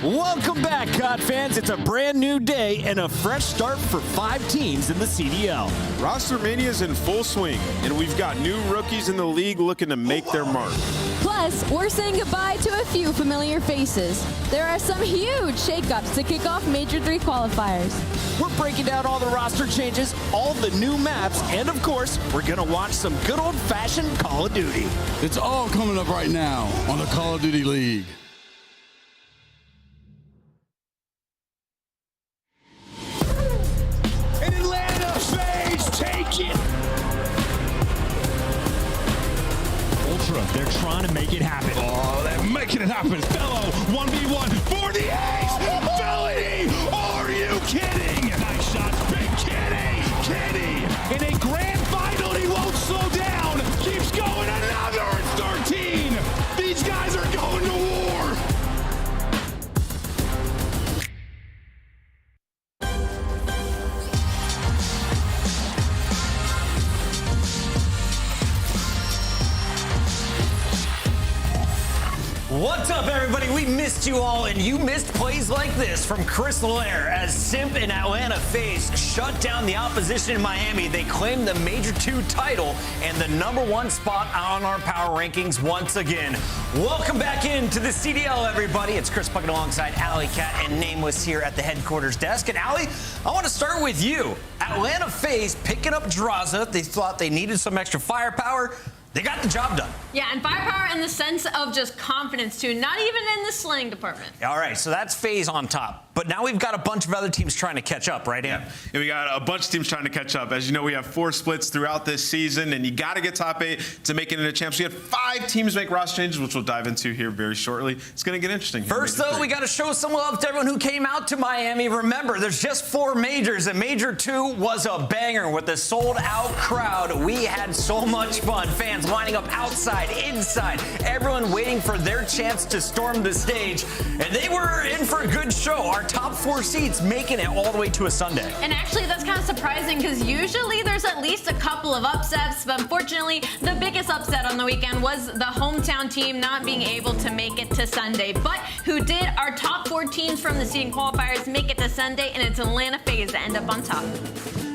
Welcome back, COD fans. It's a brand new day and a fresh start for 5 teams in the CDL. Roster Mania is in full swing, and we've got new rookies in the league looking to make their mark. Plus, we're saying goodbye to a few familiar faces. There are some huge shakeups to kick off Major 3 qualifiers. We're breaking down all the roster changes, all the new maps, and of course, we're going to watch some good old-fashioned Call of Duty. It's all coming up right now on the Call of Duty League. In Atlanta, FaZe, take it! Ultra, they're trying to make it happen. Oh, they're making it happen. Fellow, 1v1 for the ace! Felony! Are you kidding? Nice shots, big Kenny! In a grand final, he won't slow down. Keeps going, another 13! These guys are going to war! What's up, everybody? We missed you all, and you missed plays like this from Chris Lair as Simp and Atlanta FaZe shut down the opposition in Miami. They claimed the Major 2 title and the #1 spot on our power rankings once again. Welcome back into the CDL, everybody. It's Chris Puckett alongside Alley Cat and Nameless here at the headquarters desk. And Alley, I want to start with you. Atlanta FaZe picking up Draza. They thought they needed some extra firepower. They got the job done. Yeah, and firepower in the sense of just confidence, too. Not even in the slaying department. All right, so that's FaZe on top. But now we've got a bunch of other teams trying to catch up, right, Ann? Yeah, we got a bunch of teams trying to catch up. As you know, we have 4 splits throughout this season, and you got to get top 8 to make it into champs. We had 5 teams make roster changes, which we'll dive into here very shortly. It's going to get interesting. First, though, we got to show some love to everyone who came out to Miami. Remember, there's just 4 majors, and Major 2 was a banger with a sold-out crowd. We had so much fun. Fans lining up outside, inside, everyone waiting for their chance to storm the stage. And they were in for a good show. Our top 4 seeds making it all the way to a Sunday. And actually, that's kind of surprising because usually there's at least a couple of upsets. But unfortunately, the biggest upset on the weekend was the hometown team not being able to make it to Sunday. But who did? Our top 4 teams from the seeding qualifiers make it to Sunday, and it's Atlanta FaZe that end up on top.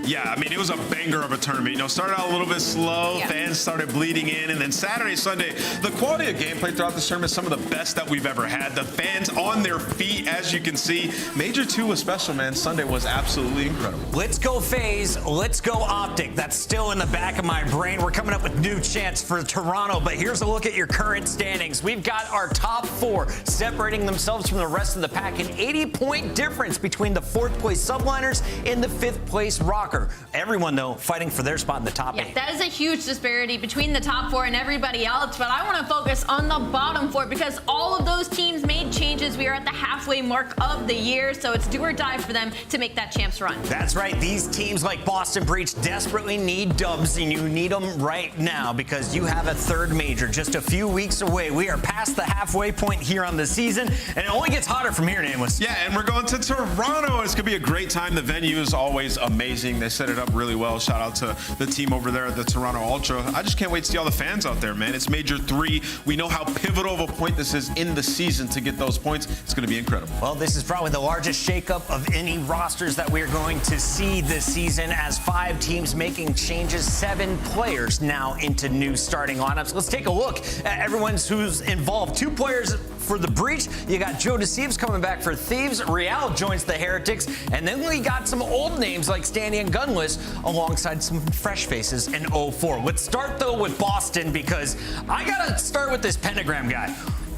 Yeah, I mean, it was a banger of a tournament. You know, started out a little bit slow, fans started bleeding in, and then Saturday, Sunday, the quality of gameplay throughout this tournament is some of the best that we've ever had. The fans on their feet, as you can see. Major 2 was special, man. Sunday was absolutely incredible. Let's go FaZe, let's go Optic. That's still in the back of my brain. We're coming up with new chants for Toronto, but here's a look at your current standings. We've got our top 4 separating themselves from the rest of the pack, an 80-point difference between the 4th place Subliners and the 5th place Rocker. Everyone, though, fighting for their spot in the top 8. That is a huge disparity between the top 4 and everybody else, but I want to focus on the bottom 4 because all of those teams made changes. We are at the halfway mark of the year, so it's do or die for them to make that champs run. That's right. These teams like Boston Breach desperately need dubs, and you need them right now because you have a 3rd major just a few weeks away. We are past the halfway point here on the season, and it only gets hotter from here, Nameless. Yeah, and we're going to Toronto. It's going to be a great time. The venue is always amazing. They set it up really well. Shout out to the team over there at the Toronto Ultra. I just can't wait to see all the fans out there, man. It's Major 3. We know how pivotal of a point this is in the season to get those points. It's going to be incredible. Well, this is probably the largest shakeup of any rosters that we're going to see this season as 5 teams making changes, 7 players now into new starting lineups. Let's take a look at everyone who's involved. 2 players for the Breach. You got Joe Deceives coming back for Thieves. Real joins the Heretics. And then we got some old names like Standy and Gunless alongside some fresh faces in 04. Let's start, though, with Boston because I got to start with this Pentagram guy.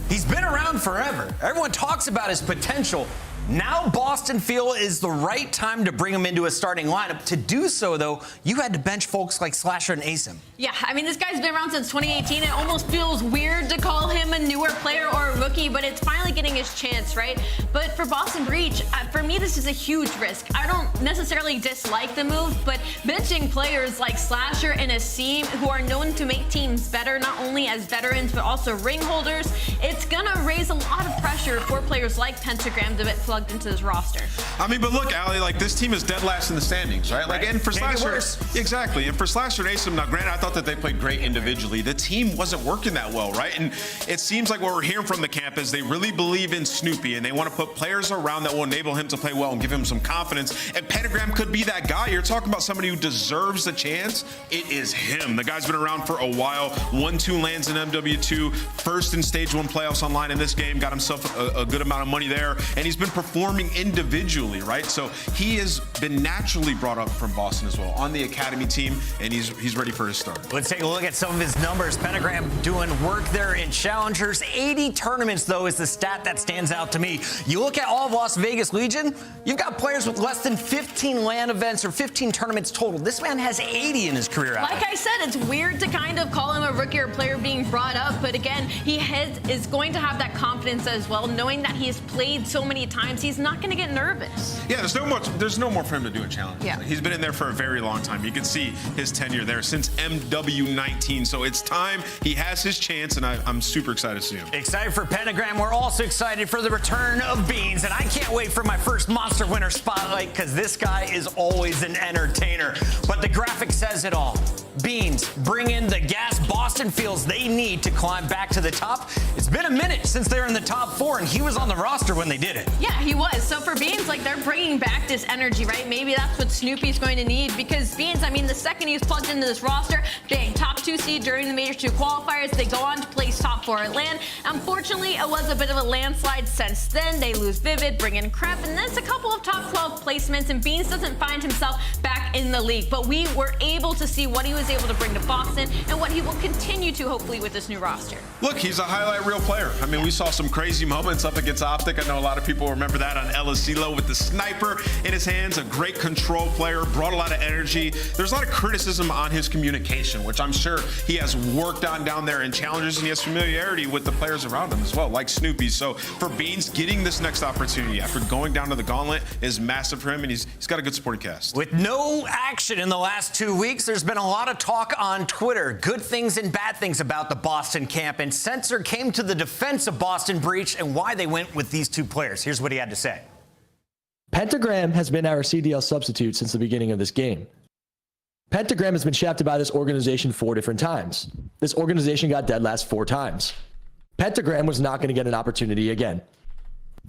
He's been around forever. Everyone talks about his potential. Now Boston feel is the right time to bring him into a starting lineup. To do so, though, you had to bench folks like Slasher and Asim. Yeah, I mean, this guy's been around since 2018. It almost feels weird to call him a newer player or a rookie, but it's finally getting his chance, right? But for Boston Breach, for me, this is a huge risk. I don't necessarily dislike the move, but benching players like Slasher and Asim, who are known to make teams better, not only as veterans, but also ring holders, it's gonna raise a lot of pressure pressure for players like Pentagram to get plugged into this roster. I mean, but look, Allie, like this team is dead last in the standings, right? Like, and for Slasher, exactly. And for Slasher and Asim, now granted, I thought that they played great individually. The team wasn't working that well, right? And it seems like what we're hearing from the camp is they really believe in Snoopy and they want to put players around that will enable him to play well and give him some confidence. And Pentagram could be that guy. You're talking about somebody who deserves the chance. It is him. The guy's been around for a while. 1-2 lands in MW2, first in stage 1 playoffs online in this game, got himself a good amount of money there, and he's been performing individually, right? So he has been naturally brought up from Boston as well on the academy team, and he's ready for his start. Let's take a look at some of his numbers. Pentagram doing work there in challengers. 80 tournaments, though, is the stat that stands out to me. You look at all of Las Vegas Legion, you've got players with less than 15 LAN events or 15 tournaments total. This man has 80 in his career. Like I said, it's weird to kind of call him a rookie or player being brought up, but again, he is going to have that confidence as well, knowing that he's played so many times. He's not going to get nervous. Yeah, there's no more for him to do in challenge. Yeah. He's been in there for a very long time. You can see his tenure there since MW19. So it's time. He has his chance, and I'm super excited to see him. Excited for Pentagram. We're also excited for the return of Beans, and I can't wait for my first Monster Winner spotlight because this guy is always an entertainer. But the graphic says it all. Beans bring in the gas Boston feels they need to climb back to the top. It's been a minute since they're in the top 4, and he was on the roster when they did it. Yeah, he was. So for Beans, like, they're bringing back this energy, right? Maybe that's what Snoopy's going to need, because Beans, I mean, the second he was plugged into this roster, bang, top 2 seed during the Major 2 qualifiers. They go on to place top 4 at LAN. Unfortunately, it was a bit of a landslide since then. They lose Vivid, bring in Crep, and then it's a couple of top 12 placements, and Beans doesn't find himself back in the league. But we were able to see what he was able to bring to Boston and what he will continue to, hopefully, with this new roster. Look, he's a highlight reel player. I mean, we saw some crazy moments up against Optic. I know a lot of people remember that on LSCLO with the sniper in his hands, a great control player, brought a lot of energy. There's a lot of criticism on his communication, which I'm sure he has worked on down there in challenges, and he has familiarity with the players around him as well, like Snoopy. So for Beans, getting this next opportunity after going down to the gauntlet is massive for him, and he's got a good supporting cast. With no action in the last 2 weeks, there's been a lot of talk on Twitter, good things and bad things about the Boston camp, and Censor came to the defense of Boston Breach and why they went with these 2 players. Here's what he had to say. Pentagram has been our CDL substitute since the beginning of this game. Pentagram has been shafted by this organization 4 different times. This organization got dead last 4 times. Pentagram was not going to get an opportunity again.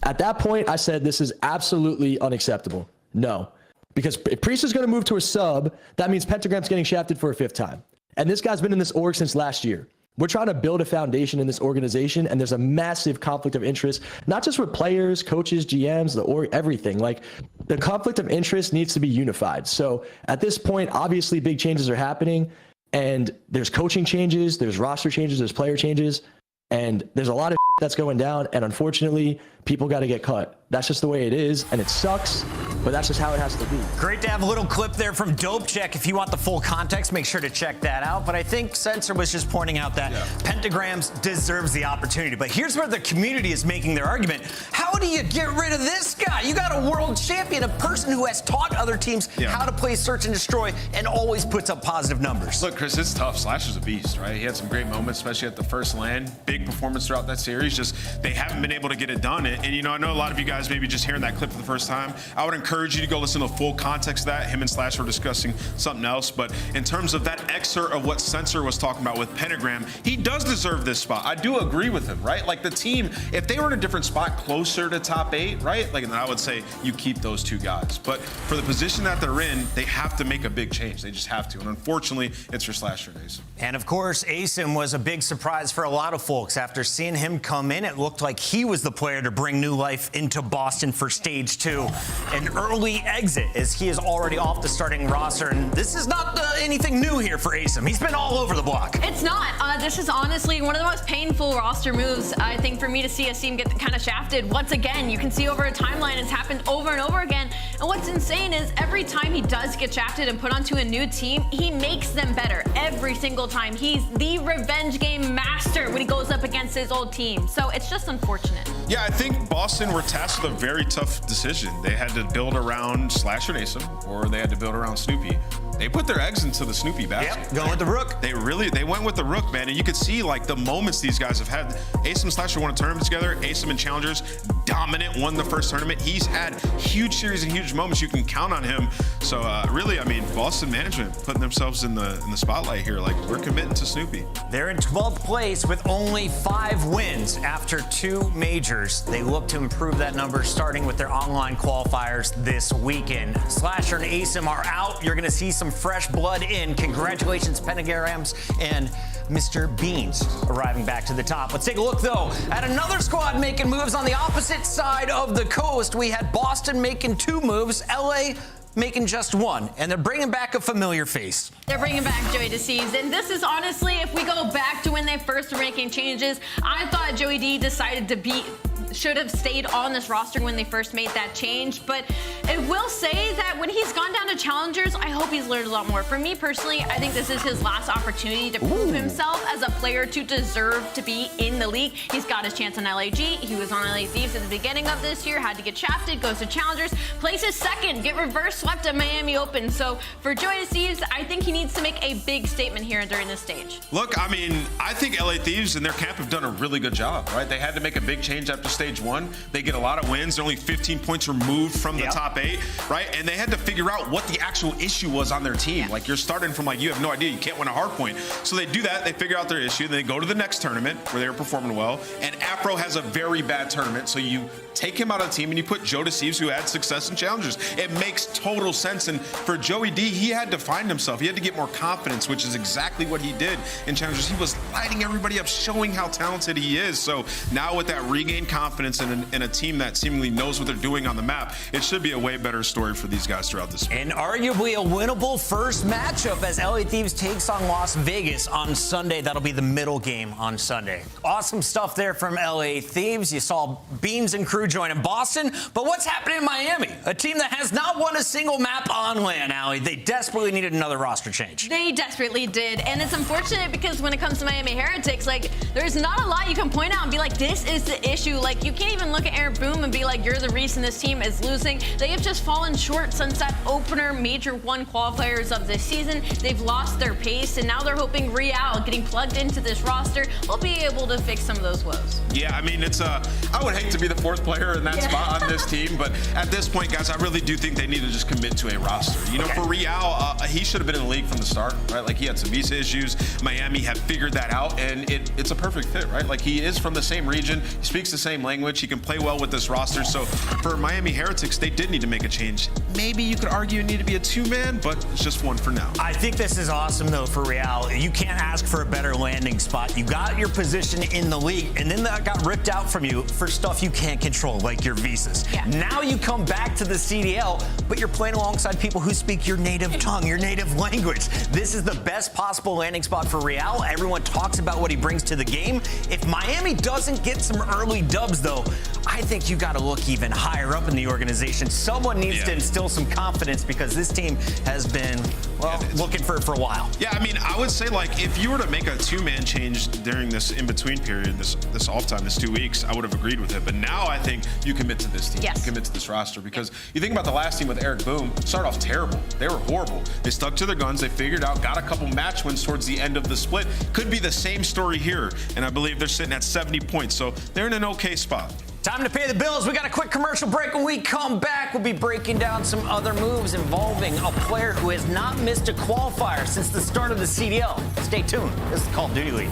At that point, I said this is absolutely unacceptable. No. Because if Priest is going to move to a sub, that means Pentagram's getting shafted for a 5th time. And this guy's been in this org since last year. We're trying to build a foundation in this organization, and there's a massive conflict of interest, not just with players, coaches, GMs, the org, everything. Like, the conflict of interest needs to be unified. So at this point, obviously big changes are happening, and there's coaching changes, there's roster changes, there's player changes, and there's a lot of that's going down, and unfortunately, people got to get cut. That's just the way it is, and it sucks, but that's just how it has to be. Great to have a little clip there from Dope Check. If you want the full context, make sure to check that out. But I think Censor was just pointing out that Pentagrams deserves the opportunity. But here's where the community is making their argument. How do you get rid of this guy? You got a world champion, a person who has taught other teams how to play Search and Destroy and always puts up positive numbers. Look, Chris, it's tough. Slasher's a beast, right? He had some great moments, especially at the first LAN. Big performance throughout that series. Just they haven't been able to get it done. And you know, I know a lot of you guys maybe just hearing that clip for the first time. I would encourage you to go listen to the full context of that. Him and Slasher were discussing something else. But in terms of that excerpt of what Censor was talking about with Pentagram, he does deserve this spot. I do agree with him, right? Like the team, if they were in a different spot closer to top 8, right? Like, then I would say you keep those 2 guys. But for the position that they're in, they have to make a big change. They just have to. And unfortunately, it's for Slasher and Asim. And of course, Asim was a big surprise for a lot of folks. After seeing him come in, it looked like he was the player to bring new life into Boston for stage 2. An early exit as he is already off the starting roster. And this is not anything new here for Asim. He's been all over the block. It's not. This is honestly one of the most painful roster moves, I think, for me to see Asim get kind of shafted. Once again, you can see over a timeline it's happened over and over again. And what's insane is every time he does get shafted and put onto a new team, he makes them better every single time. He's the revenge game master when he goes up against his old team. So it's just unfortunate. Yeah, I think Boston were tasked with a very tough decision. They had to build around Slasher and Asim, or they had to build around Snoopy. They put their eggs into the Snoopy basket. Yep, going with the Rook. They went with the Rook, man. And you could see like the moments these guys have had. Asim Slasher won a tournament together. Asim and Challengers, dominant, won the first tournament. He's had huge series and huge moments. You can count on him. So really, I mean, Boston management putting themselves in the spotlight here. Like, we're committing to Snoopy. They're in 12th place with only 5 wins after 2 majors. They look to improve that number starting with their online qualifiers this weekend. Slasher and Asim are out. You're going to see some fresh blood in. Congratulations, Pentagrams and Mr. Beans arriving back to the top. Let's take a look, though, at another squad making moves on the opposite side of the coast. We had Boston making 2 moves, LA making just 1, and they're bringing back a familiar face. They're bringing back Joey DeCeves, and this is honestly, if we go back to when they first were making changes, I thought Joey D decided to should have stayed on this roster when they first made that change. But I will say that when he's gone down to challengers, I hope he's learned a lot more. For me personally, I think this is his last opportunity to prove himself as a player to deserve to be in the league. He's got his chance on LAG. He was on LA Thieves at the beginning of this year, had to get shafted, goes to challengers, places second, get reverse swept at Miami Open. So for Joey DeCeves, I think he needs to make a big statement here during this stage. Look, I mean, I think LA Thieves and their camp have done a really good job, right? They had to make a big change after stage 1. They get a lot of wins. They're only 15 points removed from the top 8, right? And they had to figure out what the actual issue was on their team. Like, you're starting from, like, you have no idea. You can't win a hard point. So they do that. They figure out their issue. Then they go to the next tournament where they were performing well. And Afro has a very bad tournament. So you take him out of the team and you put Joe DeCeves, who had success in challengers. It makes total sense. And for Joey D, he had to find himself. He had to get more confidence, which is exactly what he did in challengers. He was lighting everybody up, showing how talented he is. So now with that regained confidence in a team that seemingly knows what they're doing on the map, it should be a way better story for these guys throughout this. And arguably a winnable first matchup as LA Thieves takes on Las Vegas on Sunday. That'll be the middle game on Sunday. Awesome stuff there from LA Thieves. You saw Beams and crew joining Boston. But what's happening in Miami? A team that has not won a single map on LAN, Allie. They desperately needed another roster change. They desperately did. And it's unfortunate because when it comes to Miami Heretics, like, there's not a lot you can point out and be like, this is the issue. Like, you can't even look at Aaron Boom and be like, you're the reason this team is losing. They have just fallen short since that opener Major 1 qualifiers of this season. They've lost their pace, and now they're hoping Real, getting plugged into this roster, will be able to fix some of those woes. Yeah, I mean, I would hate to be the 4th player in that spot on this team, but at this point, guys, I really do think they need to just commit to a roster. You know, for Real, he should have been in the league from the start, right? Like, he had some visa issues. Miami have figured that out, and it's a perfect fit, right? Like, he is from the same region. He speaks the same language. He can play well with this roster. So for Miami Heretics, they did need to make a change. Maybe you could argue it needed to be a 2-man, but it's just 1 for now. I think this is awesome, though, for Real. You can't ask for a better landing spot. You got your position in the league, and then that got ripped out from you for stuff you can't control, like your visas. Yeah. Now you come back to the CDL, but you're playing alongside people who speak your native tongue, your native language. This is the best possible landing spot for Real. Everyone talks about what he brings to the game. If Miami doesn't get some early dubs, though, I think you got to look even higher up in the organization. Someone needs to instill some confidence because this team has been, well, looking for it for a while. Yeah, I mean, I would say, like, if you were to make a 2-man change during this in-between period, this off time, this 2 weeks, I would have agreed with it. But now I think you commit to this team. Yes. You commit to this roster because you think about the last team with Eric Boom, started off terrible. They were horrible. They stuck to their guns. They figured out, got a couple match wins towards the end of the split. Could be the same story here. And I believe they're sitting at 70 points. So they're in an okay spot. Time to pay the bills. We got a quick commercial break. When we come back, we'll be breaking down some other moves involving a player who has not missed a qualifier since the start of the CDL. Stay tuned. This is the Call of Duty League.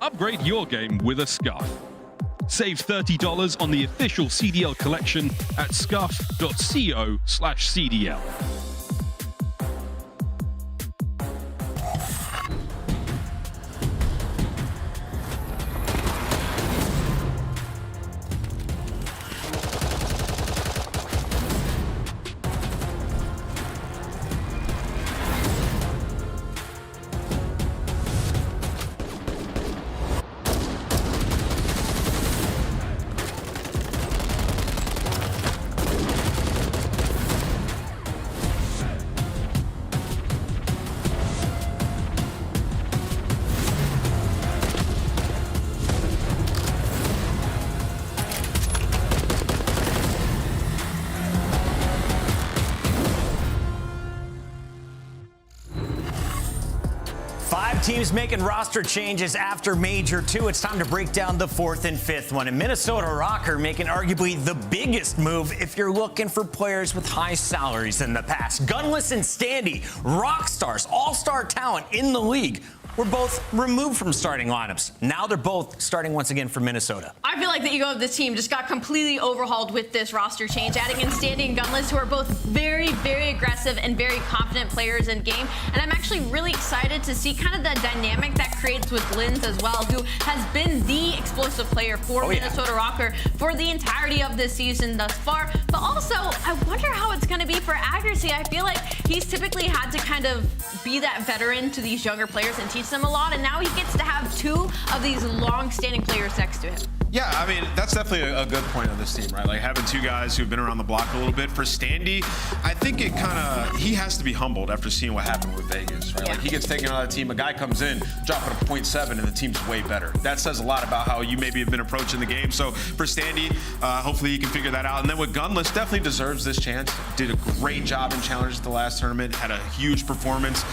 Upgrade your game with a Scuff. Save $30 on the official CDL collection at scuff.co/CDL. 5 teams making roster changes after Major 2. It's time to break down the 4th and 5th one. And Minnesota Rocker making arguably the biggest move if you're looking for players with high salaries in the past. Gunless and Standy, rock stars, all-star talent in the league, were both removed from starting lineups. Now they're both starting once again for Minnesota. I feel like the ego of this team just got completely overhauled with this roster change, adding in Standy and Gunless, who are both very, very aggressive and very confident players in game. And I'm actually really excited to see kind of the dynamic that creates with Linz as well, who has been the explosive player for Minnesota Rocker for the entirety of this season thus far. But also, I wonder how it's going to be for accuracy. I feel like he's typically had to kind of be that veteran to these younger players and teach them a lot, and now he gets to have 2 of these long-standing players next to him. Yeah, I mean, that's definitely a good point of this team, right? Like having 2 guys who've been around the block a little bit. For Standy, I think he has to be humbled after seeing what happened with Vegas, right? Yeah. Like he gets taken out of the team, a guy comes in, dropping a 0.7, and the team's way better. That says a lot about how you maybe have been approaching the game. So for Standy, hopefully he can figure that out. And then with Gunless, definitely deserves this chance. Did a great job in challenges at the last tournament, had a huge performance.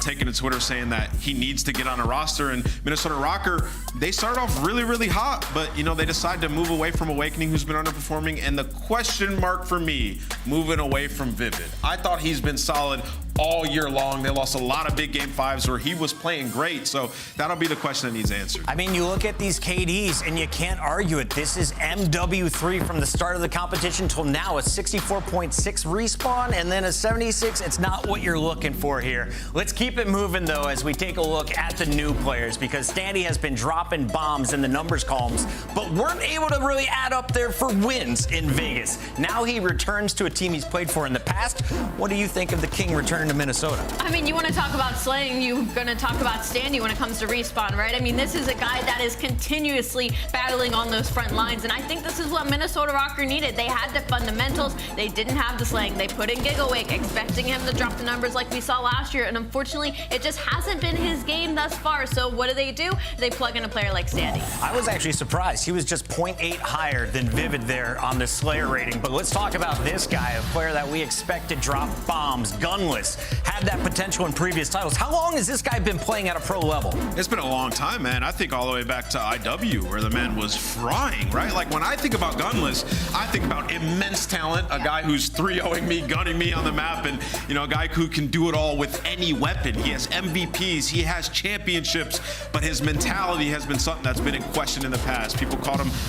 Taking to Twitter saying that he needs to get on a roster. And Minnesota Rocker, they started off really, really hot, but they decide to move away from Awakening, who's been underperforming. And the question mark for me, moving away from Vivid. I thought he's been solid all year long. They lost a lot of big game 5s where he was playing great. So that'll be the question that needs answered. I mean, you look at these KDs and you can't argue it. This is MW3 from the start of the competition till now. A 64.6 respawn and then a 76. It's not what you're looking for here. Let's keep it moving, though, as we take a look at the new players, because Standy has been dropping bombs in the numbers columns, but weren't able to really add up there for wins in Vegas. Now he returns to a team he's played for in the past. What do you think of the King return to Minnesota? I mean, you want to talk about slaying, you're going to talk about Standy when it comes to respawn, right? I mean, this is a guy that is continuously battling on those front lines, and I think this is what Minnesota Rocker needed. They had the fundamentals. They didn't have the slaying. They put in Gigawake, expecting him to drop the numbers like we saw last year, and unfortunately, it just hasn't been his game thus far. So what do? They plug in a player like Standy. I was actually surprised. He was just 0.8 higher than Vivid there on the Slayer rating. But let's talk about this guy, a player that we expect to drop bombs, Gunless, had that potential in previous titles. How long has this guy been playing at a pro level? It's been a long time, man. I think all the way back to IW, where the man was frying, right? Like when I think about Gunless, I think about immense talent, a guy who's 3-0ing me, gunning me on the map, and a guy who can do it all with any weapon. He has MVPs, he has championships, but his mentality has been something that's been in question in the past. People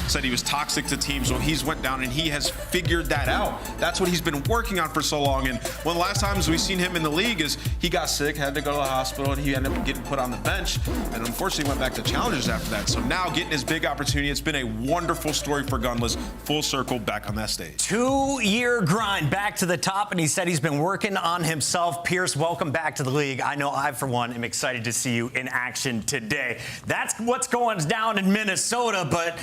said he was toxic to teams, so he's went down and he has figured that out. That's what he's been working on for so long. And one of the last times we've seen him in the league is he got sick, had to go to the hospital, and he ended up getting put on the bench, and unfortunately went back to challengers after that. So now getting his big opportunity, it's been a wonderful story for Gunless, full circle back on that stage. 2-year grind back to the top, and he said he's been working on himself. Pierce, welcome back to the league. I know I, for one, am excited to see you in action today. That's what's going down in Minnesota, but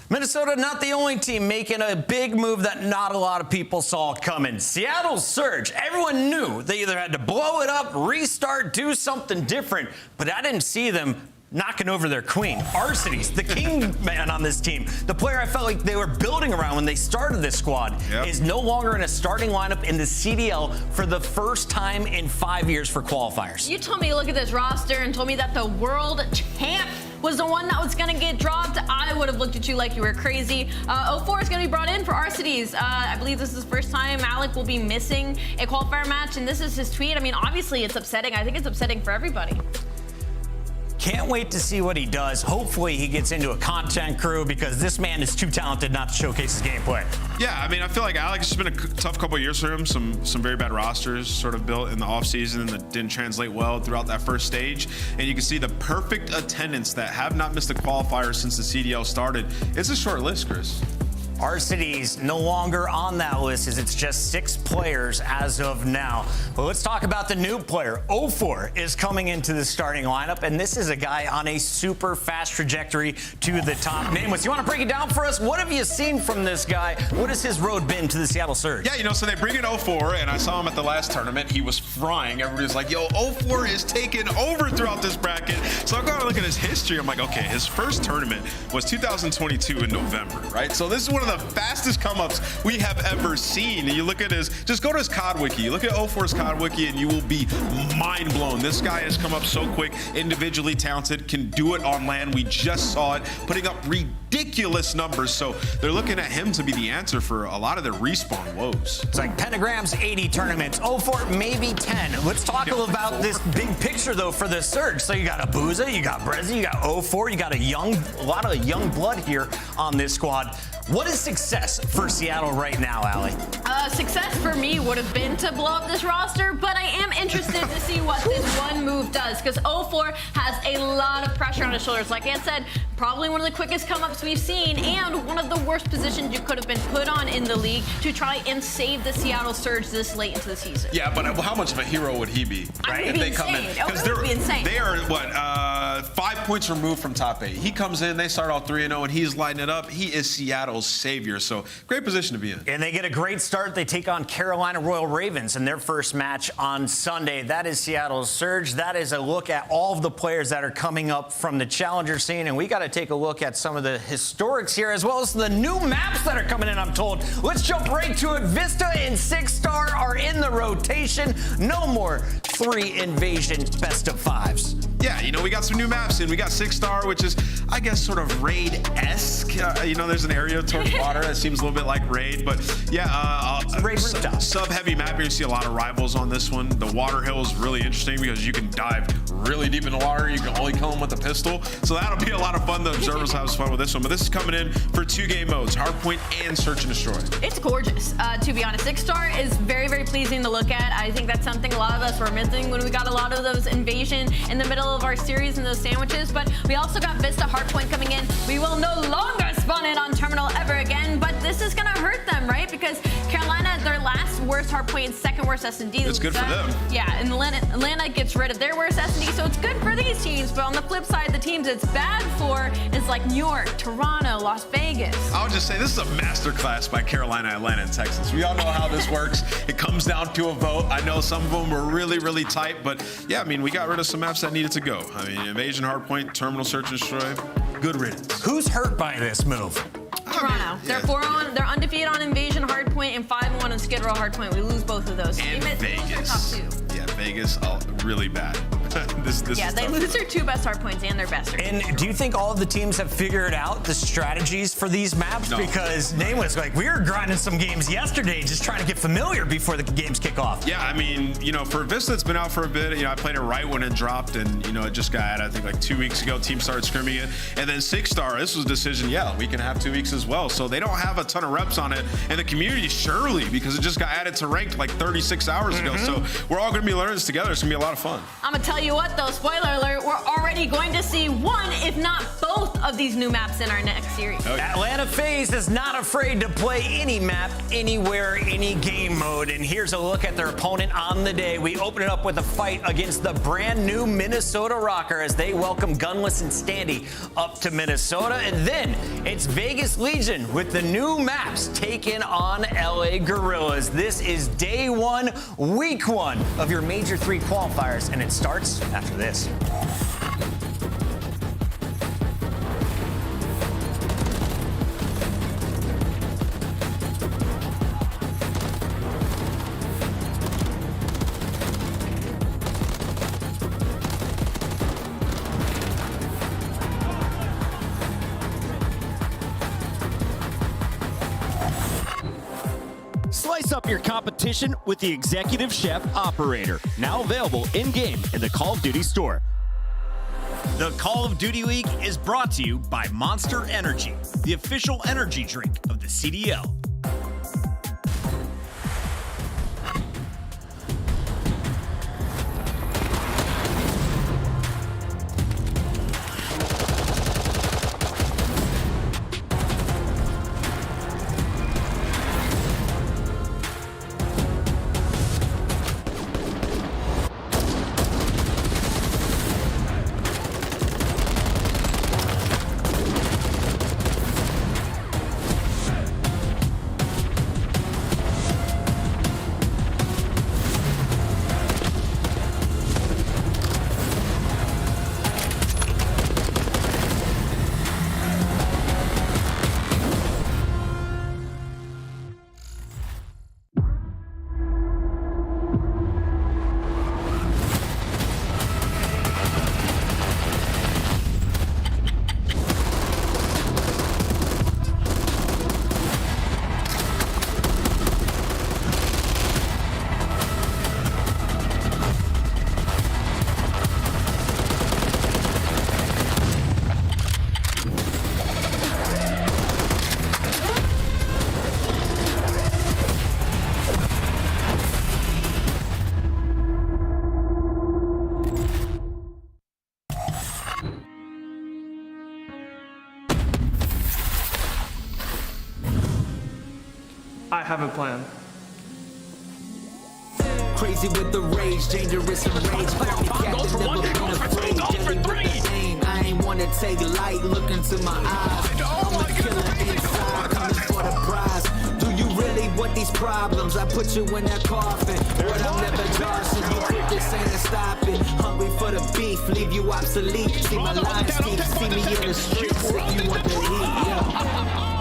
Minnesota not the only team making a big move that not a lot of people saw coming. Seattle's surge. Everyone knew they either had to blow it up, restart, do something different, but I didn't see them knocking over their queen. Arcides, the king man on this team, the player I felt like they were building around when they started this squad, is no longer in a starting lineup in the CDL for the first time in 5 years for qualifiers. You told me to look at this roster and told me that the world champ was the one that was going to get dropped. I would have looked at you like you were crazy. 04 is going to be brought in for Arcides. I believe this is the first time Alec will be missing a qualifier match, and this is his tweet. I mean, obviously it's upsetting. I think it's upsetting for everybody. Can't wait to see what he does. Hopefully he gets into a content crew, because this man is too talented not to showcase his gameplay. Yeah, I mean, I feel like Alex has been a tough couple of years for him. Some very bad rosters sort of built in the offseason that didn't translate well throughout that first stage. And you can see the perfect attendance that have not missed a qualifier since the CDL started. It's a short list, Chris. Arcides no longer on that list, as it's just 6 players as of now. But let's talk about the new player. 04 is coming into the starting lineup, and this is a guy on a super fast trajectory to the top. Nameless, you want to break it down for us? What have you seen from this guy? What has his road been to the Seattle Surge? Yeah, so they bring in 04, and I saw him at the last tournament. He was frying. Everybody was like, yo, 04 is taking over throughout this bracket. So I'm going to look at his history. I'm like, okay, his first tournament was 2022 in November, right? So this is one of one of the fastest come-ups we have ever seen. And you look at just go to his COD wiki. You look at 04's COD wiki and you will be mind blown. This guy has come up so quick, individually talented, can do it on land. We just saw it, putting up ridiculous numbers. So they're looking at him to be the answer for a lot of their respawn woes. It's like Pentagram's 80 tournaments, 04 maybe 10. Let's talk a little about this big picture though for the Surge. So you got Abuza, you got Brezzy, you got 04, you got a lot of young blood here on this squad. What is success for Seattle right now, Allie? Success for me would have been to blow up this roster, but I am interested to see what this one move does, because 04 has a lot of pressure on his shoulders. Like I said, probably one of the quickest come-ups we've seen, and one of the worst positions you could have been put on in the league to try and save the Seattle Surge this late into the season. Yeah, but how much of a hero would he be? Right? If they come in, because they are what 5 points removed from top 8. He comes in, they start all 3-0, and he's lighting it up. He is Seattle's savior, so great position to be in. And they get a great start. They take on Carolina Royal Ravens in their first match on Sunday. That is Seattle's Surge. That is a look at all of the players that are coming up from the challenger scene, and we got to take a look at some of the historics here, as well as the new maps that are coming in, I'm told. Let's jump right to it. Vista and 6-star are in the rotation. No more 3 invasion best of 5s. Yeah, we got some new maps in. We got 6-star, which is, I guess, sort of raid-esque. There's an area towards water that seems a little bit like raid, but yeah, raid rooftop. Sub-heavy map. You're gonna see a lot of rivals on this one. The water hill is really interesting because you can dive really deep in the water. You can only kill them with a pistol, so that'll be a lot of fun. The observers have fun with this one. But this is coming in for 2 game modes: hardpoint and search and destroy. It's gorgeous, to be honest. 6-star is very, very pleasing to look at. I think that's something a lot of us were missing when we got a lot of those invasion in the middle of our series and those sandwiches. But we also got Vista hardpoint coming in. We will no longer spawn it on terminal ever again, but this is gonna hurt them, right? Because Carolina, their last worst hardpoint, second worst S&D. It's good for them. Yeah, and Atlanta gets rid of their worst S&D, so it's good for these teams. But on the flip side, the teams it's bad for is like New York, Toronto, Las Vegas. I'll just say this is a masterclass by Carolina, Atlanta, and Texas. We all know how this works. It comes down to a vote. I know some of them were really, really tight, but yeah, we got rid of some maps that needed to go. Invasion, hardpoint, terminal, search and destroy. Good riddance. Who's hurt by this move? Toronto. They're 4-0. They're undefeated on Invasion hardpoint and 5-1 on Skid Row hardpoint. We lose both of those. And Vegas. Yeah, Vegas, really bad. this they lose their 2 best hardpoints and their best. And do you think all of the teams have figured out the strategies for these maps? No. Because Nameless, we were grinding some games yesterday, just trying to get familiar before the games kick off. Yeah, for Vista, it's been out for a bit. I played it right when it dropped, and it just got added, I think, like 2 weeks ago. Team started scrimming it, and then 6-star. This was a decision. Yeah, we can have 2 weeks as well. So they don't have a ton of reps on it, and the community surely, because it just got added to ranked like 36 hours ago. So we're all going to be learning this together. It's going to be a lot of fun. I'm gonna tell you what, though. Spoiler alert: we're already going to see one, if not both, of these new maps in our next series. Oh, yeah. Atlanta FaZe is not afraid to play any map, anywhere, any game mode. And here's a look at their opponent on the day. We open it up with a fight against the brand new Minnesota Rocker as they welcome Gunless and Standy up to Minnesota. And then it's Vegas Legion with the new maps taking on LA Gorillas. This is day 1, week 1 of your Major 3 qualifiers, and it starts after this. Slice up your competition with the Executive Chef Operator, now available in-game in the Call of Duty store. The Call of Duty League is brought to you by Monster Energy, the official energy drink of the CDL. I have a plan. Crazy with the rage, dangerous and rage. Goes for one, goes for two, goes for three. I ain't wanna take light, look into my eyes. I'm a killer inside, coming for the prize. Do you really want these problems? I put you in that coffin, but I'm never Johnson. You quit this ain't to stop it. Hungry for the beef, leave you obsolete. See my lines deep, see me in the streets if you want the heat. Yeah.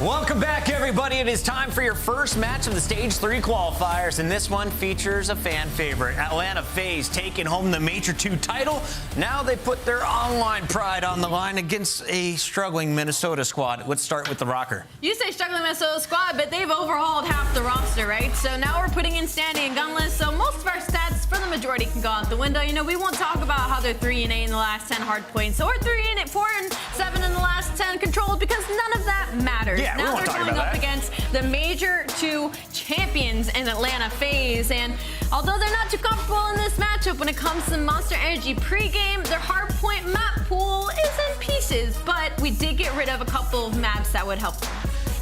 Welcome back, everybody. It is time for your first match of the Stage 3 qualifiers, and this one features a fan favorite. Atlanta FaZe taking home the Major 2 title. Now they put their online pride on the line against a struggling Minnesota squad. Let's start with the Rocker. You say struggling Minnesota squad, but they've overhauled half the roster, right? So now we're putting in Standy and Gunless, so most of our stats for the majority can go out the window. You know, we won't talk about how they're 3-8 in the last 10 hard points, or 4-7 in the last 10 controlled, because none of that matters. Yeah, now they're going up against the Major 2 champions in Atlanta FaZe, and although they're not too comfortable in this matchup when it comes to Monster Energy pregame, their hardpoint map pool is in pieces, but we did get rid of a couple of maps that would help them.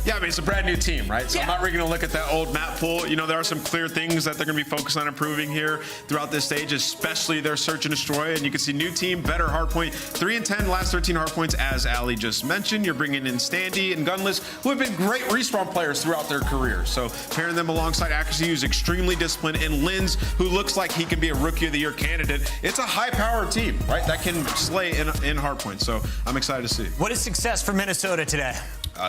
Yeah, I mean, it's a brand new team, right? So I'm not really going to look at that old map pool. You know, there are some clear things that they're going to be focused on improving here throughout this stage, especially their search and destroy. And you can see new team, better hardpoint, 3 and 10, last 13 hardpoints, as Ali just mentioned. You're bringing in Standy and Gunless, who have been great respawn players throughout their careers. So pairing them alongside Accuracy, who's extremely disciplined, and Linz, who looks like he can be a Rookie of the Year candidate. It's a high-powered team, right? That can slay in hardpoint. So I'm excited to see. What is success for Minnesota today?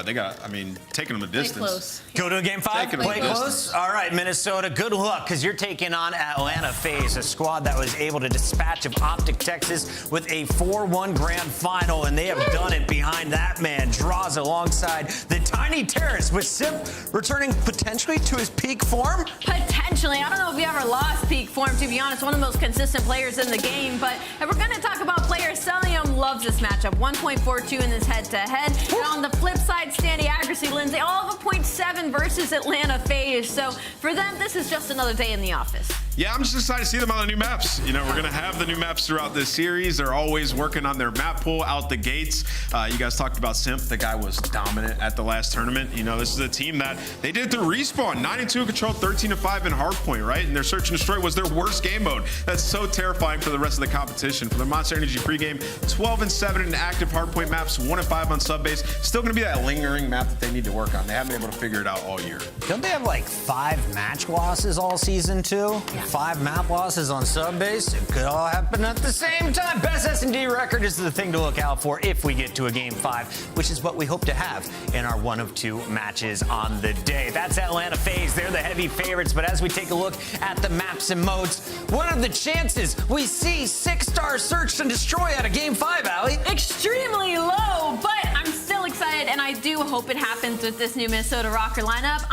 They got, I mean, taking them a distance. Close. Go to a game 5? Play close? All right, Minnesota, good luck, because you're taking on Atlanta FaZe, a squad that was able to dispatch of Optic Texas with a 4-1 grand final, and they have done it behind that man. Draws alongside the Tiny Terrace, with Simp returning potentially to his peak form? Potentially. I don't know if he ever lost peak form, to be honest. One of the most consistent players in the game. But if we're going to talk about players, Celium loves this matchup. 1.42 in this head-to-head. And on the flip side, Standy, Accuracy, Lindsay, all of a 0.7 versus Atlanta FaZe. So for them, this is just another day in the office. Yeah, I'm just excited to see them on the new maps. You know, we're going to have the new maps throughout this series. They're always working on their map pool out the gates. You guys talked about Simp. The guy was dominant at the last tournament. You know, this is a team that they did through respawn. 9-2 control, 13-5 in hardpoint, right? And their search and destroy was their worst game mode. That's so terrifying for the rest of the competition. For the Monster Energy pregame, 12-7 in active hardpoint maps, 1-5 on sub base. Still going to be that lingering map that they need to work on. They haven't been able to figure it out all year. Don't they have like 5 match losses all season too? Yeah. 5 map losses on sub base. It could all happen at the same time. Best S&D record is the thing to look out for if we get to a game 5, which is what we hope to have in our 1 of 2 matches on the day. That's Atlanta FaZe. They're the heavy favorites, but as we take a look at the maps and modes, what are the chances we see 6-star search and destroy at a game 5, Allie? Extremely low, but I'm still excited, and I do hope it happens with this new Minnesota Rocker lineup.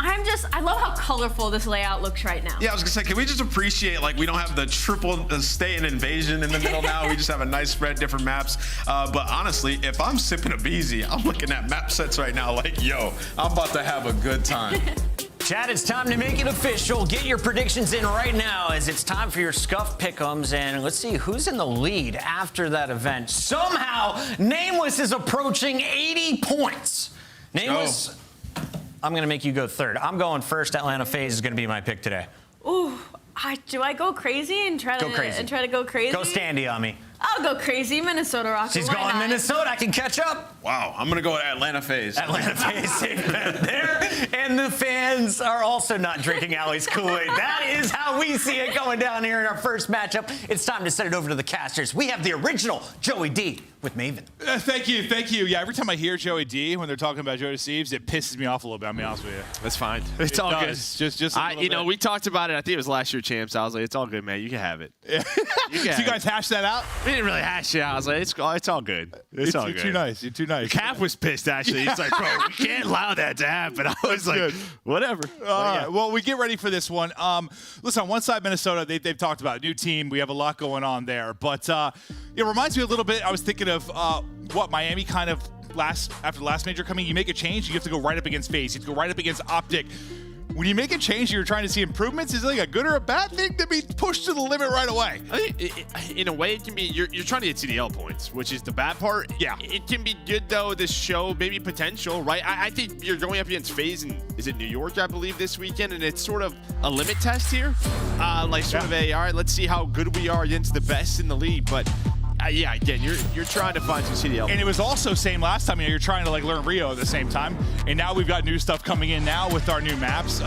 I love how colorful this layout looks right now. Yeah, I was gonna say, can we just appreciate, like, we don't have the triple stay and invasion in the middle now. We just have a nice spread, different maps. But honestly, if I'm sipping a BZ, I'm looking at map sets right now like, yo, I'm about to have a good time. Chad, it's time to make it official. Get your predictions in right now, as it's time for your Scuff Pick'ems, and let's see who's in the lead after that event. Somehow, Nameless is approaching 80 points. Nameless, I'm going to make you go third. I'm going first. Atlanta FaZe is going to be my pick today. Ooh, do I go crazy and try to go crazy? Go Standy on me. I'll go crazy. Minnesota Rocker. She's going Minnesota. I can catch up. Wow, I'm going to go Atlanta FaZe. Atlanta FaZe, safe bet there. And the fans are also not drinking Allie's Kool-Aid. That is how we see it going down here in our first matchup. It's time to send it over to the casters. We have the original Joey D with Maven. Thank you. Yeah, every time I hear Joey D when they're talking about Joey Deceives, it pisses me off a little bit. I'll be honest with you. That's fine. It's all good. Just a little bit. we talked about it. I think it was last year, champs. I was like, it's all good, man. You can have it. So you guys hashed that out? We didn't really hash it out. I was like, it's all good. It's all good. You're too nice. Cap was pissed, actually. He's like, bro, we can't allow that to happen. I was like, whatever. All right. Well, we get ready for this one. Listen, on one side, Minnesota, they've talked about a new team. We have a lot going on there. But it reminds me a little bit, I was thinking of what Miami kind of after the last major coming, you make a change, you have to go right up against FaZe. You have to go right up against Optic. When you make a change, you're trying to see improvements. Is it like a good or a bad thing to be pushed to the limit right away? I think in a way, it can be you're trying to get CDL points, which is the bad part. Yeah. It can be good, though, to show maybe potential, right? I think you're going up against FaZe in, is it New York, I believe, this weekend? And it's sort of a limit test here. All right, let's see how good we are against the best in the league. But again, you're trying to find some CDL. And it was also same last time. You're trying to learn Rio at the same time. And now we've got new stuff coming in now with our new maps.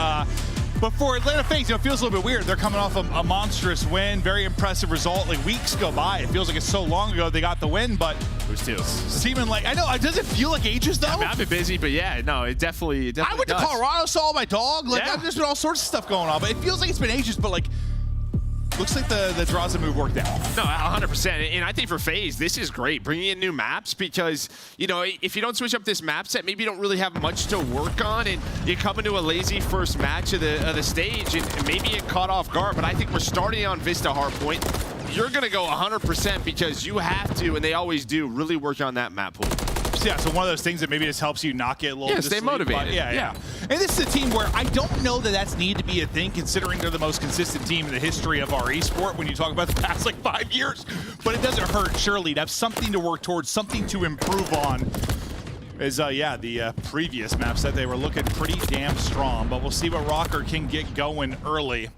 But for Atlanta FaZe, it feels a little bit weird. They're coming off a monstrous win, very impressive result. Weeks go by. It feels like it's so long ago they got the win, but it was still seeming I know. Does it feel like ages though? I've been busy, but yeah, no, it definitely I went to Colorado, saw my dog. Yeah. There's been all sorts of stuff going on, but it feels like it's been ages. But looks like the Draza move worked out. No, 100%. And I think for FaZe, this is great, bringing in new maps because, if you don't switch up this map set, maybe you don't really have much to work on, and you come into a lazy first match of the stage, and maybe it caught off guard. But I think we're starting on Vista Hardpoint. You're going to go 100% because you have to, and they always do, really work on that map pool. Yeah, so one of those things that maybe just helps you not get a little stay motivated. Yeah. And this is a team where I don't know that that's need to be a thing, considering they're the most consistent team in the history of our esport when you talk about the past 5 years. But it doesn't hurt, surely, to have something to work towards, something to improve on. The previous map set, they were looking pretty damn strong, but we'll see what Rocker can get going early.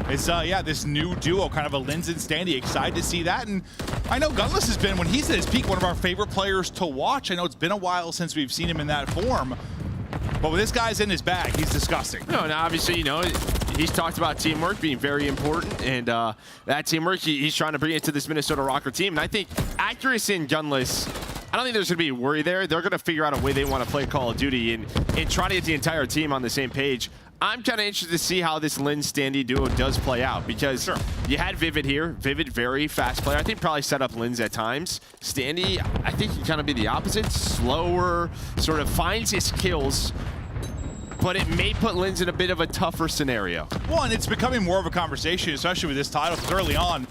It's, this new duo, kind of a Linz and Standy. Excited to see that, and I know Gunless has been, when he's at his peak, one of our favorite players to watch. I know it's been a while since we've seen him in that form, but when this guy's in his bag, he's disgusting. No, and obviously, he's talked about teamwork being very important, and that teamwork, he's trying to bring it to this Minnesota Rocker team, and I think Accuracy and Gunless, I don't think there's going to be a worry there. They're going to figure out a way they want to play Call of Duty and try to get the entire team on the same page. I'm kind of interested to see how this Linz Standy duo does play out because you had Vivid here. Vivid, very fast player. I think probably set up Linz at times. Standy, I think he kind of be the opposite. Slower, sort of finds his kills, but it may put Linz in a bit of a tougher scenario. One, it's becoming more of a conversation, especially with this title, because early on,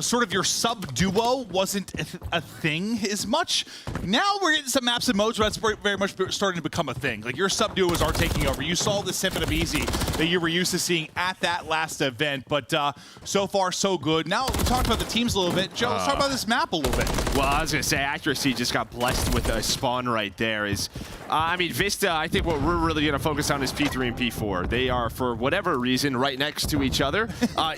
sort of your sub-duo wasn't a thing as much. Now we're getting some maps and modes where that's very much starting to become a thing. Your sub-duos are taking over. You saw the Simp and Abizi that you were used to seeing at that last event, but so far, so good. Now, we talked about the teams a little bit. Joe, let's talk about this map a little bit. Well, I was going to say, Accuracy just got blessed with a spawn right there. Vista, I think what we're really going to focus on is P3 and P4. They are, for whatever reason, right next to each other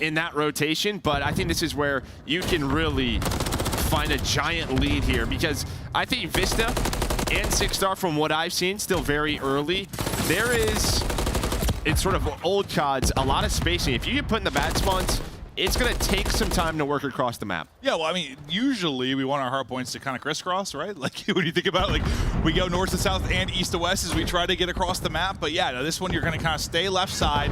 in that rotation, but I think this is where you can really find a giant lead here because I think Vista and Six Star, from what I've seen, still very early. There is, it's sort of old CODs, a lot of spacing. If you get put in the bad spawns, it's going to take some time to work across the map. Yeah, well, usually we want our hard points to kind of crisscross, right? When you think about it, we go north to south and east to west as we try to get across the map. But yeah, no, this one you're going to kind of stay left side,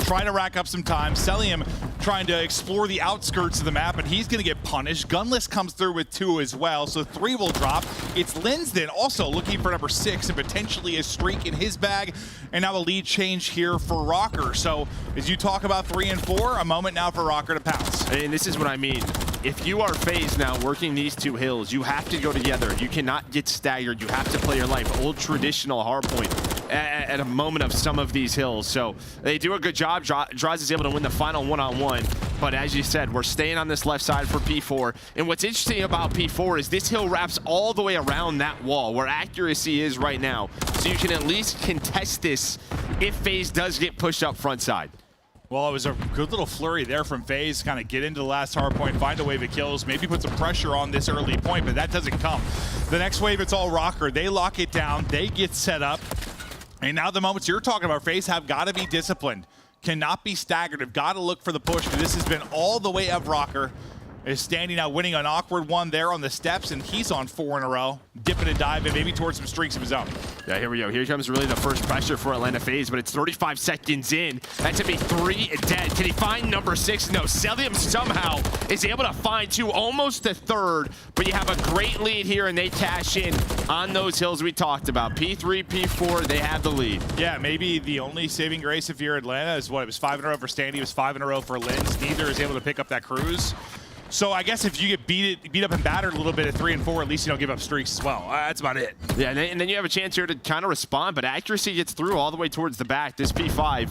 try to rack up some time. Celium trying to explore the outskirts of the map, and he's going to get punished. Gunless comes through with 2 as well, so 3 will drop. It's Linz then also looking for number 6 and potentially a streak in his bag. And now a lead change here for Rocker. So as you talk about 3 and 4, a moment now for Rocker to pounce. And this is what I mean. If you are FaZe now working these 2 hills, you have to go together. You cannot get staggered. You have to play your life. Old traditional hardpoint at a moment of some of these hills. So they do a good job. Draz is able to win the final one-on-one. But as you said, we're staying on this left side for P4. And what's interesting about P4 is this hill wraps all the way around that wall where Accuracy is right now. So you can at least contest this if FaZe does get pushed up front side. Well, it was a good little flurry there from FaZe, kind of get into the last hard point, find a wave of kills, maybe put some pressure on this early point, but that doesn't come. The next wave, it's all Rocker. They lock it down, they get set up, and now the moments you're talking about, FaZe have got to be disciplined. Cannot be staggered, have got to look for the push, because this has been all the way up Rocker. is standing now winning an awkward one there on the steps, and he's on 4 in a row. Dipping and diving, maybe towards some streaks of his own. Yeah, here we go. Here comes really the first pressure for Atlanta FaZe, but it's 35 seconds in. That's to be 3 dead. Can he find number 6? No, Celium somehow is able to find 2, almost a third, but you have a great lead here, and they cash in on those hills we talked about. P3, P4, they have the lead. Yeah, maybe the only saving grace if you're Atlanta is what, it was 5 in a row for Standy, it was 5 in a row for Lins. Neither is able to pick up that cruise. So I guess if you get beat up and battered a little bit at 3 and 4, at least you don't give up streaks as well. That's about it. Yeah, and then you have a chance here to kind of respond, but accuracy gets through all the way towards the back. This P5,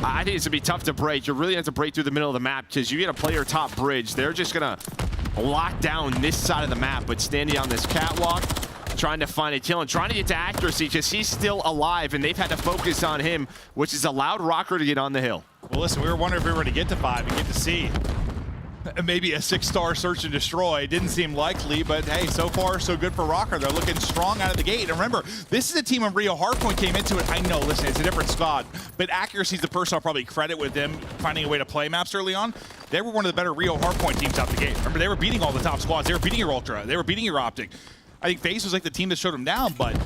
I think it's going to be tough to break. You really have to break through the middle of the map because you get a player top bridge. They're just going to lock down this side of the map, but Standy on this catwalk, trying to find a kill and trying to get to accuracy because he's still alive, and they've had to focus on him, which has allowed Rocker to get on the hill. Well, listen, we were wondering if we were going to get to 5 and get to see maybe a 6-star search and destroy. Didn't seem likely, but hey, so far so good for Rocker. They're looking strong out of the gate. And remember, this is a team when Rio Hardpoint came into it. I know, listen, it's a different squad, but accuracy is the person I'll probably credit with them finding a way to play maps early on. They were one of the better Rio Hardpoint teams out the gate. Remember, they were beating all the top squads. They were beating your Ultra. They were beating your Optic. I think FaZe was like the team that showed them down, but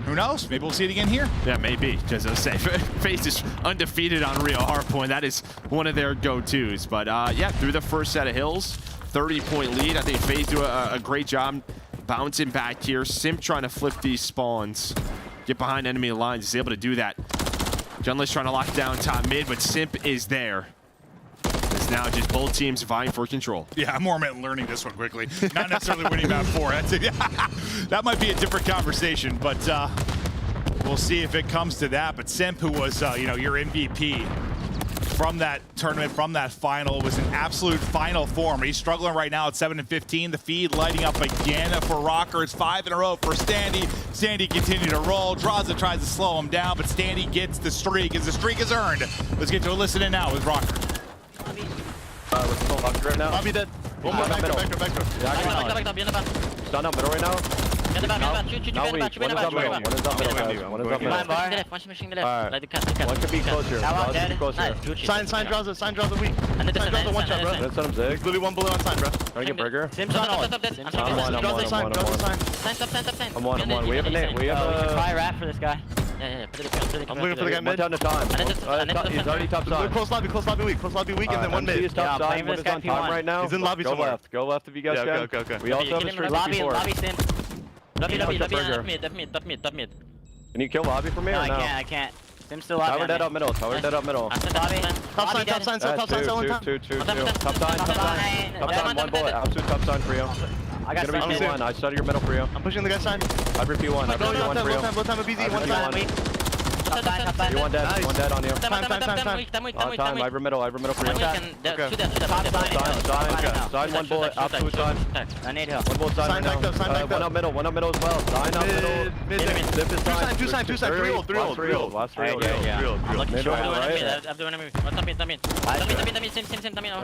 who knows? Maybe we'll see it again here. Yeah, maybe, because I'll say FaZe is undefeated on Rio Hardpoint. That is one of their go-tos. But yeah, through the first set of hills, 30-point lead. I think FaZe do a great job bouncing back here. Simp trying to flip these spawns, get behind enemy lines. He's able to do that. Junless trying to lock down top mid, but Simp is there. It's now just both teams vying for control. Yeah, I'm more meant learning this one quickly. Not necessarily winning map 4. That might be a different conversation, but we'll see if it comes to that. But Simp, who was your MVP from that tournament, from that final, was in absolute final form. He's struggling right now at 7 and 15. The feed lighting up again for Rocker. It's 5 in a row for Standy. Standy continuing to roll. Draza tries to slow him down, but Standy gets the streak as the streak is earned. Let's get to a listen in now with Rocker. We're still locked right now. I'll be dead. One more, back door. Yeah, stand up middle right now. One is up middle. One could be closer. Sign draws a weak. Sign draws a one shot, bro. Let's let him zig. Literally one bullet on sign, bro. Trying to get burger. I'm one. We have a nade. We have a fire rap for this guy. I'm looking for the guy mid. One down to time. He's already top time. Close lobby weak, and then one mid. He's top time. One is on time right now. He's in lobby somewhere. Go left if you guys can. Okay. We also have a streak before. Lobby sim. Lobby, top mid. Can you kill lobby for me or no? I can't. Sim's still lobby. Tower dead up middle. I'm still lobby. Top sign, two. Top sign, one bullet. Absolute top sign for you. I got P1. I study your middle for you. I'm pushing the guy's sign. I bring P1. I bring P1 for you. Low time of BZ. One time. You one dead. One dead on you. Time. Time. I bring middle for you. Sign one bullet. Absolute time. I need help. One bullet sign right now. One up middle as well. Sign up middle. Zip is time. Two sign. 3 ult. Last 3 ult. I'm looking Middle, short. right? I'm doing a move. Tamid. Sim. I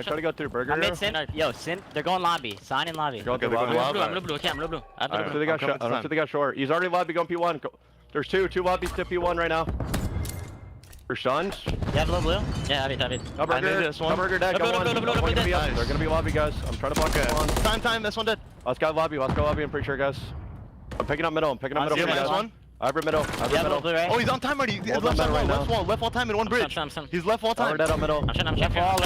try to go through burger. I'm mid sim. Yo, sim. They're going lobby. Sign in lobby. Go through lobby. I'm blue. Okay, I'm blue. I don't think they got short. He's already lobby going P1. There's two lobbies to P1 right now. For stuns. You have blue? Yeah, have it. Burger dead. Go on. They're gonna be lobby, guys. I'm trying to block it. Time. This one dead. Let's go lobby. I'm pretty sure, guys. I'm picking up middle for you guys. I bring middle. Right? Oh, he's on time already. Left wall time in one bridge. He's left wall time. Dead up middle. I'm left wall.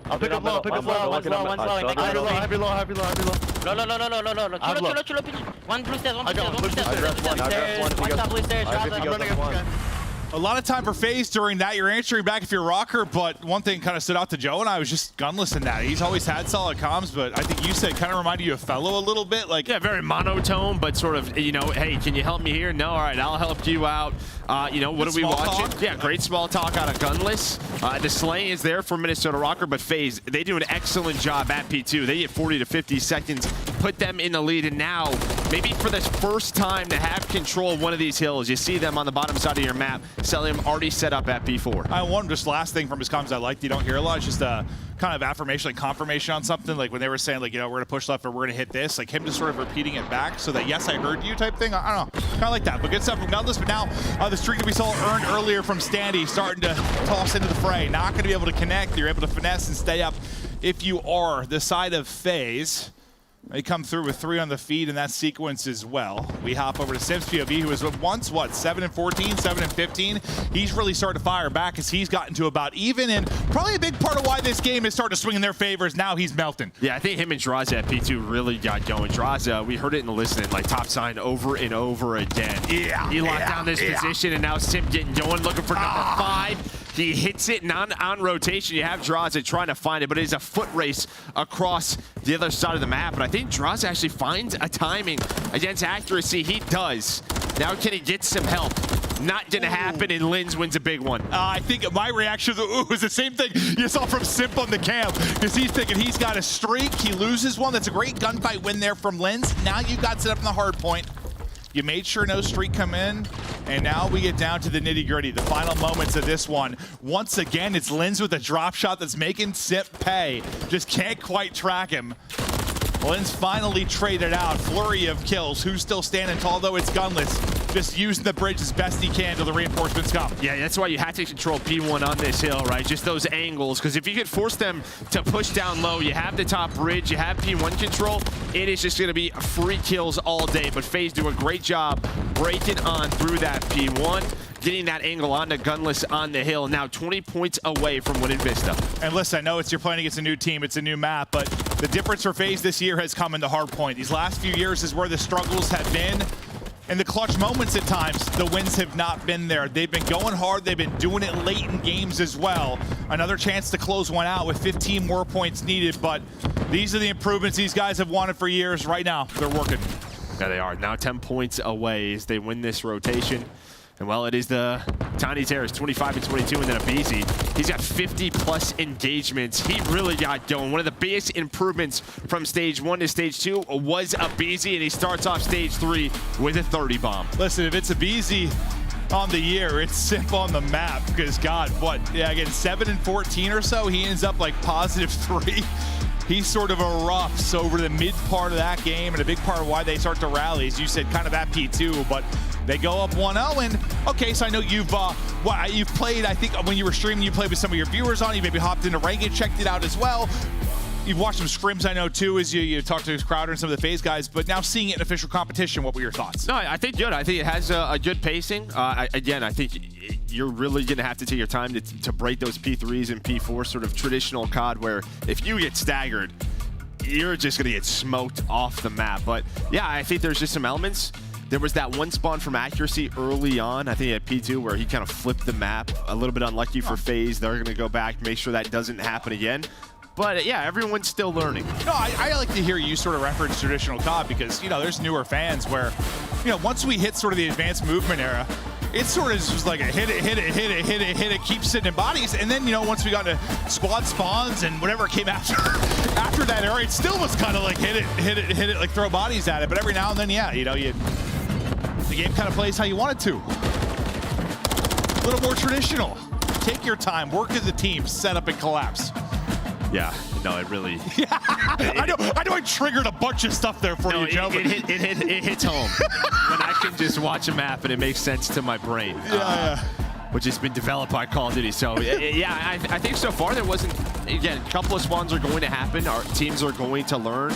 I'll pick up low. One slow. Heavy low. Low. Chulo. One blue stairs. One top blue stairs. I'm running up this guy. A lot of time for FaZe during that. You're answering back if you're Rocker, but one thing kind of stood out to Joe, and I was just gunless in that. He's always had solid comms, but I think you said kind of reminded you of Fellow a little bit. Like, yeah, very monotone, but sort of, hey, can you help me here? No, all right, I'll help you out. What are we watching? Yeah, great small talk out of Gunless. The slaying is there for Minnesota Rocker, but FaZe, they do an excellent job at P2. They get 40 to 50 seconds, put them in the lead, and now, maybe for the first time to have control of one of these hills, you see them on the bottom side of your map. Celium already set up at B4. I want just last thing from his comms I liked. You don't hear a lot. It's just a kind of affirmation, like confirmation on something. Like when they were saying, like, we're going to push left or we're going to hit this. Like him just sort of repeating it back so that, yes, I heard you type thing. I don't know. Kind of like that. But good stuff from Gunless. But now the streak that we saw earned earlier from Standy starting to toss into the fray. Not going to be able to connect. You're able to finesse and stay up if you are the side of FaZe. They come through with 3 on the feed in that sequence as well. We hop over to Sim's POV, who was once, 7-14, 7-15. He's really started to fire back as he's gotten to about even, and probably a big part of why this game is starting to swing in their favor is now he's melting. Yeah, I think him and Draza at P2 really got going. Draza, we heard it in the listening, like top sign over and over again. Yeah. He locked down this position, and now Sim getting going, looking for number 5. He hits it, and on rotation, you have Draza trying to find it, but it is a foot race across the other side of the map. But I think Draza actually finds a timing against accuracy. He does. Now can he get some help? Not gonna happen, and Lins wins a big one. I think my reaction was the same thing you saw from Simp on the camp, because he's thinking he's got a streak. He loses one. That's a great gunfight win there from Lins. Now you got set up in the hard point. You made sure no streak come in, and now we get down to the nitty-gritty, the final moments of this one. Once again, it's Lins with a drop shot that's making Simp pay. Just can't quite track him. Lins finally traded out. Flurry of kills. Who's still standing tall, though? It's Gunless. Just using the bridge as best he can till the reinforcements come. Yeah, that's why you have to control P1 on this hill, right? Just those angles, because if you could force them to push down low, you have the top bridge, you have P1 control, it is just going to be free kills all day. But FaZe do a great job breaking on through that P1, getting that angle on the Gunless on the hill. Now 20 points away from winning Vista. And listen, I know you're playing against a new team, it's a new map, but the difference for FaZe this year has come in the hard point. These last few years is where the struggles have been. In the clutch moments at times, the wins have not been there. They've been going hard. They've been doing it late in games as well. Another chance to close one out with 15 more points needed, but these are the improvements these guys have wanted for years. Right now, they're working. Yeah, they are. Now 10 points away as they win this rotation. And well, it is the Tiny Terrors, 25 and 22, and then Abizi. He's got 50+ engagements. He really got going. One of the biggest improvements from stage 1 to stage 2 was Abizi, and he starts off stage 3 with a 30 bomb. Listen, if it's Abizi on the year, it's Simp on the map, because God, again, 7 and 14 or so, he ends up like +3. He's sort of erupts over the mid part of that game, and a big part of why they start to rally, as you said, kind of at P2, but they go up 1-0, and okay, so I know you've played, I think when you were streaming, you played with some of your viewers on, you maybe hopped into Ranked, checked it out as well. You've watched some scrims, I know, too, as you talked to Crowder and some of the FaZe guys, but now seeing it in official competition, what were your thoughts? No, I think good. I think it has a good pacing. Again, I think you're really going to have to take your time to break those P3s and P4, sort of traditional COD, where if you get staggered, you're just going to get smoked off the map. But yeah, I think there's just some elements. There was that one spawn from accuracy early on, I think at P2, where he kind of flipped the map. A little bit unlucky for FaZe. They're going to go back, make sure that doesn't happen again. But yeah, everyone's still learning. No, I like to hear you sort of reference traditional COD because, there's newer fans where, once we hit sort of the advanced movement era, it sort of just like a hit it, keep sitting in bodies. And then, once we got into squad spawns and whatever came after that era, it still was kind of like hit it, like throw bodies at it. But every now and then, the game kind of plays how you want it to. A little more traditional. Take your time, work as a team, set up and collapse. Yeah, no, it really. I know I triggered a bunch of stuff there for you, Joe. It hits home when I can just watch a map and it makes sense to my brain. Which has been developed by Call of Duty. So yeah, I think so far there wasn't. Again, a couple of spawns are going to happen. Our teams are going to learn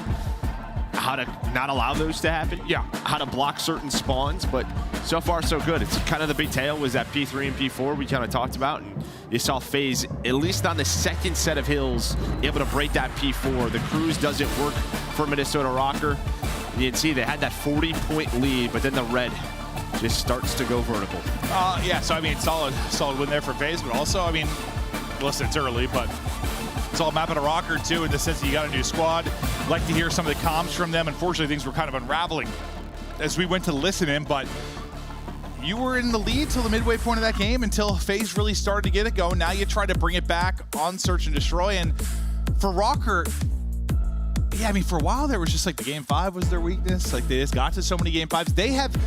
how to not allow those to happen. Yeah, how to block certain spawns, but so far so good. It's kind of the big tale was that P3 and P4 we kind of talked about, and you saw FaZe, at least on the second set of hills, able to break that P4. The cruise doesn't work for Minnesota Rocker. You can see they had that 40-point lead, but then the red just starts to go vertical. Yeah, so I mean, solid win there for FaZe, but also, I mean, listen, it's early, but it's all map at a Rocker too, in the sense that you got a new squad. Like to hear some of the comms from them. Unfortunately, things were kind of unraveling as we went to listen in, but you were in the lead till the midway point of that game until FaZe really started to get it going. Now you try to bring it back on Search and Destroy, and for Rocker, yeah, I mean, for a while there was just like the game 5 was their weakness. Like they just got to so many game 5s.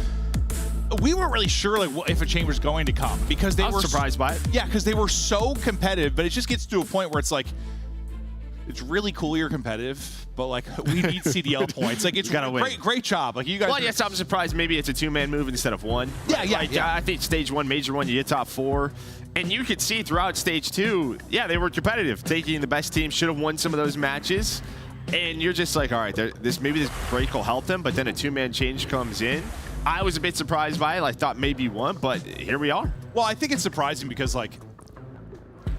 We weren't really sure like if a change was going to come because they were surprised by it. Yeah, because they were so competitive, but it just gets to a point where it's like, it's really cool you're competitive, but like we need CDL points. Like it's great job. Like you guys. Well, yes, I'm surprised maybe it's a 2-man move instead of one. Yeah. I think stage 1, major 1, you hit top 4. And you could see throughout stage 2, yeah, they were competitive. Taking the best team should have won some of those matches. And you're just like, all right, maybe this break will help them, but then a 2-man change comes in. I was a bit surprised by it. I thought maybe one, but here we are. Well, I think it's surprising because, like,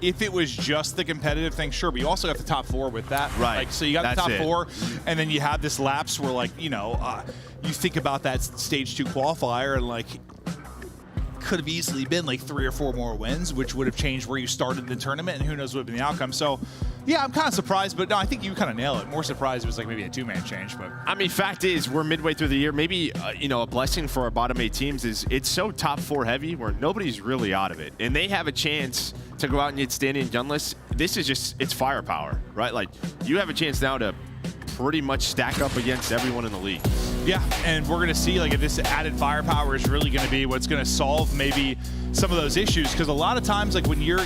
if it was just the competitive thing, sure, but you also have the top 4 with that. Right. Like, so you got the top 4, and then you have this lapse where, like, you know, you think about that stage 2 qualifier, and, like, could have easily been like 3 or 4 more wins, which would have changed where you started the tournament, and who knows what would have been the outcome. So, yeah, I'm kind of surprised, but no, I think you kind of nail it. More surprised it was like maybe a 2-man change, but I mean, fact is, we're midway through the year. Maybe you know, a blessing for our bottom 8 teams is it's so top 4 heavy where nobody's really out of it, and they have a chance to go out and get Standy and Gunless. This is just, it's firepower, right? Like, you have a chance now to pretty much stack up against everyone in the league. Yeah, and we're going to see like if this added firepower is really going to be what's going to solve maybe some of those issues, because a lot of times, like when you're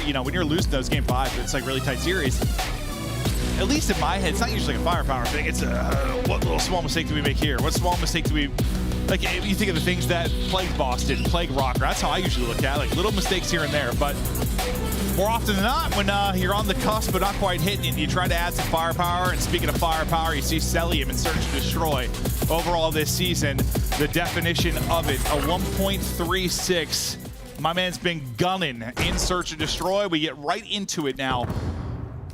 losing those game 5, it's like really tight series. At least in my head, it's not usually like a firepower thing. It's what little small mistake do we make here? What small mistake do we, like, you think of the things that plagued Boston, plagued Rocker. That's how I usually look at it, like little mistakes here and there. But more often than not, when you're on the cusp but not quite hitting it, you try to add some firepower. And speaking of firepower, you see Celium in Search and Destroy. Overall this season, the definition of it, a 1.36. My man's been gunning in Search and Destroy. We get right into it now.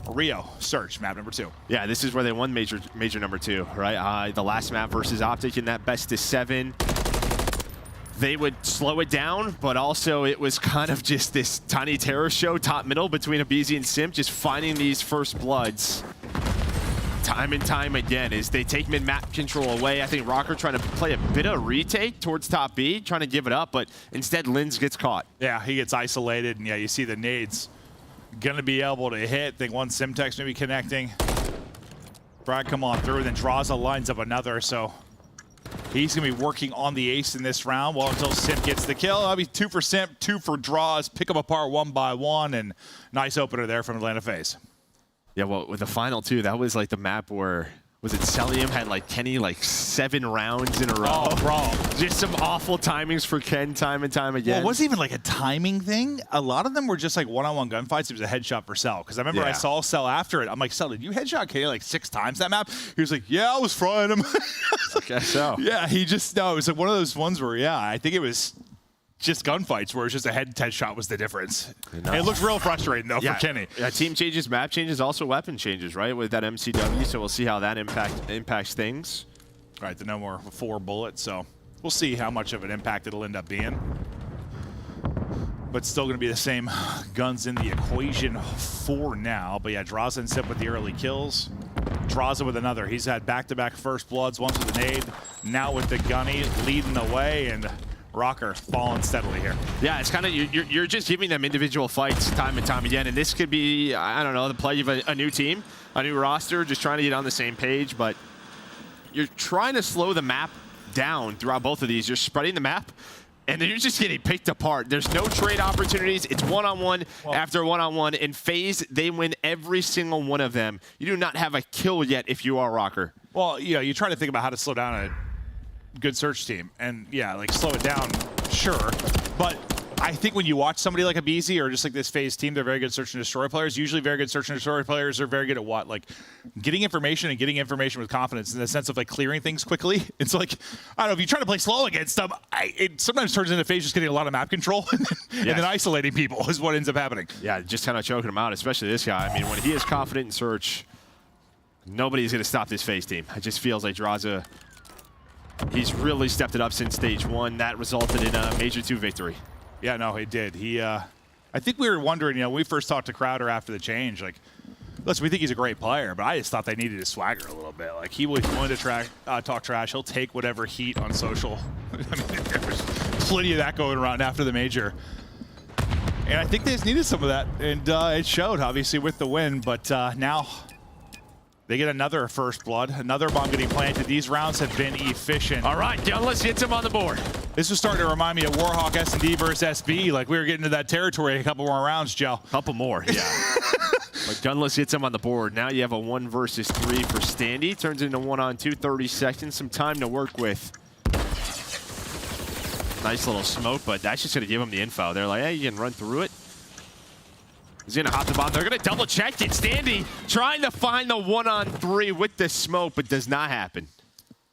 Rio, Search, map number 2. Yeah, this is where they won major number 2, right? The last map versus Optic in that best of 7. They would slow it down, but also it was kind of just this tiny terror show, top middle between aBeZy and Simp, just finding these first bloods time and time again as they take mid-map control away. I think Rocker trying to play a bit of retake towards top B, trying to give it up, but instead Linz gets caught. Yeah, he gets isolated, and yeah, you see the nades gonna be able to hit. I think one Simtex maybe connecting. Brad come on through, and then Draza lines up another, so he's gonna be working on the ace in this round. Well, until Simp gets the kill. That'll be 2 for Simp, 2 for Draws. Pick them apart 1 by 1, and nice opener there from Atlanta FaZe. Yeah, well, with the final 2, that was like the map where, was it Celium had like Kenny like 7 rounds in a row. Oh, bro. Just some awful timings for Ken time and time again. Well, it wasn't even like a timing thing. A lot of them were just like one-on-one gunfights. It was a headshot for Cell. Because I remember I saw Cell after it. I'm like, Cell, did you headshot Kenny like 6 times that map? He was like, yeah, I was frying him. I guess so. Yeah, he just, no, it was like one of those ones where, yeah, I think it was just gunfights where it's just a head shot was the difference. And it looks real frustrating, though, for Kenny. Yeah, team changes, map changes, also weapon changes, right, with that MCW, so we'll see how that impacts things. All right, the no more 4 bullets, so we'll see how much of an impact it'll end up being. But still going to be the same guns in the equation for now. But yeah, Draza and Simp with the early kills. Draza with another. He's had back-to-back first bloods, once with a nade, now with the gunny, leading the way, and Rocker falling steadily here. Yeah, it's kind of, you're just giving them individual fights time and time again, and this could be, I don't know, the play of a new team, a new roster, just trying to get on the same page, but you're trying to slow the map down throughout both of these. You're spreading the map, and then you're just getting picked apart. There's no trade opportunities. It's one-on-one after one-on-one. In FaZe, they win every single one of them. You do not have a kill yet if you are Rocker. Well, you know, you try to think about how to slow down a good search team, and yeah, like slow it down, sure, but I think when you watch somebody like aBeZy or just like this FaZe team, they're very good search and destroy players. Usually very good search and destroy players are very good at what? Like getting information and getting information with confidence in the sense of like clearing things quickly. It's like, I don't know, if you try to play slow against them, it sometimes turns into FaZe just getting a lot of map control and then isolating people is what ends up happening. Yeah, just kind of choking them out, especially this guy. I mean, when he is confident in search, nobody's going to stop this FaZe team. It just feels like Draza, he's really stepped it up since stage 1. That resulted in a Major 2 victory. Yeah, no, he did. He, I think we were wondering, you know, when we first talked to Crowder after the change, like, listen, we think he's a great player, but I just thought they needed his swagger a little bit. Like, he was willing to talk trash. He'll take whatever heat on social. I mean, there was plenty of that going around after the major. And I think they just needed some of that, and it showed, obviously, with the win. But now they get another first blood, another bomb getting planted. These rounds have been efficient. All right, Gunless gets him on the board. This was starting to remind me of Warhawk S&D versus SB. Like, we were getting to that territory a couple more rounds, Joe. Couple more, yeah. But Gunless hits him on the board. Now you have a 1 versus 3 for Standy. Turns into 1-on-2, 30 seconds. Some time to work with. Nice little smoke, but that's just going to give him the info. They're like, hey, you can run through it. He's gonna hop the bomb. They're gonna double check it. Standy trying to find the 1-on-3 with the smoke, but does not happen.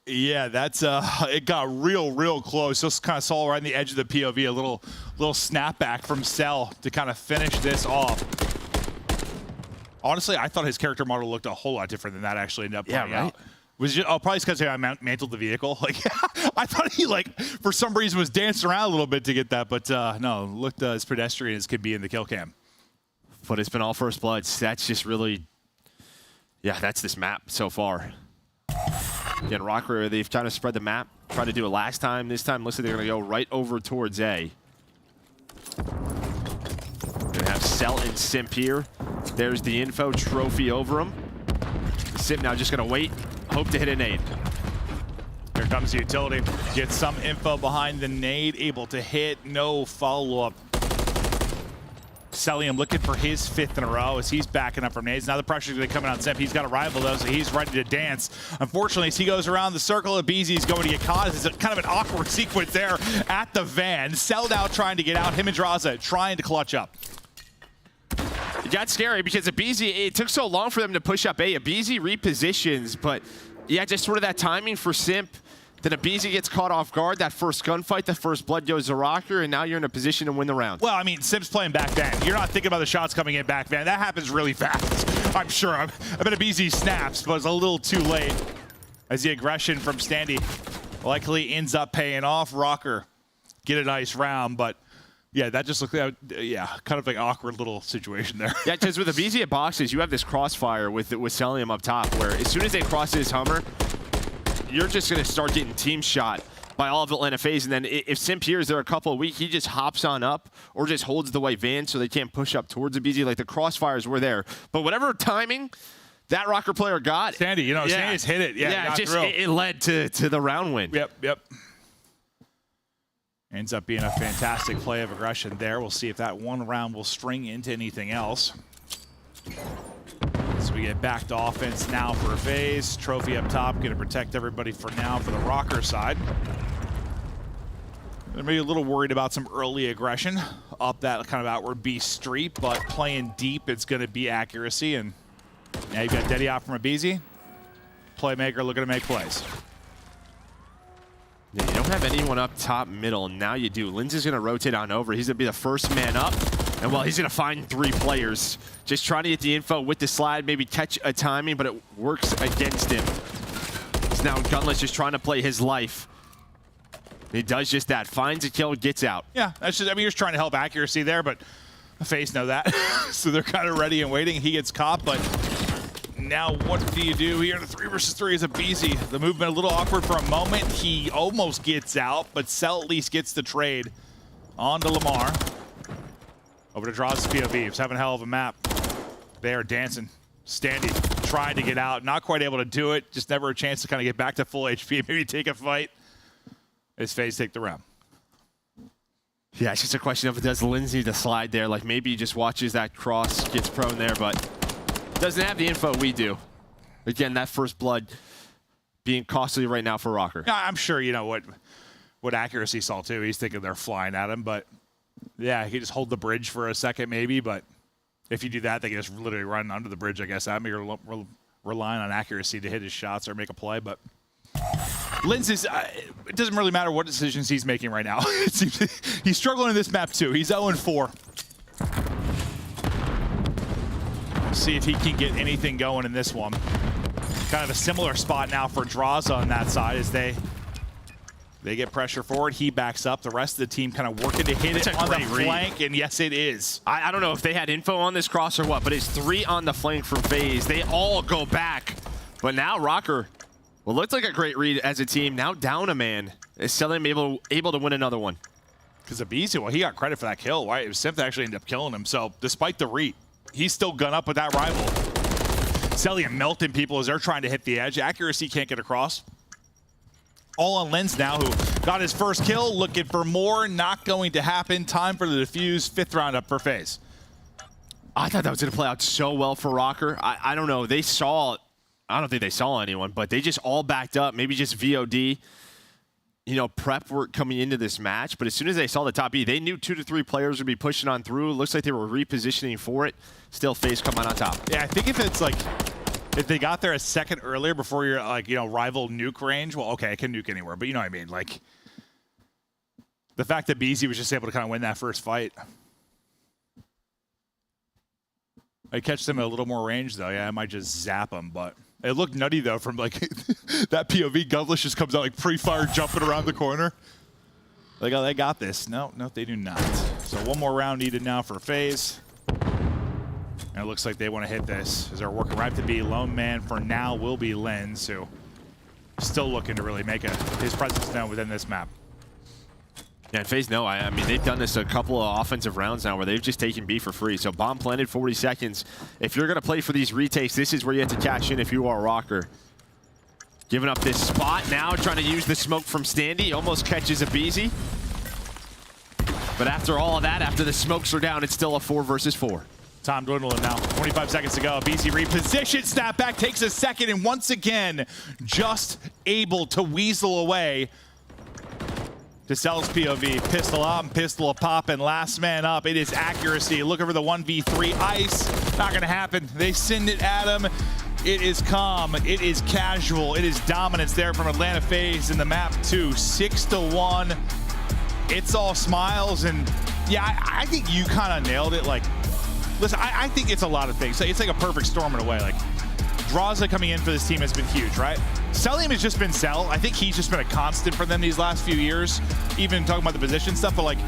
Yeah, that's it got real close. Just kind of saw right on the edge of the POV, a little snapback from Cell to kind of finish this off. Honestly, I thought his character model looked a whole lot different than that actually ended up playing out. Was just, probably because I mantled the vehicle. Like I thought he for some reason was dancing around a little bit to get that, but no, looked as pedestrian as could be in the kill cam. But it's been all first bloods. That's just really, yeah, that's this map so far. Again, Rocker, they've tried to spread the map, tried to do it last time. This time, looks like they're going to go right over towards A. Going to have Cell and Simp here. There's the info trophy over him. Simp now just going to wait, hope to hit a nade. Here comes the utility. Get some info behind the nade, able to hit, no follow-up. Celium looking for his 5th in a row as he's backing up from nades. Now the pressure's going to come in on Simp. He's got a rival, though, so he's ready to dance. Unfortunately, as he goes around the circle of BZ's going to get caught. It's kind of an awkward sequence there at the van. Cell now trying to get out. Him and Draza trying to clutch up. It got scary because Abizi, it took so long for them to push up A. Abizi repositions, but yeah, just sort of that timing for Simp. Then Abizi gets caught off guard. That first gunfight, the first blood goes to Rocker, and now you're in a position to win the round. Well, I mean, Simp's playing back van. You're not thinking about the shots coming in back van. That happens really fast, I'm sure. I bet Abizi snaps, but it's a little too late as the aggression from Standy likely ends up paying off. Rocker get a nice round, but yeah, that just looked like, yeah, kind of like an awkward little situation there. Yeah, because with Abizi at boxes, you have this crossfire with Celium up top, where as soon as they cross his Hummer, you're just going to start getting team shot by all of Atlanta FaZe. And then if Simp hears they're a couple of weak, he just hops on up or just holds the white van so they can't push up towards Abizi. Like the crossfires were there. But whatever timing that Rocker player got. Standy, you know, Standy's hit it. Yeah, it led to the round win. Yep. Ends up being a fantastic play of aggression there. We'll see if that one round will string into anything else. So we get back to offense now for FaZe. Trophy up top, going to protect everybody for now for the Rocker side. They're maybe a little worried about some early aggression up that kind of outward B street, but playing deep, it's going to be accuracy. And now you've got Deddy out from Abizi. Playmaker looking to make plays. Yeah, you don't have anyone up top middle. Now you do. Lindsay's going to rotate on over. He's going to be the first man up. And well, he's going to find 3 players. Just trying to get the info with the slide, maybe catch a timing, but it works against him. So now Gunless just trying to play his life. He does just that. Finds a kill, gets out. Yeah, that's just, I mean, you're just trying to help accuracy there, but the FaZe know that. So they're kind of ready and waiting. He gets caught, but now what do you do here? The 3 versus 3 is Abizi. The movement a little awkward for a moment. He almost gets out, but Cell at least gets the trade onto Lamar. Over to Draw's POV. He's having a hell of a map. They are dancing. Standy trying to get out. Not quite able to do it. Just never a chance to kind of get back to full HP. Maybe take a fight. As FaZe take the round. Yeah, it's just a question of does Lindsay the slide there. Like maybe he just watches that cross, gets prone there, but doesn't have the info we do. Again, that first blood being costly right now for Rocker. Yeah, I'm sure you know what accuracy saw too. He's thinking they're flying at him, but yeah, he could just hold the bridge for a second maybe, but if you do that, they can just literally run under the bridge, I guess. I mean, you're relying on accuracy to hit his shots or make a play, but Lindsay's, it doesn't really matter what decisions he's making right now. It seems he's struggling in this map too. He's 0-4. See if he can get anything going in this one. Kind of a similar spot now for Draza on that side as they get pressure forward. He backs up. The rest of the team kind of working to hit it on the flank, and yes, it is. I don't know if they had info on this cross or what, but it's 3 on the flank from FaZe. They all go back, but now Rocker, well, looks like a great read as a team. Now down a man. Is Celium able to win another one? Because Abizi, well, he got credit for that kill. Right? It was Simp that actually ended up killing him. So despite the read, he's still gun up with that rival. Celium melting people as they're trying to hit the edge. Accuracy can't get across. All on Lens now, who got his first kill, looking for more. Not going to happen. Time for the defuse. 5th round up for FaZe. I thought that was going to play out so well for Rocker. I don't know. They saw, I don't think they saw anyone, but they just all backed up. Maybe just VOD. prep work coming into this match, but as soon as they saw the top E, they knew 2 to 3 players would be pushing on through. It looks like they were repositioning for it. Still, FaZe coming on top. Yeah, I think if it's like, if they got there a second earlier before your rival nuke range, well, okay, I can nuke anywhere, but you know what I mean? Like, the fact that BZ was just able to kind of win that first fight. I catch them at a little more range, though. Yeah, I might just zap them, but it looked nutty, though, from like that POV. Gunless just comes out like pre-fire jumping around the corner. Like, oh, they got this. No, they do not. So one more round needed now for FaZe. And it looks like they want to hit this as they're working right to be. Lone man for now will be Lens, who still looking to really make his presence known within this map. Yeah, and FaZe, no, I mean, they've done this a couple of offensive rounds now where they've just taken B for free. So bomb planted, 40 seconds. If you're going to play for these retakes, this is where you have to cash in if you are Rocker. Giving up this spot now, trying to use the smoke from Standy. Almost catches a BZ. But after all of that, after the smokes are down, it's still a 4 versus 4. Time dwindling now. 25 seconds to go. BZ reposition. Snapback takes a second, and once again, just able to weasel away. Castell's POV, pistol up and pistol a pop, and last man up. It is accuracy. Looking for the 1v3 ice. Not gonna happen. They send it at him. It is calm. It is casual. It is dominance there from Atlanta FaZe in the map 2. 6-1. It's all smiles, and yeah, I think you kind of nailed it. Like, listen, I think it's a lot of things. It's like a perfect storm in a way. Like, Draza coming in for this team has been huge, right? Sellium has just been Sell. I think he's just been a constant for them these last few years, even talking about the position stuff. But like,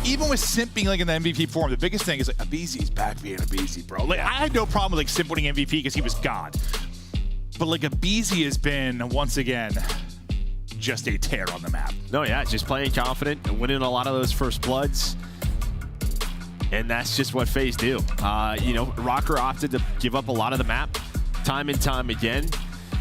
even with Simp being like in the MVP form, the biggest thing is like, Abizi's back being Abizi, bro. Like, I had no problem with like Simp winning MVP because he was God. But like, Abizi has been, once again, just a tear on the map. No, yeah, just playing confident and winning a lot of those first bloods. And that's just what FaZe do. Rocker opted to give up a lot of the map time and time again.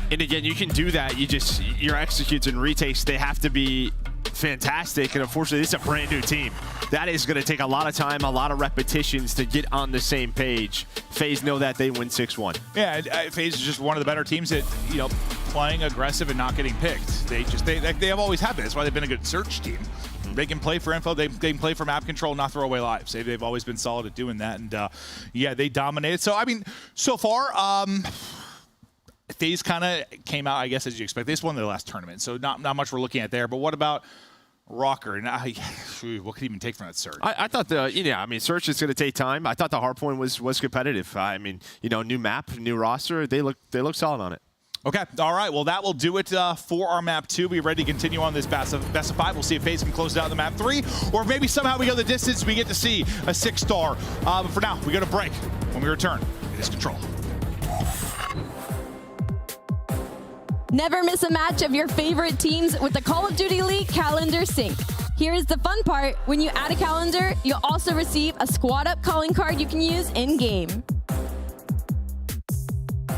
And again, you can do that. Your executes and retakes, they have to be fantastic. And unfortunately, this is a brand new team. That is going to take a lot of time, a lot of repetitions to get on the same page. FaZe know that they win 6-1. Yeah, FaZe is just one of the better teams at, playing aggressive and not getting picked. They have always had that. That's why they've been a good search team. They can play for info. They can play for map control, not throw away lives. They've always been solid at doing that. And yeah, they dominated. So, I mean, so far, FaZe kind of came out, I guess, as you expect. They just won their last tournament, so not much we're looking at there. But what about Rocker? And what could he even take from that Surge? I thought Surge is going to take time. I thought the hardpoint was competitive. I mean, new map, new roster. They look solid on it. Okay, all right. Well, that will do it for our map 2. We're ready to continue on this best of 5. We'll see if FaZe can close it out in the map 3, or maybe somehow we go the distance. We get to see a 6-star. But for now, we go to break. When we return, it is Control. Never miss a match of your favorite teams with the Call of Duty League calendar sync. Here is the fun part. When you add a calendar, you'll also receive a squad up calling card you can use in-game.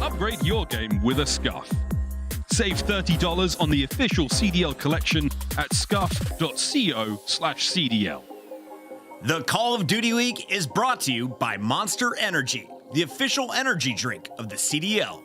Upgrade your game with a Scuff. Save $30 on the official CDL collection at scuff.co/CDL. The Call of Duty Week is brought to you by Monster Energy, the official energy drink of the CDL.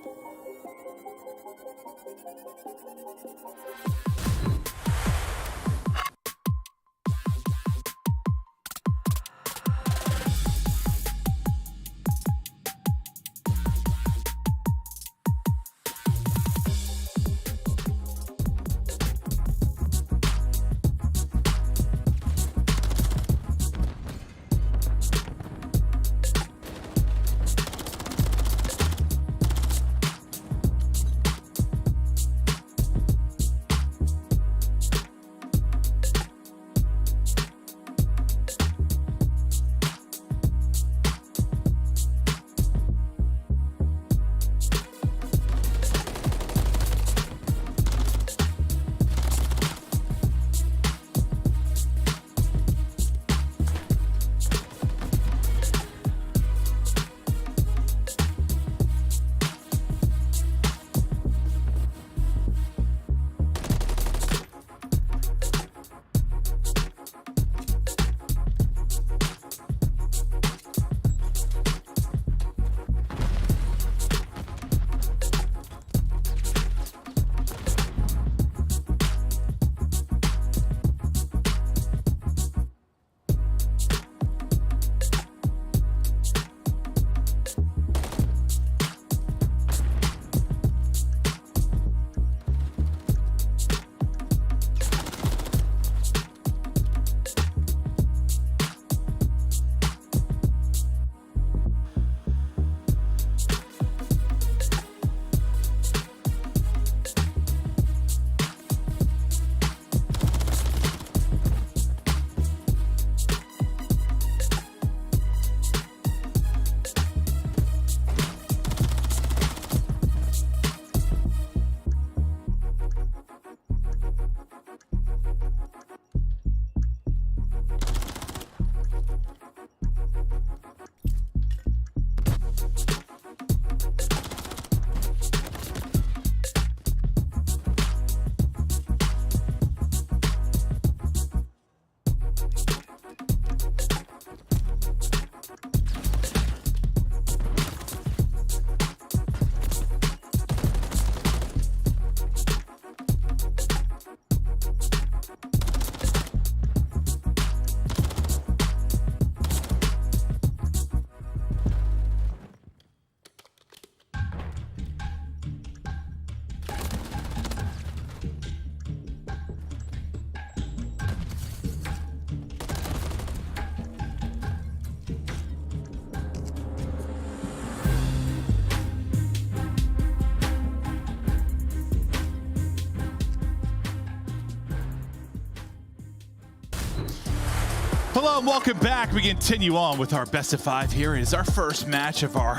Hello and welcome back. We continue on with our best of 5 here. It is our first match of our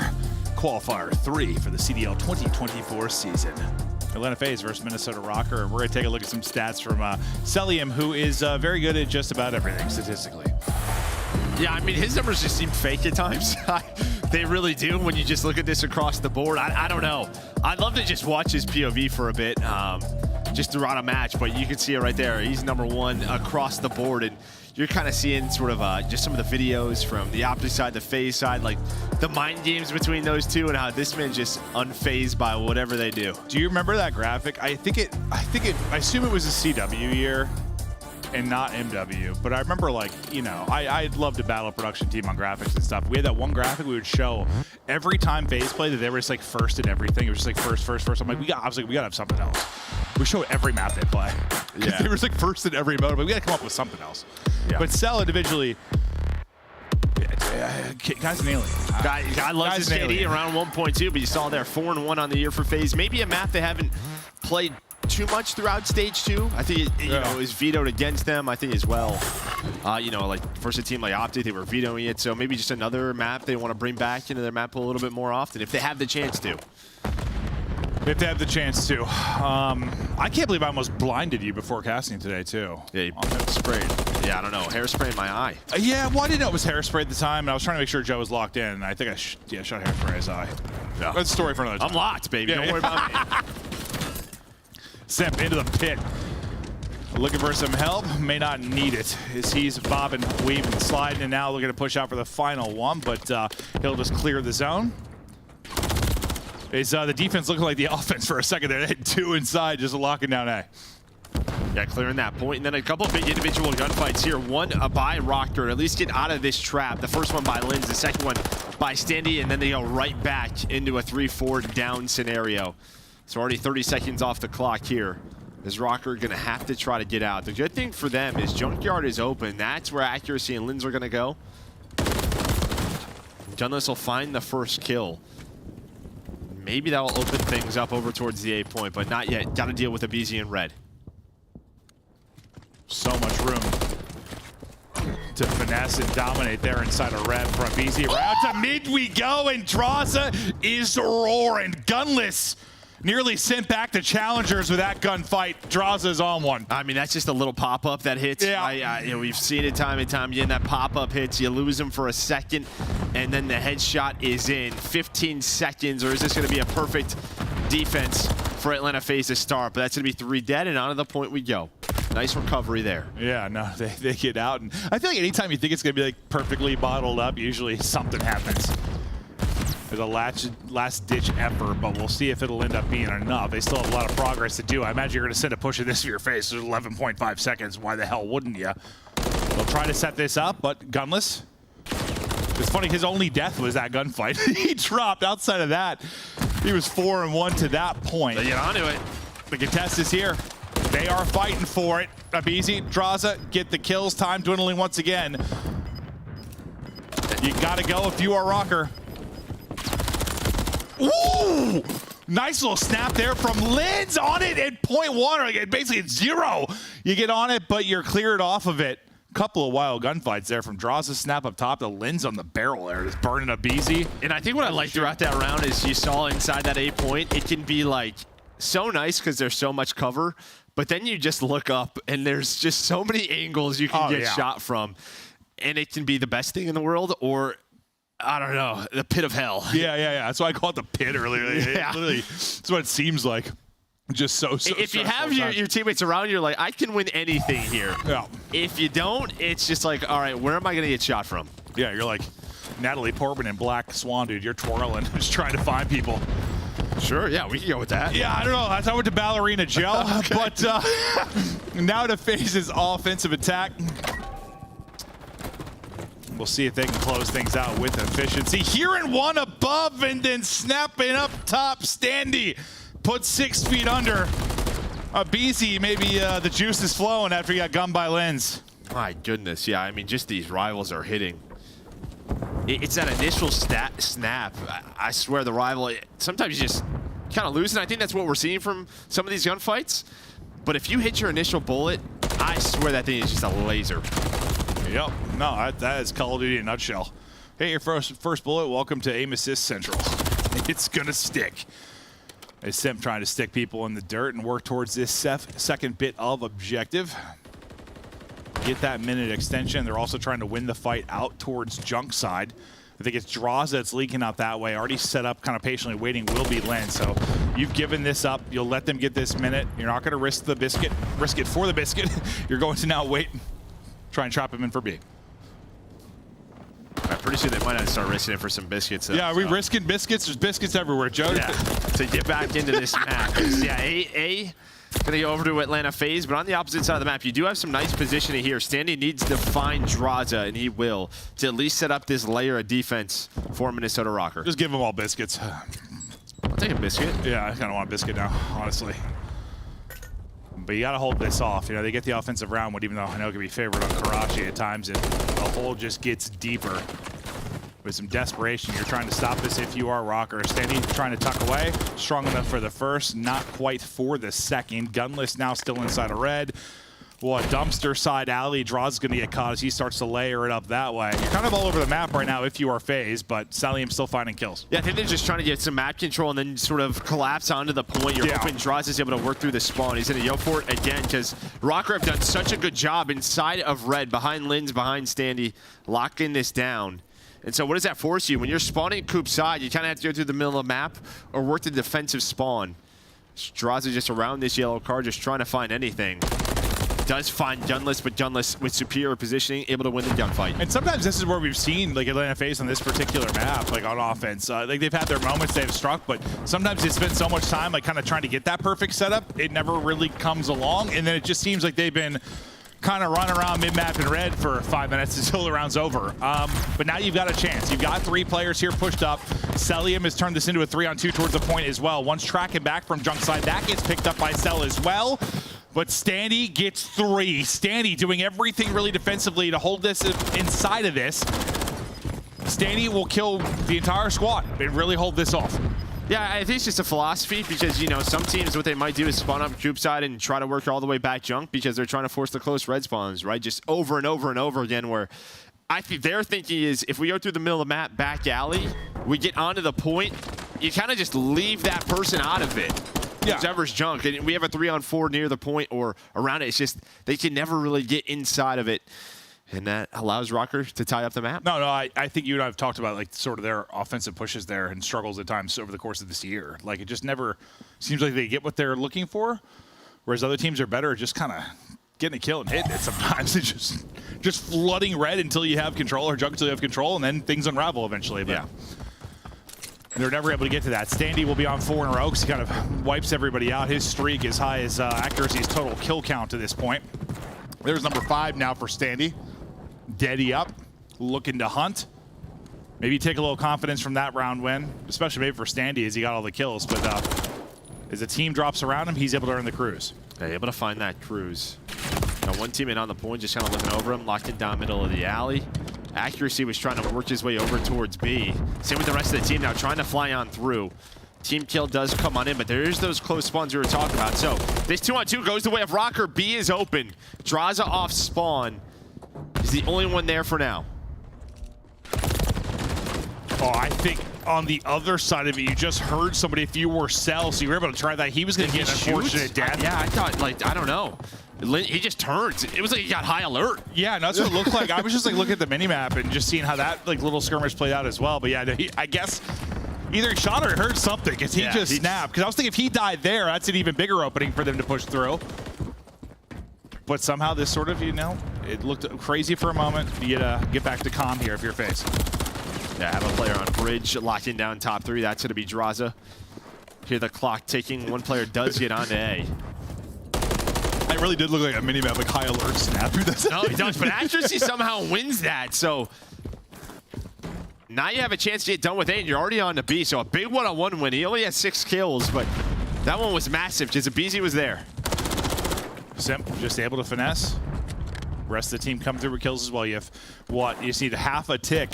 Qualifier 3 for the CDL 2024 season. Atlanta FaZe versus Minnesota Rocker. We're going to take a look at some stats from Celium, who is very good at just about everything statistically. Yeah, I mean, his numbers just seem fake at times. They really do when you just look at this across the board. I don't know. I'd love to just watch his POV for a bit, just throughout a match, but you can see it right there. He's #1 across the board, and you're kind of seeing sort of just some of the videos from the Opti side, the FaZe side, like the mind games between those two and how this man's just unfazed by whatever they do. Do you remember that graphic? I assume it was a CW year and not MW, but I remember, like, you know, I'd love to battle a production team on graphics and stuff. We had that one graphic we would show every time FaZe played that they were just like first in everything. It was just like first. I'm like, I was like, we gotta have something else. We show every map they play. Yeah. They were like first in every mode, but we gotta come up with something else. Yeah. But Cell individually, guy's an alien. Guy loves his KD around 1.2, but you saw there 4-1 on the year for FaZe. Maybe a map they haven't played too much throughout stage 2. I think it know, is vetoed against them. I think as well. You know, like versus a team like Opti, they were vetoing it. So maybe just another map they want to bring back into their map pool a little bit more often if they have the chance to. If they have the chance to. I can't believe I almost blinded you before casting today, too. Yeah, you sprayed. Yeah, I don't know. Hairspray in my eye. Yeah, well, I didn't know it was hairspray at the time, and I was trying to make sure Joe was locked in, and I think I shot hairspray in his eye. Yeah. That's a story for another time. I'm locked, baby. Don't worry about me. Step into the pit. Looking for some help. May not need it as he's bobbing, weaving, sliding, and now looking to push out for the final one, but he'll just clear the zone. Is the defense looking like the offense for a second there? They had 2 inside, just locking down A. Yeah, clearing that point, and then a couple of big individual gunfights here. One by Rocker, at least get out of this trap. The first one by Linz, the second one by Standy, and then they go right back into a 3-4 down scenario. So already 30 seconds off the clock here. Is Rocker gonna have to try to get out? The good thing for them is Junkyard is open. That's where Accuracy and Linz are gonna go. Gunless will find the first kill. Maybe that'll open things up over towards the A point, but not yet. Got to deal with a BZ in red. So much room to finesse and dominate there inside of red from BZ. Right out to mid we go, and Draza is roaring. Gunless nearly sent back the challengers with that gunfight. Draza's on one. I mean, that's just a little pop-up that hits. Yeah. You know, we've seen it time and time again. That pop-up hits, you lose him for a second, and then the headshot is in 15 seconds, or is this going to be a perfect defense for Atlanta FaZe to start? But that's going to be 3 dead, and on to the point we go. Nice recovery there. Yeah, no, they get out, and I feel like anytime you think it's going to be like perfectly bottled up, usually something happens. There's a last-ditch effort, but we'll see if it'll end up being enough. They still have a lot of progress to do. I imagine you're going to send a push of this to your face. There's 11.5 seconds. Why the hell wouldn't you? They'll try to set this up, but Gunless. It's funny, his only death was that gunfight. He dropped. Outside of that, he was 4-1 to that point. They get onto it. The contest is here. They are fighting for it. Abizi, Draza, get the kills. Time dwindling once again. You got to go if you are Rocker. Ooh! Nice little snap there from Linz on it at 0.1, basically at 0. You get on it, but you're cleared off of it. Couple of wild gunfights there from Draza's snap up top to Linz on the barrel there, just burning up easy. And I think what I like throughout that round is you saw inside that A point, it can be like so nice because there's so much cover, but then you just look up and there's just so many angles you can get shot from, and it can be the best thing in the world, or I don't know, the pit of hell. Yeah. That's why I called it the pit earlier. Yeah. Literally, that's what it seems like. Just so if you have your teammates around, you're like, I can win anything here. Yeah. If you don't, it's just like, all right, where am I going to get shot from? Yeah, you're like Natalie Portman in Black Swan, dude. You're twirling, just trying to find people. Sure, yeah, we can go with that. Yeah, I don't know. That's how I went to Ballerina Joe. Okay. But now to FaZe's offensive attack. We'll see if they can close things out with efficiency. Hearing one above and then snapping up top. Standy puts 6 feet under. Abizi, maybe the juice is flowing after he got gunned by Linz. My goodness, yeah. I mean, just these rivals are hitting. It's that initial snap. I swear the rival, sometimes you just kind of lose, and I think that's what we're seeing from some of these gunfights. But if you hit your initial bullet, I swear that thing is just a laser. Yep. No, that is Call of Duty in a nutshell. Hey, your first bullet. Welcome to Aim Assist Central. It's gonna stick. As Simp trying to stick people in the dirt and work towards this second bit of objective. Get that minute extension. They're also trying to win the fight out towards junk side. I think it's Draza that's leaking out that way. Already set up, kind of patiently waiting, will be Lin. So you've given this up. You'll let them get this minute. You're not going to risk the biscuit. Risk it for the biscuit. You're going to now wait, try and trap him in for B. I'm pretty sure they might have started risking it for some biscuits. Yeah, are we risking biscuits? There's biscuits everywhere, Joe. Yeah, to get back into this map. Yeah, A gonna go over to Atlanta FaZe, but on the opposite side of the map, you do have some nice positioning here. Standy needs to find Draza, and he will, to at least set up this layer of defense for Minnesota Rocker. Just give them all biscuits. I'll take a biscuit. Yeah, I kind of want a biscuit now, honestly. But you got to hold this off. You know, they get the offensive round, even though I know it can be favored on Karachi at times, and the hole just gets deeper. With some desperation, you're trying to stop this if you are Rocker. Standy trying to tuck away. Strong enough for the first, not quite for the second. Gunless now still inside of red. Well, a dumpster side alley. Draw's going to get caught as he starts to layer it up that way. You're kind of all over the map right now if you are FaZe, but Salim still finding kills. Yeah, I think they're just trying to get some map control and then sort of collapse onto the point. You're hoping Draza is able to work through the spawn. He's going to go for it again because Rocker have done such a good job inside of red, behind Lins, behind Standy, locking this down. And so what does that force you? When you're spawning Coop side, you kind of have to go through the middle of the map or work the defensive spawn. Draza just around this yellow card, just trying to find anything. Does find Gunless, but Gunless with superior positioning, able to win the gunfight. And sometimes this is where we've seen like Atlanta FaZe on this particular map, like on offense. Like they've had their moments they've struck, but sometimes they spend so much time like kind of trying to get that perfect setup, it never really comes along, and then it just seems like they've been kind of run around mid-map in red for 5 minutes until the round's over. But now you've got a chance. You've got 3 players here pushed up. Celium has turned this into a 3-on-2 towards the point as well. One's tracking back from junk side. That gets picked up by Cell as well. But Standy gets 3. Standy doing everything really defensively to hold this inside of this. Standy will kill the entire squad and really hold this off. Yeah, I think it's just a philosophy because, you know, some teams, what they might do is spawn up Coop side and try to work all the way back junk because they're trying to force the close red spawns, right? Just over and over and over again, where I think their thinking is if we go through the middle of the map, back alley, we get onto the point, you kind of just leave that person out of it. Yeah. Whoever's junk. And we have a 3-on-4 near the point or around it. It's just they can never really get inside of it. And that allows Rocker to tie up the map. No, I think you and I have talked about like sort of their offensive pushes there and struggles at times over the course of this year. Like it just never seems like they get what they're looking for, whereas other teams are better at just kind of getting a kill and hitting it. Sometimes it's just flooding red until you have control or junk until you have control, and then things unravel eventually. But yeah. They're never able to get to that. Standy will be on 4 in a row because he kind of wipes everybody out. His streak is high as accuracy's total kill count to this point. There's number 5 now for Standy. Deady up, looking to hunt. Maybe take a little confidence from that round win, especially maybe for Standy as he got all the kills. But as the team drops around him, he's able to earn the cruise. Yeah, able to find that cruise. Now one teammate on the point just kind of looking over him, locked it down middle of the alley. Accuracy was trying to work his way over towards B. Same with the rest of the team now, trying to fly on through. Team kill does come on in, but there's those close spawns we were talking about. So this 2-on-2 goes the way of Rocker. B is open. Draza off spawn. He's the only one there for now. Oh, I think on the other side of it, you just heard somebody, if you were Cell, so you were able to try that. He was going to get an unfortunate death. Yeah, I thought, like, I don't know. He just turns. It was like he got high alert. Yeah, that's what it looked like. I was just like looking at the minimap and just seeing how that like little skirmish played out as well. But yeah, I guess either he shot or he heard something because he just snapped. Because I was thinking if he died there, that's an even bigger opening for them to push through. But somehow this sort of, you know, it looked crazy for a moment. You get back to calm here if you're FaZe. Yeah, have a player on bridge, locking down top 3. That's going to be Draza. Hear the clock ticking. One player does get onto A. It really did look like a minimap, like high alert snap. No, he does, but accuracy somehow wins that. So now you have a chance to get done with A, and you're already on to B. So a big one-on-one win. He only had 6 kills, but that one was massive because Abizi was there. Simp just able to finesse. Rest of the team come through with kills as well. You have what? You just need half a tick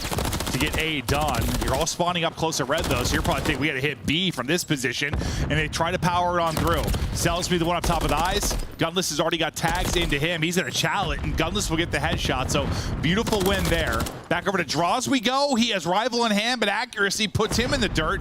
to get A done. You're all spawning up close to red, though, so you're probably thinking we got to hit B from this position, and they try to power it on through. Salisbury, the one up top of the eyes. Gunless has already got tags into him. He's going to challenge it, and Gunless will get the headshot, so beautiful win there. Back over to Draws we go. He has rival in hand, but accuracy puts him in the dirt.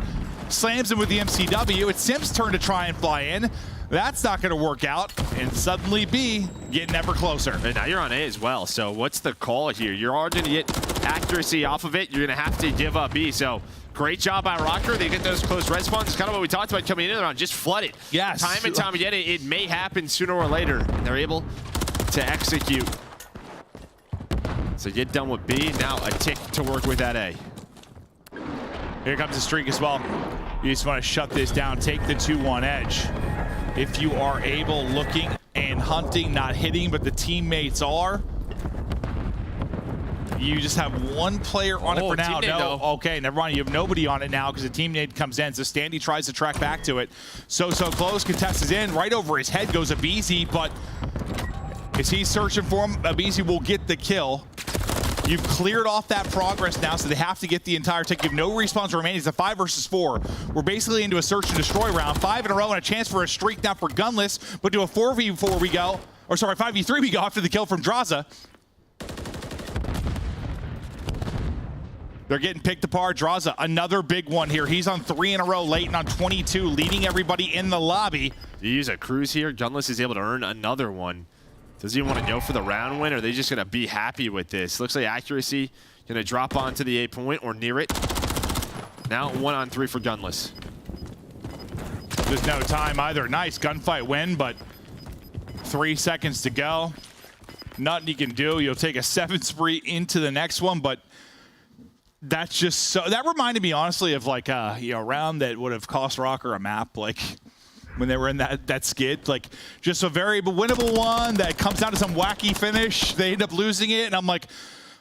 Slams him with the MCW. It's Sim's turn to try and fly in. That's not going to work out, and suddenly B getting ever closer. And now you're on A as well, so what's the call here? You're all going to get accuracy off of it. You're going to have to give up B, so great job by Rocker. They get those close red spawns. It's kind of what we talked about coming in around. Just flood it. Yes. Time and time again, it may happen sooner or later, and they're able to execute. So get done with B, now a tick to work with at A. Here comes the streak as well. You just want to shut this down, take the 2-1 edge. If you are able, looking and hunting, not hitting, but the teammates are. You just have one player on it for now. No, okay, never mind. You have nobody on it now because the teammate comes in. So Standy tries to track back to it. So close. Contest is in. Right over his head goes Abizi, but as he's searching for him, Abizi will get the kill. You've cleared off that progress now, so they have to get the entire tick. You have no respawns remaining. It's a 5 versus 4. We're basically into a search and destroy round. 5 in a row and a chance for a streak now for Gunless, but to a 4v4 we go. Or sorry, 5v3 we go after the kill from Draza. They're getting picked apart. Draza, another big one here. He's on 3 in a row, Leighton on 22, leading everybody in the lobby. You use a cruise here. Gunless is able to earn another one. Does he want to go for the round win, or are they just going to be happy with this? Looks like accuracy going to drop onto the A point or near it. Now 1-on-3 for Gunless. There's no time either. Nice gunfight win, but 3 seconds to go. Nothing you can do. You'll take a 7 spree into the next one, but that's just so. That reminded me honestly of like a round that would have cost Rocker a map, like when they were in that skid. Like just a very winnable one that comes down to some wacky finish. They end up losing it, and I'm like,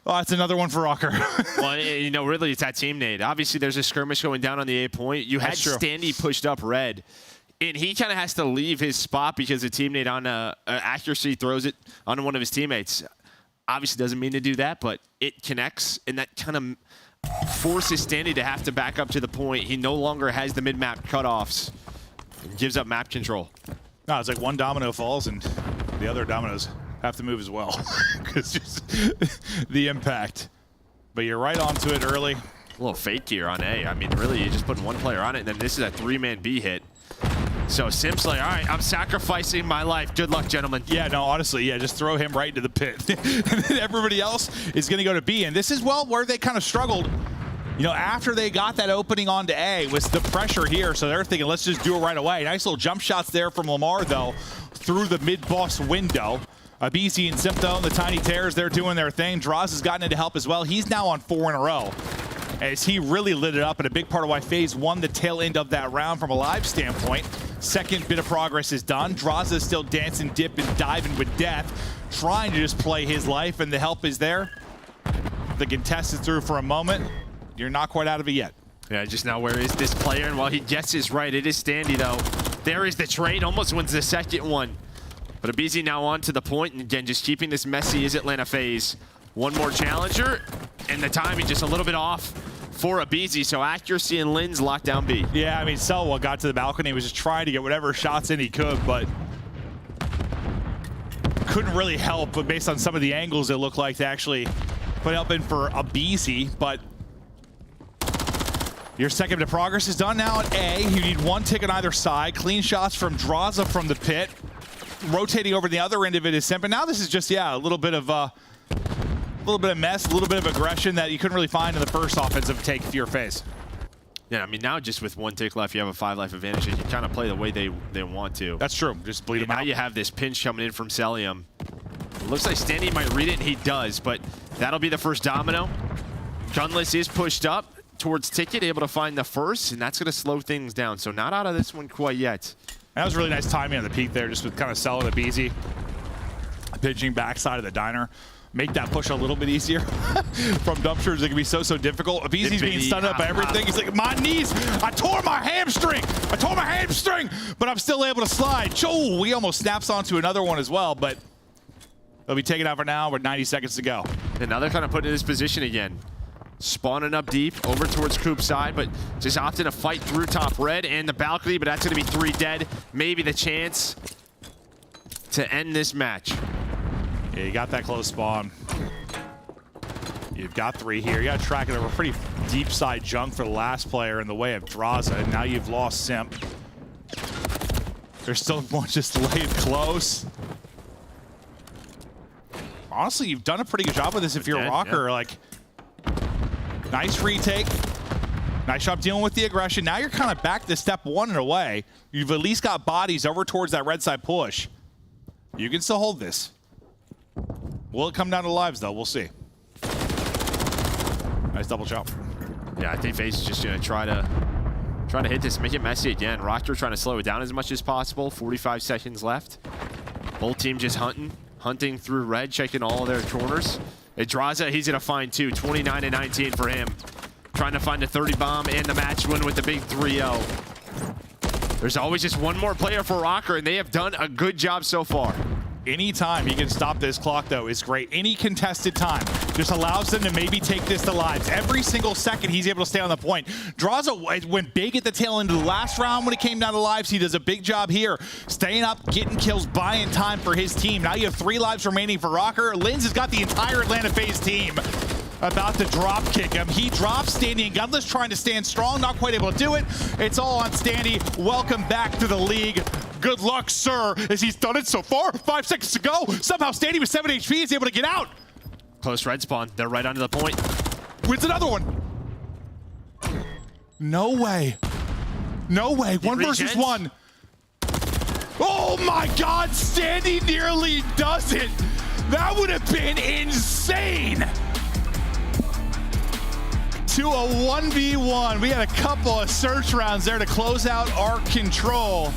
oh, that's another one for Rocker. Well, really, it's that team nade. Obviously, there's a skirmish going down on the A point. You had Standy pushed up red, and he kind of has to leave his spot because the teammate on accuracy throws it onto one of his teammates. Obviously, doesn't mean to do that, but it connects, and that kind of forces Standy to have to back up to the point. He no longer has the mid-map cutoffs. It gives up map control. No, it's like one domino falls, and the other dominoes have to move as well. Because just the impact. But you're right onto it early. A little fake here on A. I mean, really, you're just putting one player on it, and then this is a 3-man B hit. So Sim's like, all right, I'm sacrificing my life. Good luck, gentlemen. Yeah, no, honestly, yeah, just throw him right into the pit. And then everybody else is going to go to B. And this is, well, where they kind of struggled. After they got that opening onto A was the pressure here. So they're thinking, let's just do it right away. Nice little jump shots there from Lamar, though, through the mid-boss window. BC and Sympto and the Tiny Tears, they're doing their thing. Droz has gotten in to help as well. He's now on 4 in a row, as he really lit it up, and a big part of why FaZe won the tail end of that round from a live standpoint. Second bit of progress is done. Draza is still dancing, dipping, diving with death, trying to just play his life, and the help is there. The contest is through for a moment. You're not quite out of it yet. Yeah, just now, where is this player? And while he gets his right, it is Standy, though. There is the trade, almost wins the second one. But Abizi now on to the point, and again, just keeping this messy is Atlanta FaZe. One more challenger, and the timing just a little bit off for Abizi, so accuracy and Lin's locked down B. Yeah, I mean, Selwa got to the balcony, was just trying to get whatever shots in he could, but couldn't really help. But based on some of the angles, it looked like they actually put help in for Abizi. But your second bit of progress is done now at A. You need one tick on either side. Clean shots from Draza from the pit. Rotating over the other end of it is Simp. And now this is just, yeah, a little bit of mess, a little bit of aggression that you couldn't really find in the first offensive take for your FaZe. Yeah, I mean, now just with 1 tick left, you have a 5-life advantage. You can kind of play the way they want to. That's true. Just bleed them out. Now you have this pinch coming in from Celium. It looks like Standy might read it, and he does, but that'll be the first domino. Gunless is pushed up towards Ticket, able to find the first, and that's going to slow things down. So not out of this one quite yet. That was really nice timing on the peak there, just with kind of selling the BZ. Pitching backside of the diner. Make that push a little bit easier. From dumpsters, it can be so difficult. Abizi's being stunned up by everything. He's like, my knees, I tore my hamstring, but I'm still able to slide. Cho, he almost snaps onto another one as well, but they'll be taken out for now with 90 seconds to go. And now they're kind of put in this position again. spawning up deep over towards Coop side, but just opting to fight through top red and the balcony, but that's going to be 3 dead. Maybe the chance to end this match. Yeah, you got that close spawn. You've got 3 here. You got to track it over pretty deep side junk for the last player in the way of Draza, and now you've lost Simp. There's still one just laid close. Honestly, you've done a pretty good job with this if you're a rocker. Yeah. Like, nice retake. Nice job dealing with the aggression. Now you're kind of back to step 1 in a way. You've at least got bodies over towards that red side push. You can still hold this. Will it come down to lives, though? We'll see. Nice double jump. Yeah, I think FaZe is just going to try to hit this, make it messy again. Rocker trying to slow it down as much as possible. 45 seconds left. Whole team just hunting through red, checking all of their corners. Draza, he's going to find 2. 29-19 for him. Trying to find a 30 bomb and the match win with the big 3-0. There's always just one more player for Rocker, and they have done a good job so far. Anytime he can stop this clock, though, is great. Any contested time just allows them to maybe take this to lives. Every single second, he's able to stay on the point. Draza went big at the tail end of the last round when it came down to lives. He does a big job here, staying up, getting kills, buying time for his team. Now you have 3 lives remaining for Rocker. Linz has got the entire Atlanta FaZe team about to drop kick him. He drops Standy, and Gunless trying to stand strong, not quite able to do it. It's all on Standy. Welcome back to the league. Good luck, sir, as he's done it so far. 5 seconds to go. Somehow Standy with 7 HP is able to get out. Close red spawn. They're right onto the point. Wins another one. No way. No way. 1 versus 1. Oh my God, Standy nearly does it. That would have been insane. To a 1v1. We had a couple of search rounds there to close out our control.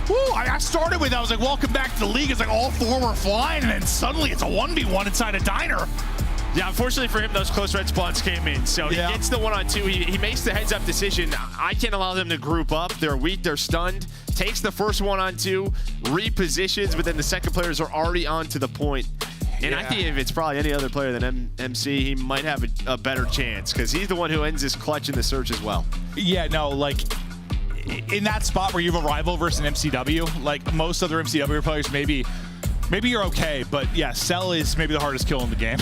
Woo, I started with, I was like, welcome back to the league. It's like all 4 were flying, and then suddenly it's a 1v1 inside a diner. Yeah, unfortunately for him, those close red spawns came in. So he gets the 1-on-2. He makes the heads-up decision. I can't allow them to group up. They're weak, they're stunned. Takes the first 1-on-2, repositions, but then the second players are already onto the point. And I think if it's probably any other player than MC, he might have a better chance, because he's the one who ends his clutch in the search as well. Yeah, no, like, in that spot where you have a rival versus an MCW, like most other MCW players, maybe you're okay, but yeah, Cell is maybe the hardest kill in the game.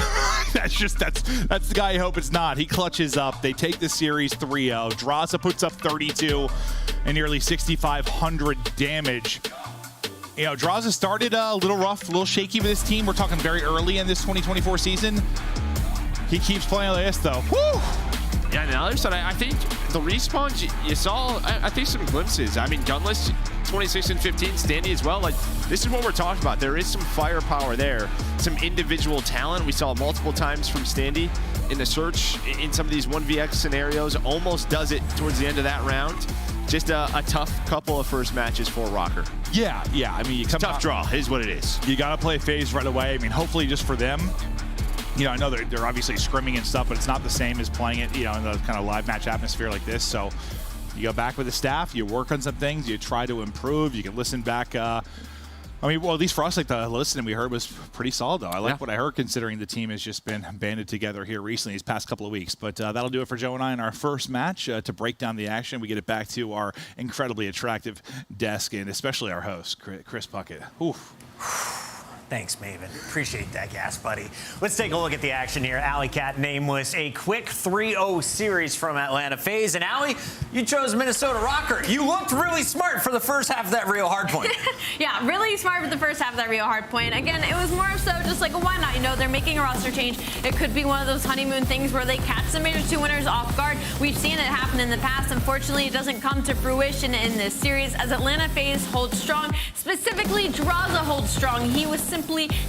that's the guy I hope it's not. He clutches up. They take the series 3-0. Draza puts up 32 and nearly 6,500 damage. You know, Draza started a little rough, a little shaky with his team. We're talking very early in this 2024 season. He keeps playing like this, though. Woo! Yeah, on the other side, I think the respawns, you saw, I think, some glimpses. I mean, Gunless, 26 and 15, Standy as well. Like, this is what we're talking about. There is some firepower there, some individual talent. We saw multiple times from Standy in the search in some of these 1vx scenarios. Almost does it towards the end of that round. Just a tough couple of first matches for Rocker. Yeah. I mean, it's a tough draw is what it is. You got to play FaZe right away. I mean, hopefully just for them. You know, I know they're obviously scrimming and stuff, but it's not the same as playing it, you know, in the kind of live match atmosphere like this. So you go back with the staff, you work on some things, you try to improve, you can listen back. I mean, well, at least for us, like the listening we heard was pretty solid, though. I like what I heard, considering the team has just been banded together here recently these past couple of weeks. But that'll do it for Joe and I in our first match. To break down the action, we get it back to our incredibly attractive desk, and especially our host, Chris Puckett. Oof. Thanks, Maven. Appreciate that gas, buddy. Let's take a look at the action here. Alley Cat Nameless, a quick 3-0 series from Atlanta FaZe. And Alley, you chose Minnesota Rocker. You looked really smart for the first half of that Rio Hardpoint. Yeah, really smart for the first half of that Rio Hardpoint. Again, it was more so just like, why not? You know, they're making a roster change. It could be one of those honeymoon things where they catch the Major 2 winners off guard. We've seen it happen in the past. Unfortunately, it doesn't come to fruition in this series as Atlanta FaZe holds strong. Specifically, Draza holds strong. He was simply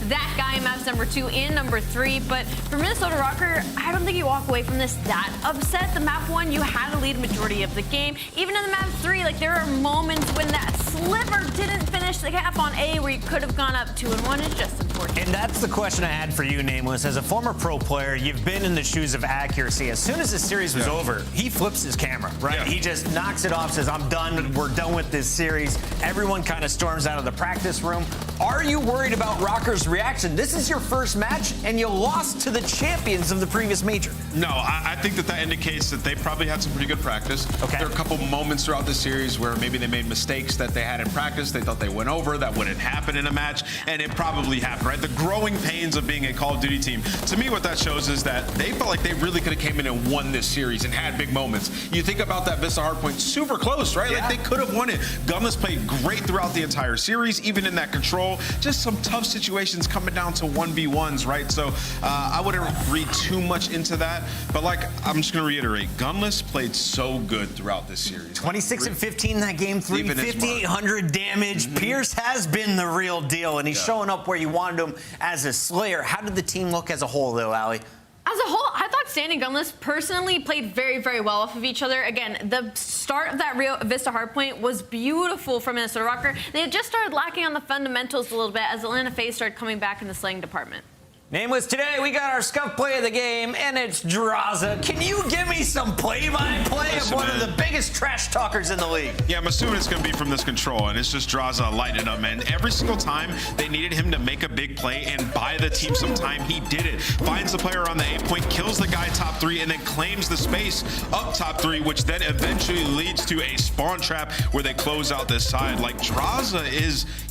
that guy in maps number 2 and number 3. But for Minnesota Rocker, I don't think you walk away from this that upset. The map 1, you had a lead majority of the game. Even in the map 3, like, there are moments when that sliver didn't finish the cap on A where you could have gone up 2-1. It's just important. And that's the question I had for you, Nameless. As a former pro player, you've been in the shoes of accuracy. As soon as the series was over, he flips his camera, right? He just knocks it off, says, I'm done. We're done with this series. Everyone kind of storms out of the practice room. Are you worried about Rocker's reaction? This is your first match, and you lost to the champions of the previous major. No, I think that indicates that they probably had some pretty good practice. Okay. There are a couple moments throughout the series where maybe they made mistakes that they had in practice. They thought they went over, that wouldn't happen in a match, and it probably happened, right? The growing pains of being a Call of Duty team. To me, what that shows is that they felt like they really could have came in and won this series and had big moments. You think about that Vista Hardpoint, super close, right? Like they could have won it. Gunless played great throughout the entire series, even in that control. Just some tough situations coming down to 1v1s, right? So I wouldn't read too much into that. But like, I'm just going to reiterate, Gunless played so good throughout this series. 26 and 15 in that game 3, 5,800 damage. Pierce has been the real deal, and he's showing up where you wanted him as a Slayer. How did the team look as a whole, though, Allie? As a whole, I thought Stan and Gunless personally played very, very well off of each other. Again, the start of that real Vista Hardpoint was beautiful from Minnesota Rocker. They had just started lacking on the fundamentals a little bit as Atlanta FaZe started coming back in the slaying department. Nameless, today we got our scuff play of the game, and it's Draza. Can you give me some play-by-play of one of the biggest trash talkers in the league? Yeah, I'm assuming it's going to be from this control, and it's just Draza lighting it up, man. Every single time they needed him to make a big play and buy the team some time, he did it. Finds the player on the A point, kills the guy top 3, and then claims the space up top 3, which then eventually leads to a spawn trap where they close out this side. Like, Draza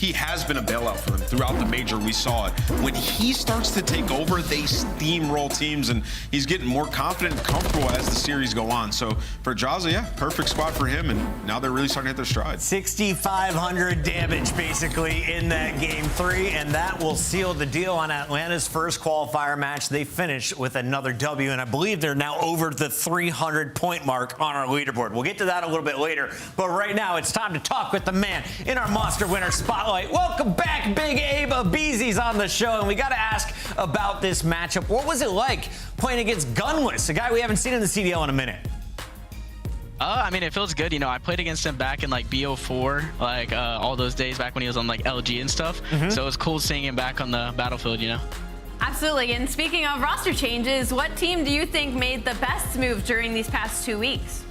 he has been a bailout for them throughout the major. We saw it. When he starts to take over, they steamroll teams, and he's getting more confident and comfortable as the series go on. So for Draza, yeah, perfect spot for him, and now they're really starting to hit their stride. 6,500 damage basically in that game 3, and that will seal the deal on Atlanta's first qualifier match. They finish with another W, and I believe they're now over the 300-point mark on our leaderboard. We'll get to that a little bit later, but right now it's time to talk with the man in our Monster Winner Spotlight. Welcome back, Big Abe Abeezy's on the show, and we got to ask about this matchup. What was it like playing against Gunless, a guy we haven't seen in the CDL in a minute? I mean, it feels good. You know, I played against him back in like BO4, like all those days back when he was on like LG and stuff. So it was cool seeing him back on the battlefield, you know? Absolutely. And speaking of roster changes, what team do you think made the best move during these past 2 weeks?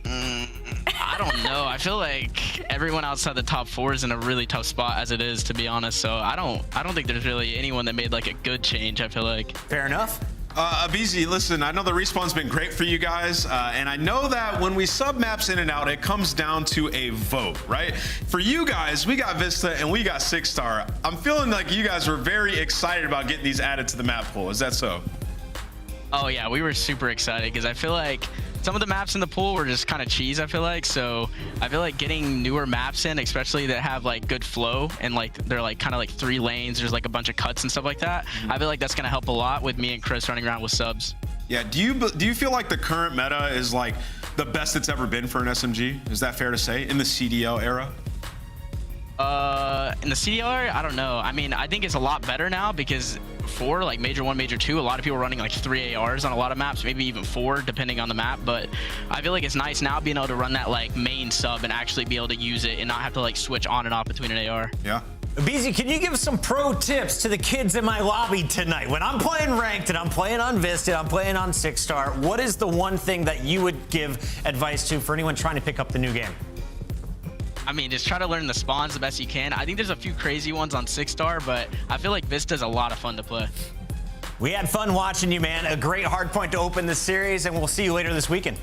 I don't know. I feel like everyone outside the top 4 is in a really tough spot as it is, to be honest. So I don't think there's really anyone that made like a good change, I feel like. Fair enough. Abeezy, listen, I know the respawn's been great for you guys, and I know that when we sub maps in and out, it comes down to a vote, right? For you guys, we got Vista and we got 6-star. I'm feeling like you guys were very excited about getting these added to the map pool. Is that so? Oh yeah, we were super excited because I feel like some of the maps in the pool were just kind of cheese, I feel like. So I feel like getting newer maps in, especially that have like good flow and like they're like kind of like 3 lanes, there's like a bunch of cuts and stuff like that. I feel like that's going to help a lot with me and Chris running around with subs. Yeah, do you feel like the current meta is like the best it's ever been for an SMG? Is that fair to say in the CDL era? In the CDL area, I don't know. I mean, I think it's a lot better now because for like Major 1, Major 2, a lot of people are running like 3 ARs on a lot of maps, maybe even 4 depending on the map. But I feel like it's nice now being able to run that like main sub and actually be able to use it and not have to like switch on and off between an AR. Yeah. Abeezy, can you give some pro tips to the kids in my lobby tonight? When I'm playing ranked and I'm playing on Vista, I'm playing on 6-star, what is the one thing that you would give advice to for anyone trying to pick up the new game? I mean, just try to learn the spawns the best you can. I think there's a few crazy ones on 6-star, but I feel like Vista's a lot of fun to play. We had fun watching you, man. A great hard point to open the series, and we'll see you later this weekend.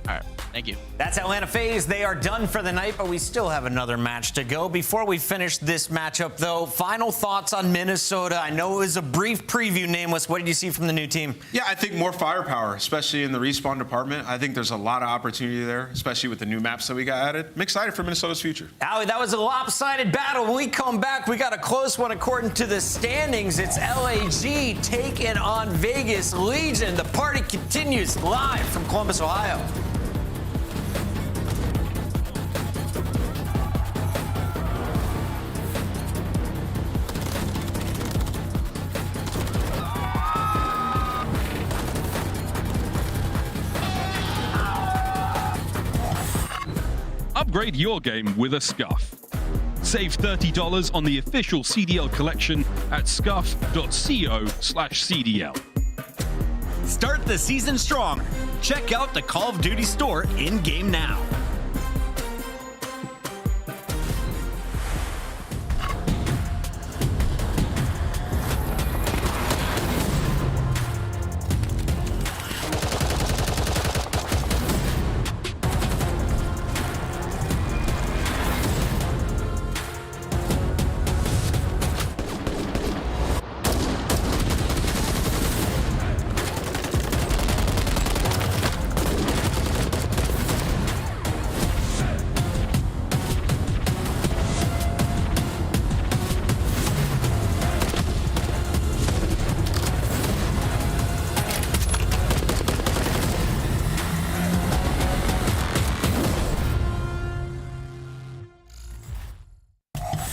All right, thank you. That's Atlanta FaZe. They are done for the night, but we still have another match to go. Before we finish this matchup, though, final thoughts on Minnesota. I know it was a brief preview, Nameless. What did you see from the new team? Yeah, I think more firepower, especially in the respawn department. I think there's a lot of opportunity there, especially with the new maps that we got added. I'm excited for Minnesota's future. Allie, that was a lopsided battle. When we come back, we got a close one according to the standings. It's LAG taking on Vegas Legion. The party continues live from Columbus, Ohio. Upgrade your game with a scuff. Save $30 on the official CDL collection at scuff.co/CDL. Start the season strong. Check out the Call of Duty store in-game now.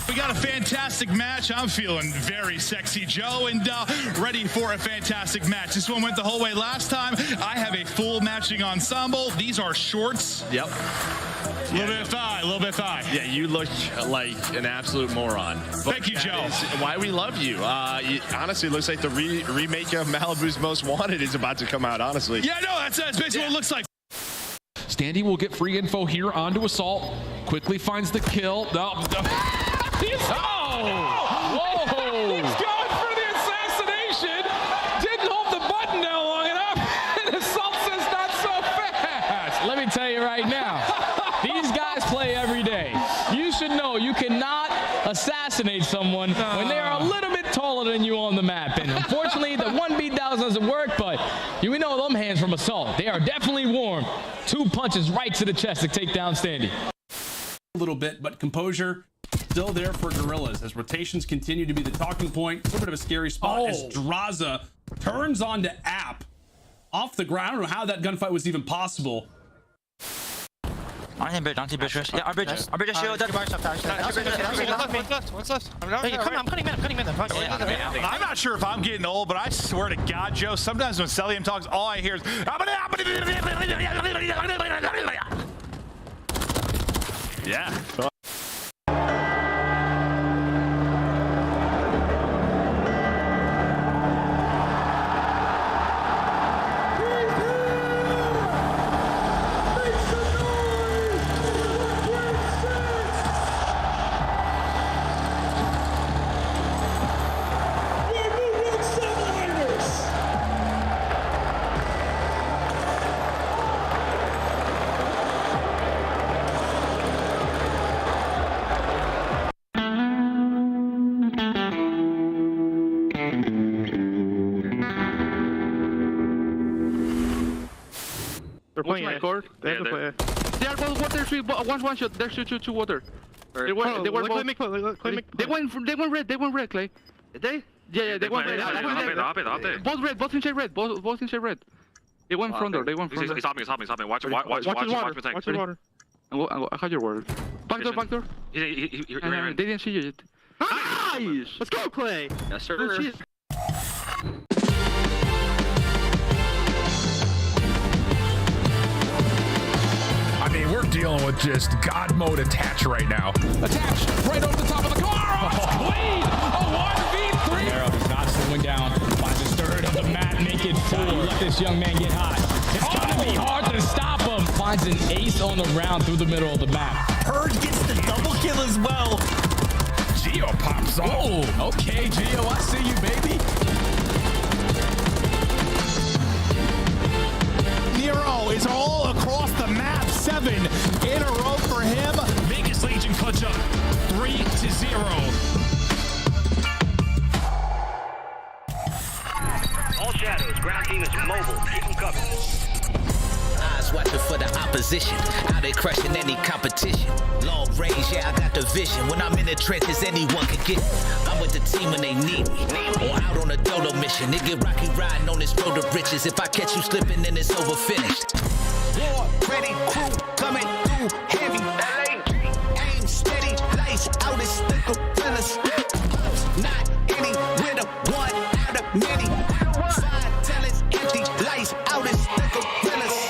We got a fantastic match. I'm feeling very sexy, Joe, and ready for a fantastic match. This one went the whole way last time. I have a full matching ensemble. These are shorts. Yep. A little bit of thigh, a little bit of thigh. Yeah, you look like an absolute moron. Thank you, Joe. Why we love you. Honestly, it looks like the remake of Malibu's Most Wanted is about to come out, honestly. Yeah, no, that's basically what it looks like. Standy will get free info here onto Assault. Quickly finds the kill. Whoa! He's going for the assassination. Didn't hold the button down long enough. And Assault says not so fast. Let me tell you right now, these guys play every day. You should know you cannot assassinate someone when they are a little bit taller than you on the map. And unfortunately, the 1v doesn't work, but you know them hands from Assault. They are definitely warm. 2 punches right to the chest to take down Standy. A little bit, but composure still there for Gorillas as rotations continue to be the talking point. A little bit of a scary spot as Draza turns on to App off the ground. I don't know how that gunfight was even possible. On him, bridge, yeah, our bridge is shielded. One's left. I'm cutting in. I'm not sure if I'm getting old, but I swear to God, Joe, sometimes when Celium talks, all I hear is... Yeah. They're playing A. They have to play A. They are both water, three, one shot. There's two water. They went red, Clay. Did they? Yeah, they went red. Both red, both inside red. Both inside red. They went front door. He's hopping. Watch his water. I have your word. Back door. They didn't see you yet. Nice! Let's go, Clay! Yes, sir. I mean, we're dealing with just God mode attach right now. Attach right over the top of the car. Clean. A 1v3. Arrow is not slowing down. Finds his third of the map. Make it 4. Let this young man get hot. It's gonna be hard to stop him. Finds an ace on the round through the middle of the map. Purge gets the double kill as well. Geo pops off. Oh, okay, Geo, I see you, baby. Nero is all across the map. 7 in a row for him. Vegas Legion clutch up 3-0. All shadows. Ground team is mobile. Keep them covered. Eyes watching for the opposition. How they crushing any competition. Long range, yeah, I got the vision. When I'm in the trenches, anyone can get me. I'm with the team when they need me. Or out on a dolo mission. It get rocky riding on this road to riches. If I catch you slipping, then it's over finished. War, ready, crew, coming through heavy. Aim steady, lights out, it's the gorillas. Not any winner, one out of many. 5 talents empty, lights out, it's the gorillas.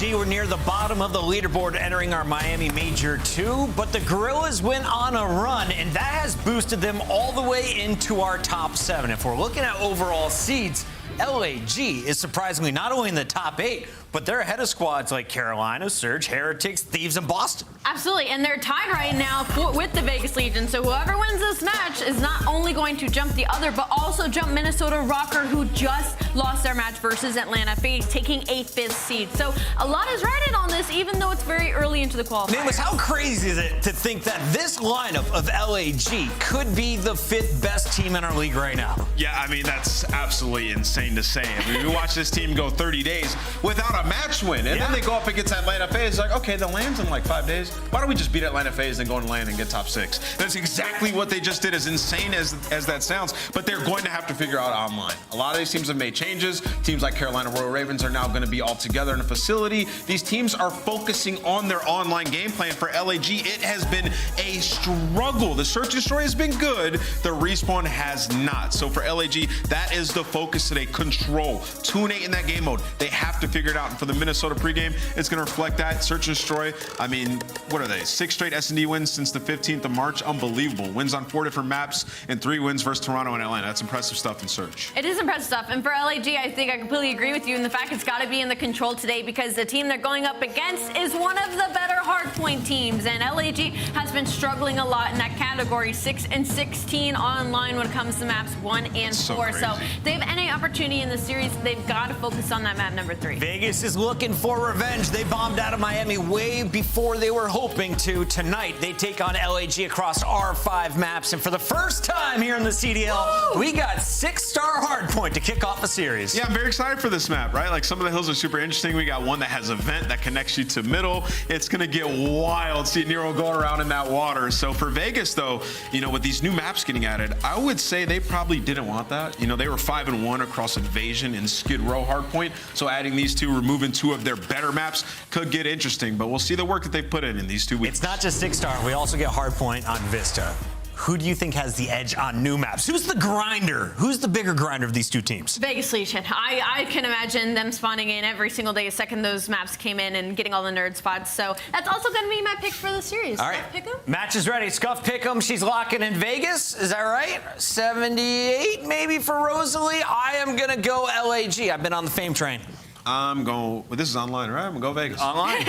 LAG were near the bottom of the leaderboard entering our Miami Major 2, but the Gorillas went on a run, and that has boosted them all the way into our top 7. If we're looking at overall seeds, LAG is surprisingly not only in the top 8, but they're ahead of squads like Carolina, Surge, Heretics, Thieves, and Boston. Absolutely, and they're tied right now with the Vegas Legion, so whoever wins this match is not only going to jump the other, but also jump Minnesota Rocker, who just lost their match versus Atlanta FaZe, taking a 5th seed. So a lot is riding on this, even though it's very early into the qualifiers. Nicholas, how crazy is it to think that this lineup of LAG could be the 5th best team in our league right now? Yeah, I mean, that's absolutely insane to say. I mean, we watch this team go 30 days without a match win, and then they go up against Atlanta FaZe. Like, okay, the land's in like 5 days. Why don't we just beat Atlanta FaZe and go and land and get top 6? That's exactly what they just did, as insane as that sounds. But they're going to have to figure out online. A lot of these teams have made changes. Teams like Carolina Royal Ravens are now going to be all together in a facility. These teams are focusing on their online game plan. For LAG, it has been a struggle. The Search and Destroy has been good. The Respawn has not. So for LAG, that is the focus today. Control. 2-8 in that game mode. They have to figure it out. And for the Minnesota pregame, it's going to reflect that. Search and Destroy, I mean, what are they? 6 straight S&D wins since the 15th of March. Unbelievable. Wins on 4 different maps and 3 wins versus Toronto and Atlanta. That's impressive stuff in Search. It is impressive stuff. And for LAG, I think I completely agree with you in the fact it's got to be in the control today, because the team they're going up against is one of the better hardpoint teams. And LAG has been struggling a lot in that category. 6 and 16 online when it comes to maps 1 and 4. So if they have any opportunity in the series, they've got to focus on that map number 3. Vegas is looking for revenge. They bombed out of Miami way before they were hoping to. Tonight, they take on LAG across our 5 maps. And for the first time here in the CDL, we got 6-star hardpoint to kick off a series. Yeah, I'm very excited for this map, right? Like, some of the hills are super interesting. We got one that has a vent that connects you to middle. It's going to get wild. See Nero go around in that water. So for Vegas, though, you know, with these new maps getting added, I would say they probably didn't want that. You know, they were 5-1 across Invasion and Skid Row hardpoint. So adding these two, removing 2 of their better maps could get interesting. But we'll see the work that they've put in these 2 weeks. It's not just 6-star. We also get hardpoint on Vista. Who do you think has the edge on new maps? Who's the grinder? Who's the bigger grinder of these 2 teams? Vegas Legion. I can imagine them spawning in every single day, a second those maps came in, and getting all the nerd spots. So that's also going to be my pick for the series. All right. Match is ready. Scuff Pick'em. She's locking in Vegas. Is that right? 78 maybe for Rosalie. I am going to go LAG. I've been on the fame train. I'm going, well, this is online, right? I'm going to go Vegas. Online?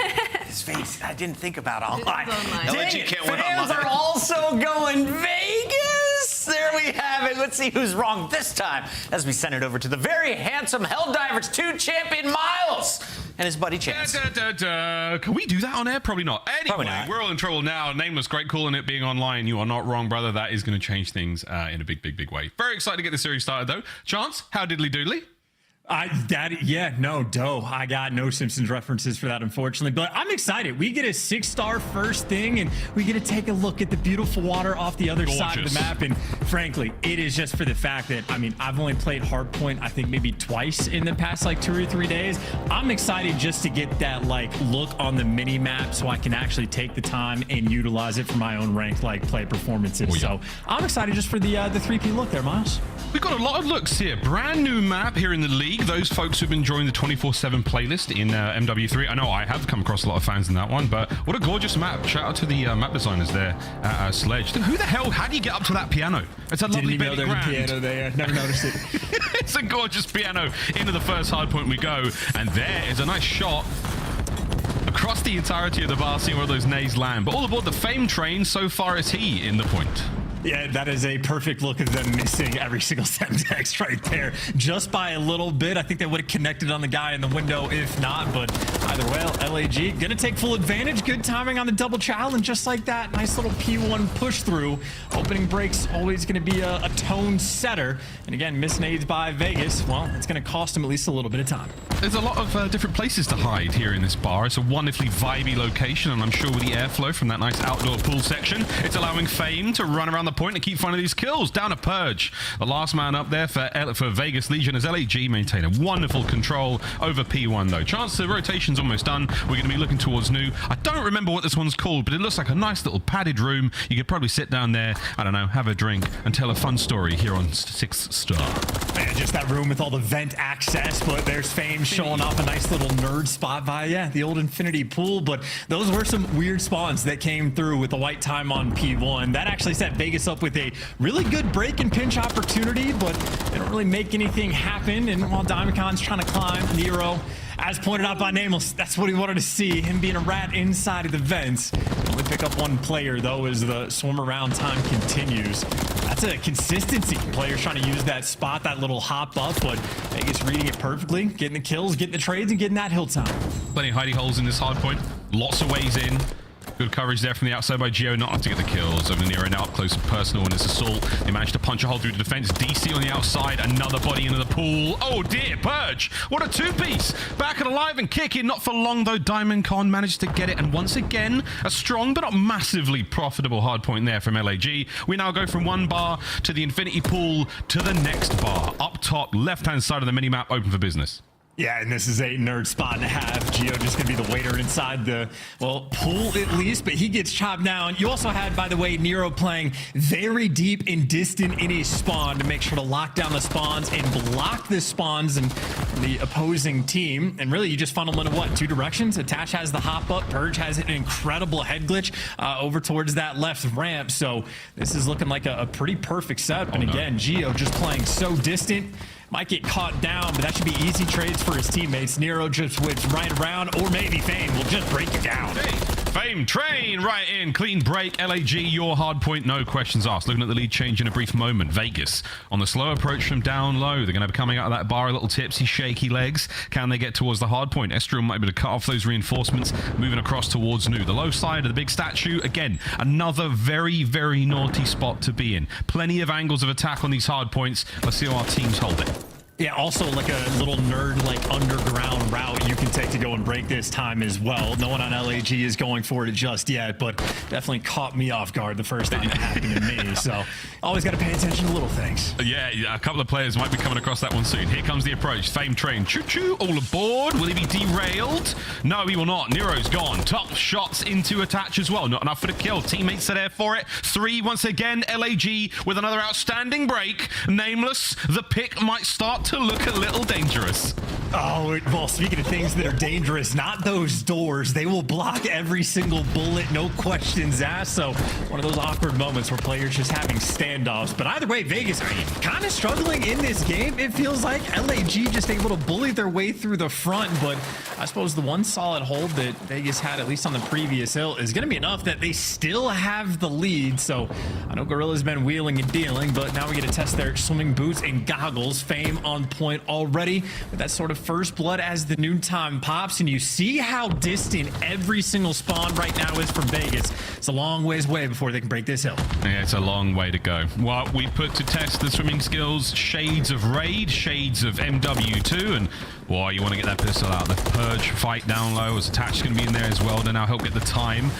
His face, I didn't think about online. LAG can't win Fans online. are also going Vegas. There we have it. Let's see who's wrong this time as we send it over to the very handsome Helldivers 2 champion Miles and his buddy Chance. Can we do that on air? Probably not. Anyway, we're all in trouble now. Nameless, great calling it being online. You are not wrong, brother. That is going to change things in a big way. Very excited to get the series started, though. Chance, how diddly doodly? No, I got no Simpsons references for that, unfortunately. But I'm excited. We get a 6-star first thing, and we get to take a look at the beautiful water off the other side of the map. And frankly, it is just for the fact that, I mean, I've only played Hardpoint, I think maybe twice in the past like 2 or 3 days. I'm excited just to get that like look on the mini map so I can actually take the time and utilize it for my own ranked like play performances. So I'm excited just for the 3P look there, Miles. We've got a lot of looks here. Brand new map here in the league. Those folks who've been enjoying the 24/7 playlist in MW3. I know I have come across a lot of fans in that one, but what a gorgeous map. Shout out to the map designers there at Sledge. Who the hell, how do you get up to that piano? It's a lovely Didn't even know there was a piano there. Never noticed it. It's a gorgeous piano. Into the first hard point we go, and there is a nice shot across the entirety of the bar, seeing where those nays land. But all aboard the fame train, so far is he in the point. Yeah, that is a perfect look at them missing every single Semtex right there. Just by a little bit. I think they would have connected on the guy in the window if not, but either way, LAG gonna take full advantage. Good timing on the double challenge, just like that. Nice little P1 push through. Opening break's always gonna be a tone setter. And again, miss nades by Vegas. Well, it's gonna cost him at least a little bit of time. There's a lot of different places to hide here in this bar. It's a wonderfully vibey location, and I'm sure with the airflow from that nice outdoor pool section, it's allowing Fame to run around the hard point and keep finding these kills. Down to Purge. The last man up there for Vegas Legion as LAG maintain a wonderful control over P1 though. Chance the rotation's almost done. We're going to be looking towards New. I don't remember what this one's called, but it looks like a nice little padded room. You could probably sit down there, I don't know, have a drink and tell a fun story here on 6 Star. Man, just that room with all the vent access, but there's Fame showing off a nice little nerd spot via the old Infinity Pool. But those were some weird spawns that came through with the white time on P1. That actually set Vegas up with a really good break and pinch opportunity, but they don't really make anything happen. And while Diamondcon's trying to climb, Nero, as pointed out by Nameless, that's what he wanted to see, him being a rat inside of the vents. Only pick up one player, though, as the swim around time continues. That's a consistency. Players trying to use that spot, that little hop up, but Vegas reading it perfectly, getting the kills, getting the trades, and getting that hill time. Plenty of hidey holes in this hard point. Lots of ways in. Good coverage there from the outside by Geo, not to get the kills. Over Nero now up close and personal in his assault. They managed to punch a hole through the defense. DC on the outside, another body into the pool. Oh dear, Purge. What a two-piece. Back and alive and kicking. Not for long though. Diamondcon managed to get it. And once again, a strong but not massively profitable hard point there from LAG. We now go from one bar to the Infinity Pool to the next bar. Up top, left-hand side of the minimap, open for business. Yeah, and this is a nerd spot and a half. Geo just gonna be the waiter inside the, well, pool at least, but he gets chopped down. You also had, by the way, Nero playing very deep and distant in his spawn to make sure to lock down the spawns and block the spawns and the opposing team. And really, you just funnel into what, 2 directions? Attach has the hop up, Purge has an incredible head glitch over towards that left ramp. So this is looking like a pretty perfect setup. And again, Geo just playing so distant. Might get caught down, but that should be easy trades for his teammates. Nero just whips right around, or maybe Fame will just break it down. Hey, Fame, train right in. Clean break. LAG, your hard point, no questions asked. Looking at the lead change in a brief moment. Vegas on the slow approach from down low. They're going to be coming out of that bar a little tipsy, shaky legs. Can they get towards the hard point? Estriel might be able to cut off those reinforcements, moving across towards New. The low side of the big statue. Again, another very, very naughty spot to be in. Plenty of angles of attack on these hard points. Let's see how our teams hold it. Yeah, also like a little nerd like underground route you can take to go and break this time as well. No one on LAG is going for it just yet, but definitely caught me off guard the first time it happened to me. So always got to pay attention to little things. Yeah, a couple of players might be coming across that one soon. Here comes the approach. Fame train. Choo-choo. All aboard. Will he be derailed? No, he will not. Nero's gone. Top shots into attach as well. Not enough for the kill. Teammates are there for it. 3 once again. LAG with another outstanding break. Nameless. The pick might start to look a little dangerous. Oh, well, speaking of things that are dangerous, not those doors. They will block every single bullet, no questions asked. So one of those awkward moments where players just having standoffs. But either way, Vegas kind of struggling in this game. It feels like LAG just able to bully their way through the front. But I suppose the one solid hold that Vegas had, at least on the previous hill, is going to be enough that they still have the lead. So I know Gorilla's been wheeling and dealing, but now we get to test their swimming boots and goggles. Fame on point already with that sort of first blood as the noontime pops, and you see how distant every single spawn right now is from Vegas. It's a long ways away before they can break this hill. Yeah, it's a long way to go. Well, we put to test the swimming skills, shades of Raid, shades of MW2, and boy, you want to get that pistol out. The Purge fight down low as attached going to be in there as well to now help get the time.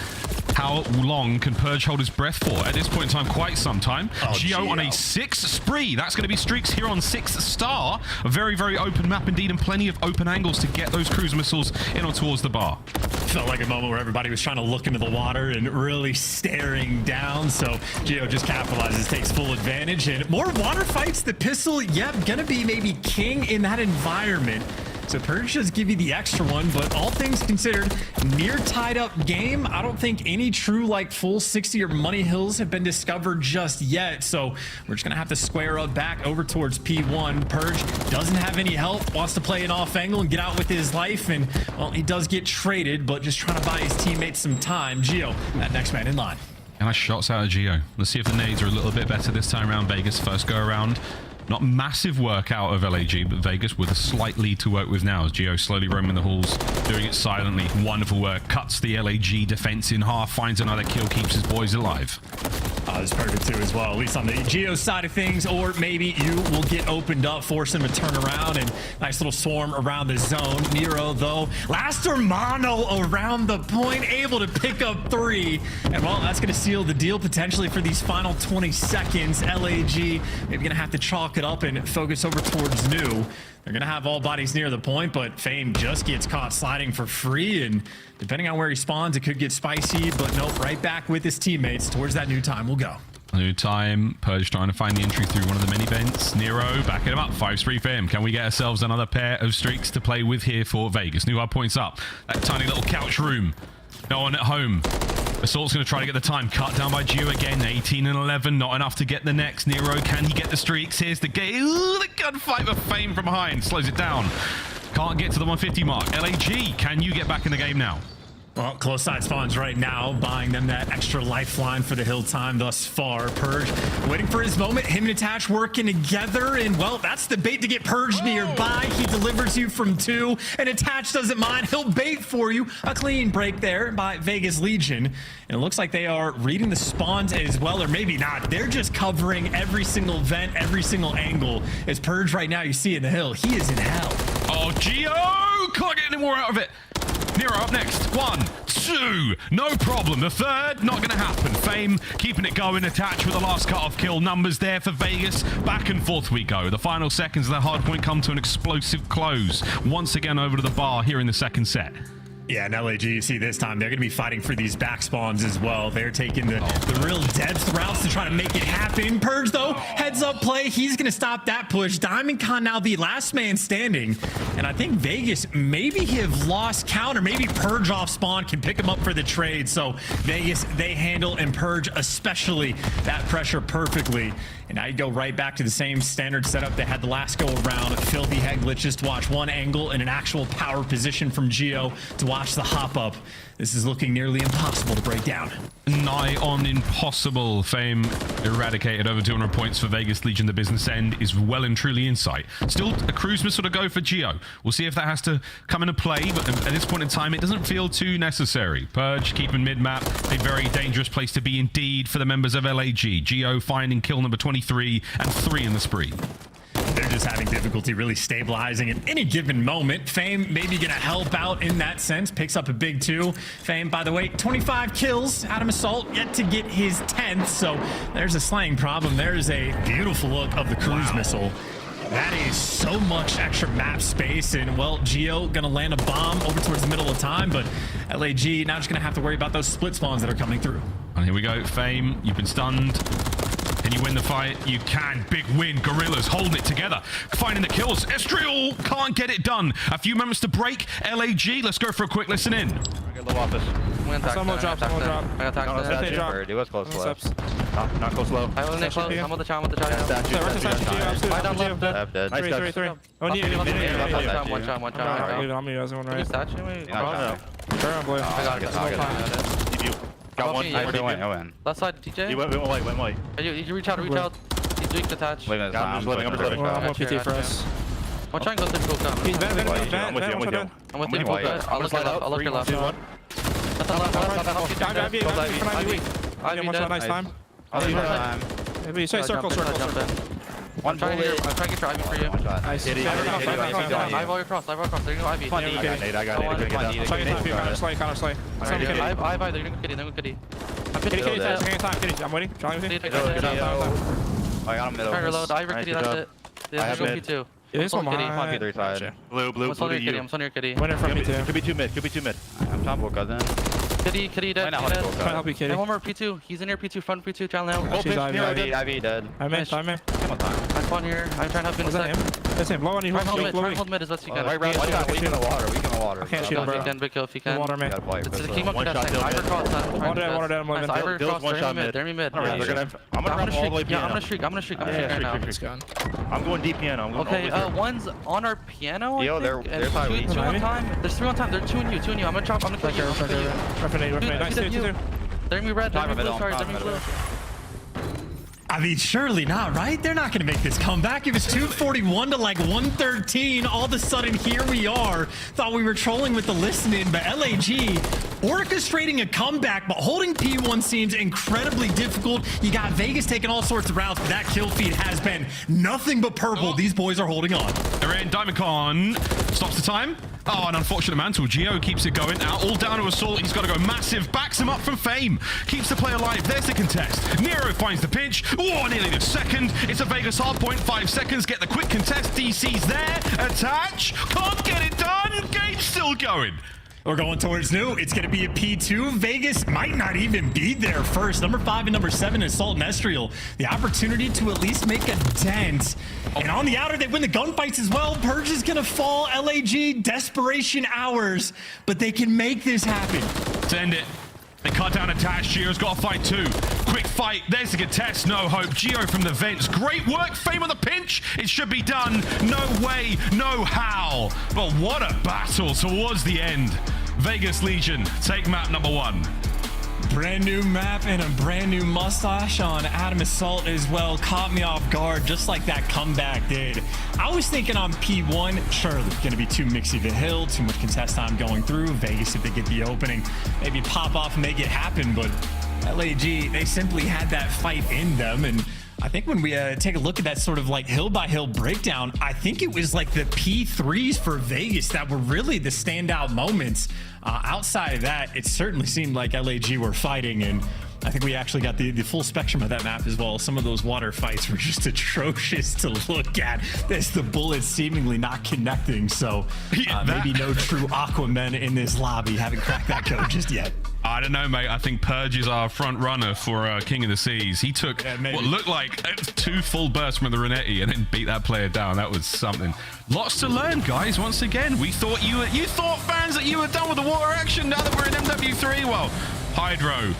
How long can Purge hold his breath for? At this point in time, quite some time. Geo on a 6 spree. That's going to be streaks here on 6 Star. A very, very open map indeed, and plenty of open angles to get those cruise missiles in or towards the bar. Felt like a moment where everybody was trying to look into the water and really staring down. So Geo just capitalizes, takes full advantage, and more water fights. The pistol, yep, gonna be maybe king in that environment. So Purge does give you the extra one, but all things considered, near tied up game. I don't think any true like full 60 or money hills have been discovered just yet. So we're just gonna have to square up back over towards P1. Purge doesn't have any help, wants to play an off angle and get out with his life. And well, he does get traded, but just trying to buy his teammates some time. Geo, that next man in line. And nice shots out of Geo. Let's see if the nades are a little bit better this time around. Vegas first go around. Not massive work out of LAG, but Vegas with a slight lead to work with now as Geo slowly roaming the halls, doing it silently. Wonderful work. Cuts the LAG defense in half, finds another kill, keeps his boys alive. It's perfect too as well, at least on the Geo side of things, or maybe you will get opened up, force him to turn around, and nice little swarm around the zone. Nero, though, last Hermano around the point, able to pick up 3, and well, that's going to seal the deal potentially for these final 20 seconds. LAG maybe going to have to chalk it up and focus over towards New. They're going to have all bodies near the point, but Fame just gets caught sliding for free, and depending on where he spawns, it could get spicy, but nope, right back with his teammates towards that new time will go. New time. Purge trying to find the entry through one of the mini vents. Nero backing him up. 5-3 for him. Can we get ourselves another pair of streaks to play with here for Vegas? New hard points up. That tiny little couch room. No one at home. Assault's going to try to get the time. Cut down by Geo again. 18 and 11. Not enough to get the next. Nero, can he get the streaks? Here's the game. Ooh, the gunfight with Fame from behind. Slows it down. Can't get to the 150 mark. LAG, can you get back in the game now? Well, close side spawns right now, buying them that extra lifeline for the hill time thus far. Purge waiting for his moment. Him and Attach working together, and well, that's the bait to get Purge nearby. He delivers you from 2, and Attach doesn't mind. He'll bait for you. A clean break there by Vegas Legion. And it looks like they are reading the spawns as well, or maybe not. They're just covering every single vent, every single angle. As Purge right now, you see in the hill, he is in hell. Oh, Geo! Can't get any more out of it. Nero up next. 1, 2. No problem. The third, not going to happen. Fame keeping it going. Attach with the last cut-off kill. Numbers there for Vegas. Back and forth we go. The final seconds of the hard point come to an explosive close. Once again over to the bar here in the second set. Yeah, and LAG, you see this time, they're going to be fighting for these back spawns as well. They're taking the real depth routes to try to make it happen. Purge, though, heads up play. He's going to stop that push. DiamondCon now the last man standing. And I think Vegas maybe have lost count, or maybe Purge off spawn can pick him up for the trade. So Vegas, they handle, and Purge especially, that pressure perfectly. And now you go right back to the same standard setup they had the last go around. Filthy head glitches to watch one angle and an actual power position from Geo to watch the hop up. This is looking nearly impossible to break down. Nigh on impossible. Fame eradicated. Over 200 points for Vegas Legion. The business end is well and truly in sight. Still a cruise missile to go for Geo. We'll see if that has to come into play, but at this point in time, it doesn't feel too necessary. Purge keeping mid-map. A very dangerous place to be indeed for the members of LAG. Geo finding kill number 23 and 3 in the spree. They're just having difficulty really stabilizing at any given moment. Fame maybe going to help out in that sense. Picks up a big 2. Fame, by the way, 25 kills. Adam Assault yet to get his 10th. So there's a slaying problem. There's a beautiful look of the cruise missile. That is so much extra map space, and well, Geo gonna land a bomb over towards the middle of time, but LAG now just gonna have to worry about those split spawns that are coming through. And here we go. Fame, you've been stunned. Can you win the fight? You can. Big win. Gorillas holding it together. Finding the kills. Estriel can't get it done. A few moments to break. LAG, let's go for a quick listen in. Low office. Someone drop. I got He was close left. Not close low. I was close. I'm on the channel with the shotgun. I down left. Dead. Three. Oh, need One shot. I'm gonna use one right. Turn on blue. I got it. Got one. I win. Left side, TJ. He went white. You reach out. He's doing the touch. I'm just living. I'm PT for us. One try and go through full He's vent. I'm with you. I'll look your left. That's the left. Ivy dead. Nice time. Maybe say circle. One bullet. I'm trying to get your Ivy for you. Nice. Ivy all across. There you go, Ivy. I got it. Counter slay. Ivy, they're gonna kitty. I'm waiting. Trying with you. I got him middle. Reload. Ivy kitty, that's it. I have mid. P2. This one kitty. Kitty side. Blue I'm on your kitty. Winner from me too. Could be two mid. I'm top cousin. Kitty dead. Trying to help you, Kitty. And one more P2. He's in here, P2, front P2, channel now. She's Ivy dead. I'm in. Come on, I spawn here. I'm trying to help you in a sec. That's him. Blow on you. Try and hold mid as best you can. Right, weak in the water. I can't shoot him, bro. Big kill if you can. Water, man. Keep up to that second. Ivor cross. Water down. I'm living. Ivor cross. They're mid. I'm gonna streak. I'm gonna streak right now. I'm going deep piano. Okay, one's on our piano. Yo, they're two on time. There's 3 on time. They're 2 and you. I'm gonna chop. I'm gonna kill you. Nice, 2. They're me red. They're me blue. Sorry, they're me blue. I mean, surely not, right? They're not going to make this comeback. It was 241 to like 113. All of a sudden, here we are. Thought we were trolling with the listening, but LAG orchestrating a comeback, but holding P1 seems incredibly difficult. You got Vegas taking all sorts of routes, but that kill feed has been nothing but purple. These boys are holding on. They're in. Diamondcon stops the time. Oh, an unfortunate mantle. Geo keeps it going. All down to Assault. He's got to go massive. Backs him up from Fame. Keeps the play alive. There's the contest. Nero finds the pinch. Oh, nearly the second. It's a Vegas hard point. 5 seconds. Get the quick contest. DC's there. Attach. Can't get it done. Game's still going. We're going towards new. It's going to be a P2. Vegas might not even be there first. Number 5 and number 7, Assault and Estriel. The opportunity to at least make a dent. And on the outer, they win the gunfights as well. Purge is going to fall. LAG, desperation hours. But they can make this happen. Send it. They cut down Attach. Geo's got to fight too. Quick fight. There's the contest. No hope. Geo from the vents. Great work. Fame on the pinch. It should be done. No way. No how. But what a battle towards the end. Vegas Legion take map number 1. Brand new map and a brand new mustache on Adam Assault as well. Caught me off guard just like that comeback did. I was thinking on P1, surely going to be too mixy the hill, too much contest time going through. Vegas, if they get the opening, maybe pop off and make it happen. But LAG, they simply had that fight in them. And I think when we take a look at that sort of like hill by hill breakdown, I think it was like the P3s for Vegas that were really the standout moments. Outside of that, it certainly seemed like LAG were fighting, and I think we actually got the full spectrum of that map as well. Some of those water fights were just atrocious to look at as the bullets seemingly not connecting. So maybe no true Aquamen in this lobby. Haven't cracked that code just yet. I don't know, mate. I think Purge is our front runner for King of the Seas. He took what looked like 2 full bursts from the Renetti and then beat that player down. That was something. Lots to learn, guys. Once again, we thought you thought, fans, that you were done with the water action. Now that we're in MW3, well, Hydro,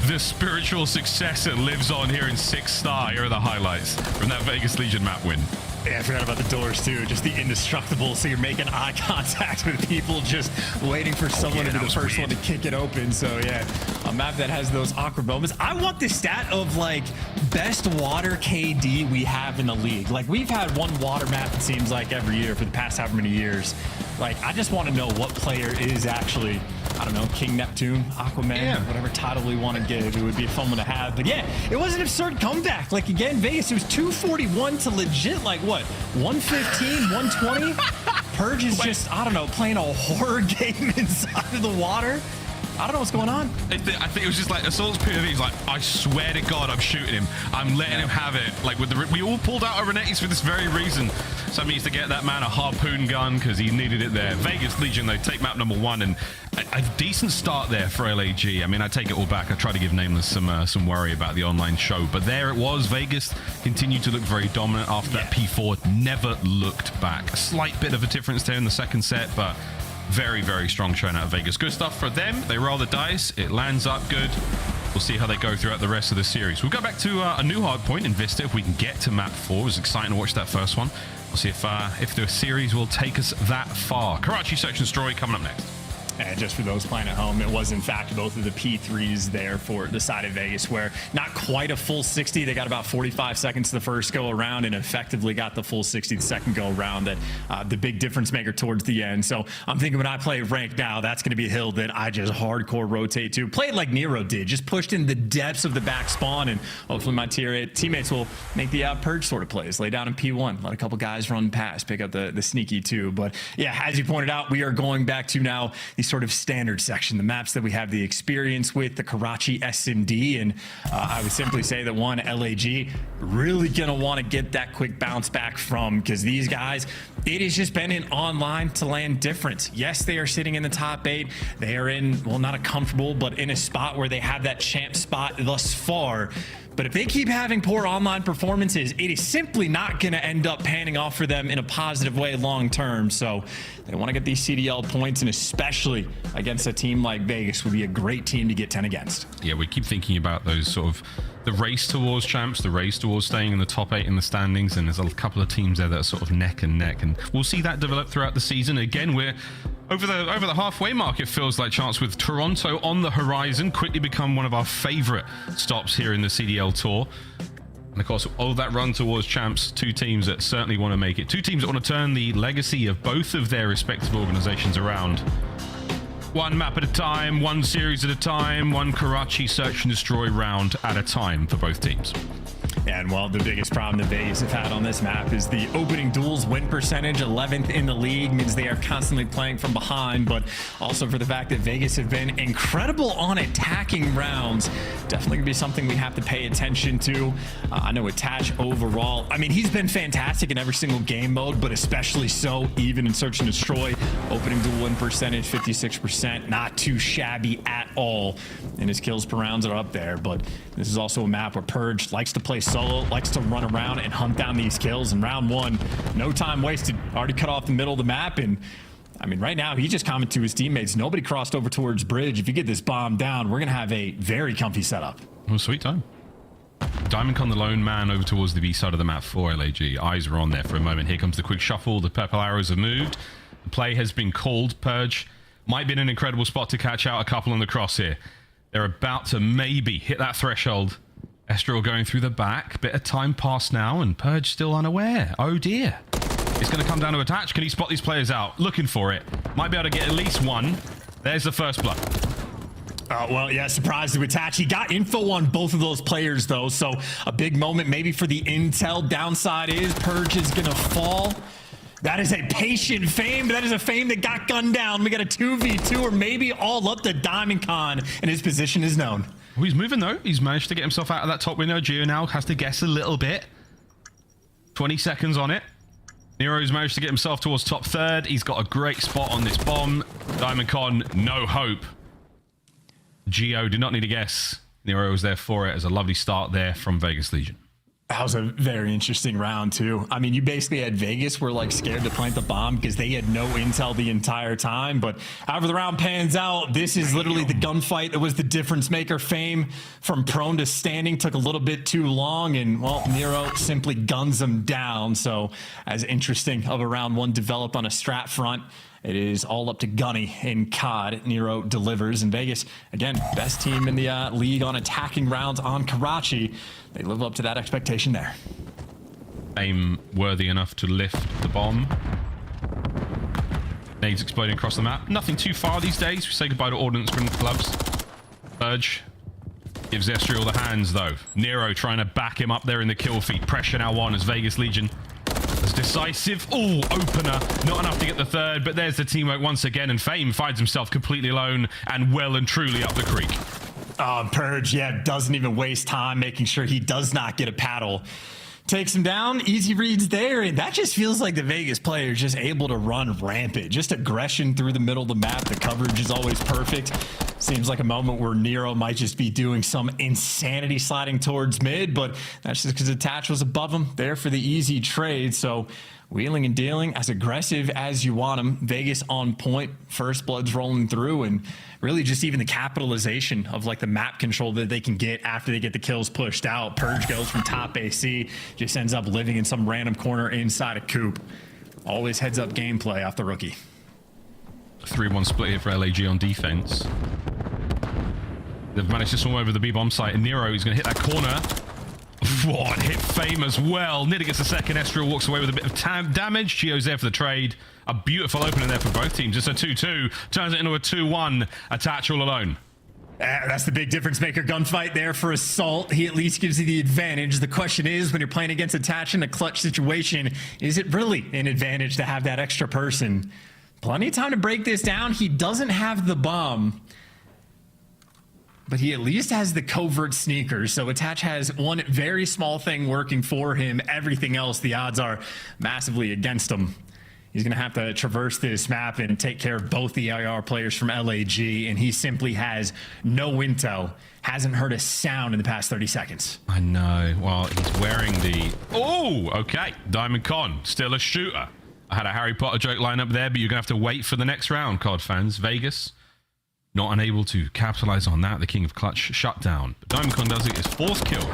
the spiritual successor, lives on here in 6-star. Here are the highlights from that Vegas Legion map win. Yeah, I forgot about the doors too. Just the indestructible. So you're making eye contact with people, just waiting for someone to be the first one to kick it open. So yeah, a map that has those awkward moments. I want the stat of like best water KD we have in the league. Like we've had one water map, it seems like, every year for the past however many years. Like I just want to know what player is actually, I don't know, King Neptune, Aquaman, whatever title we want to give. It would be a fun one to have. But yeah, it was an absurd comeback. Like again, Vegas, it was 241 to legit like what, 115, 120? Purge is just, I don't know, playing a horror game inside of the water. I don't know what's going on. I think it was just like Assault's POV. He's like, I swear to God, I'm shooting him. I'm letting him have it. Like we all pulled out our Renettis for this very reason. Somebody needs to get that man a harpoon gun because he needed it there. Vegas Legion, they take map number 1, and a decent start there for LAG. I mean, I take it all back. I try to give Nameless some worry about the online show, but there it was. Vegas continued to look very dominant after that P4. Never looked back. A slight bit of a difference there in the second set, but very, very strong showing out of Vegas. Good stuff for them. They roll the dice. It lands up good. We'll see how they go throughout the rest of the series. We'll go back to a new hard point in Vista if we can get to map 4. It was exciting to watch that first one. We'll see if the series will take us that far. Karachi Search and Destroy coming up next. And just for those playing at home, it was in fact both of the P3s there for the side of Vegas, where not quite a full 60. They got about 45 seconds the first go around and effectively got the full 60 the second go around. That the big difference maker towards the end. So I'm thinking when I play ranked now, that's going to be a hill that I just hardcore rotate to. Play it like Nero did, just pushed in the depths of the back spawn, and hopefully my tier 8 teammates will make the Purge sort of plays. Lay down in P1, let a couple guys run past, pick up the sneaky 2. But yeah, as you pointed out, we are going back to now the sort of standard section, the maps that we have the experience with, the Karachi SMD, and I would simply say that one, LAG really gonna want to get that quick bounce back from, because these guys, it has just been an online to land difference. Yes, they are sitting in the top 8. They are in, well, not a comfortable, but in a spot where they have that champ spot thus far. But if they keep having poor online performances, it is simply not going to end up panning off for them in a positive way long term. So they want to get these CDL points, and especially against a team like Vegas would be a great team to get 10 against. Yeah, we keep thinking about those sort of the race towards champs, the race towards staying in the top 8 in the standings, and there's a couple of teams there that are sort of neck and neck, and we'll see that develop throughout the season. Again, we're over the halfway mark, it feels like, chance, with Toronto on the horizon, quickly become one of our favorite stops here in the CDL Tour. And of course, all that run towards champs, 2 teams that certainly want to make it. 2 teams that want to turn the legacy of both of their respective organizations around. One map at a time, one series at a time, one Karachi search and destroy round at a time for both teams. And well, the biggest problem that Vegas have had on this map is the opening duels win percentage, 11th in the league, means they are constantly playing from behind, but also for the fact that Vegas have been incredible on attacking rounds. Definitely gonna be something we have to pay attention to. I know Attach overall, I mean, he's been fantastic in every single game mode, but especially so even in search and destroy. Opening duel win percentage, 56%, not too shabby at all. And his kills per rounds are up there, but this is also a map where Purge likes to play solo, likes to run around and hunt down these kills. In round one, no time wasted, already cut off the middle of the map. And I mean, right now, he just commented to his teammates, nobody crossed over towards bridge. If you get this bomb down, we're going to have a very comfy setup. Oh, sweet time. Diamondcon, the lone man, over towards the B side of the map for LAG. Eyes were on there for a moment. Here comes the quick shuffle. The purple arrows have moved. The play has been called. Purge might be in an incredible spot to catch out a couple on the cross here. They're about to maybe hit that threshold. Estrel going through the back. Bit of time passed now, and Purge still unaware. Oh dear. It's going to come down to Attach. Can he spot these players out? Looking for it. Might be able to get at least one. There's the first blood. Well, yeah, surprised to Attach. He got info on both of those players, though, so a big moment maybe for the intel. Downside is Purge is going to fall. That is a patient Fame. That is a Fame that got gunned down. We got a 2v2 or maybe all up to Diamondcon, and his position is known. Oh, he's moving, though. He's managed to get himself out of that top window. Gio now has to guess a little bit. 20 seconds on it. Nero's managed to get himself towards top third. He's got a great spot on this bomb. Diamondcon, no hope. Gio did not need to guess. Nero was there for it as a lovely start there from Vegas Legion. That was a very interesting round, too. I mean, you basically had Vegas were like scared to plant the bomb because they had no intel the entire time. But however the round pans out, this is literally the gunfight that was the difference maker. Fame from prone to standing took a little bit too long, and well, Nero simply guns him down. So as interesting of a round one developed on a strat front, it is all up to Gunny in COD. Nero delivers. And Vegas, again, best team in the league on attacking rounds on Karachi. They live up to that expectation there. Aim worthy enough to lift the bomb. Nades exploding across the map. Nothing too far these days. We say goodbye to Ordnance Grenade gloves. Purge gives Estriel the hands, though. Nero trying to back him up there in the kill feed. Pressure now on as Vegas Legion is decisive. Oh, opener. Not enough to get the third, but there's the teamwork once again, and Fame finds himself completely alone and well and truly up the creek. Purge, yeah, doesn't even waste time making sure he does not get a paddle. Takes him down, easy reads there, and that just feels like the Vegas player is just able to run rampant. Just aggression through the middle of the map. The coverage is always perfect. Seems like a moment where Nero might just be doing some insanity sliding towards mid, but that's just because Attach was above him there for the easy trade. So wheeling and dealing as aggressive as you want him. Vegas on point. First blood's rolling through, and really just even the capitalization of like the map control that they can get after they get the kills pushed out. Purge goes from top AC, just ends up living in some random corner inside a coop. Always heads up gameplay off the rookie. 3-1 split here for LAG on defense. They've managed to swim over the B-bomb site, and Nero is going to hit that corner. What hit Fame as well. Nidda gets a second. Estriel walks away with a bit of damage. Gio's there for the trade. A beautiful opening there for both teams. It's a 2-2. Turns it into a 2-1. Attach all alone. That's the big difference maker gunfight there for Assault. He at least gives you the advantage. The question is, when you're playing against Attach in a clutch situation, is it really an advantage to have that extra person? Plenty of time to break this down. He doesn't have the bomb, but he at least has the covert sneakers. So Attach has one very small thing working for him. Everything else, the odds are massively against him. He's going to have to traverse this map and take care of both the IR players from LAG, and he simply has no intel. Hasn't heard a sound in the past 30 seconds. I know. Well, he's wearing the... Oh, okay. Diamondcon, still a shooter. I had a Harry Potter joke line up there, but you're going to have to wait for the next round, COD fans. Vegas, not unable to capitalize on that. The King of Clutch shut down. But Diamondcon does it his fourth kill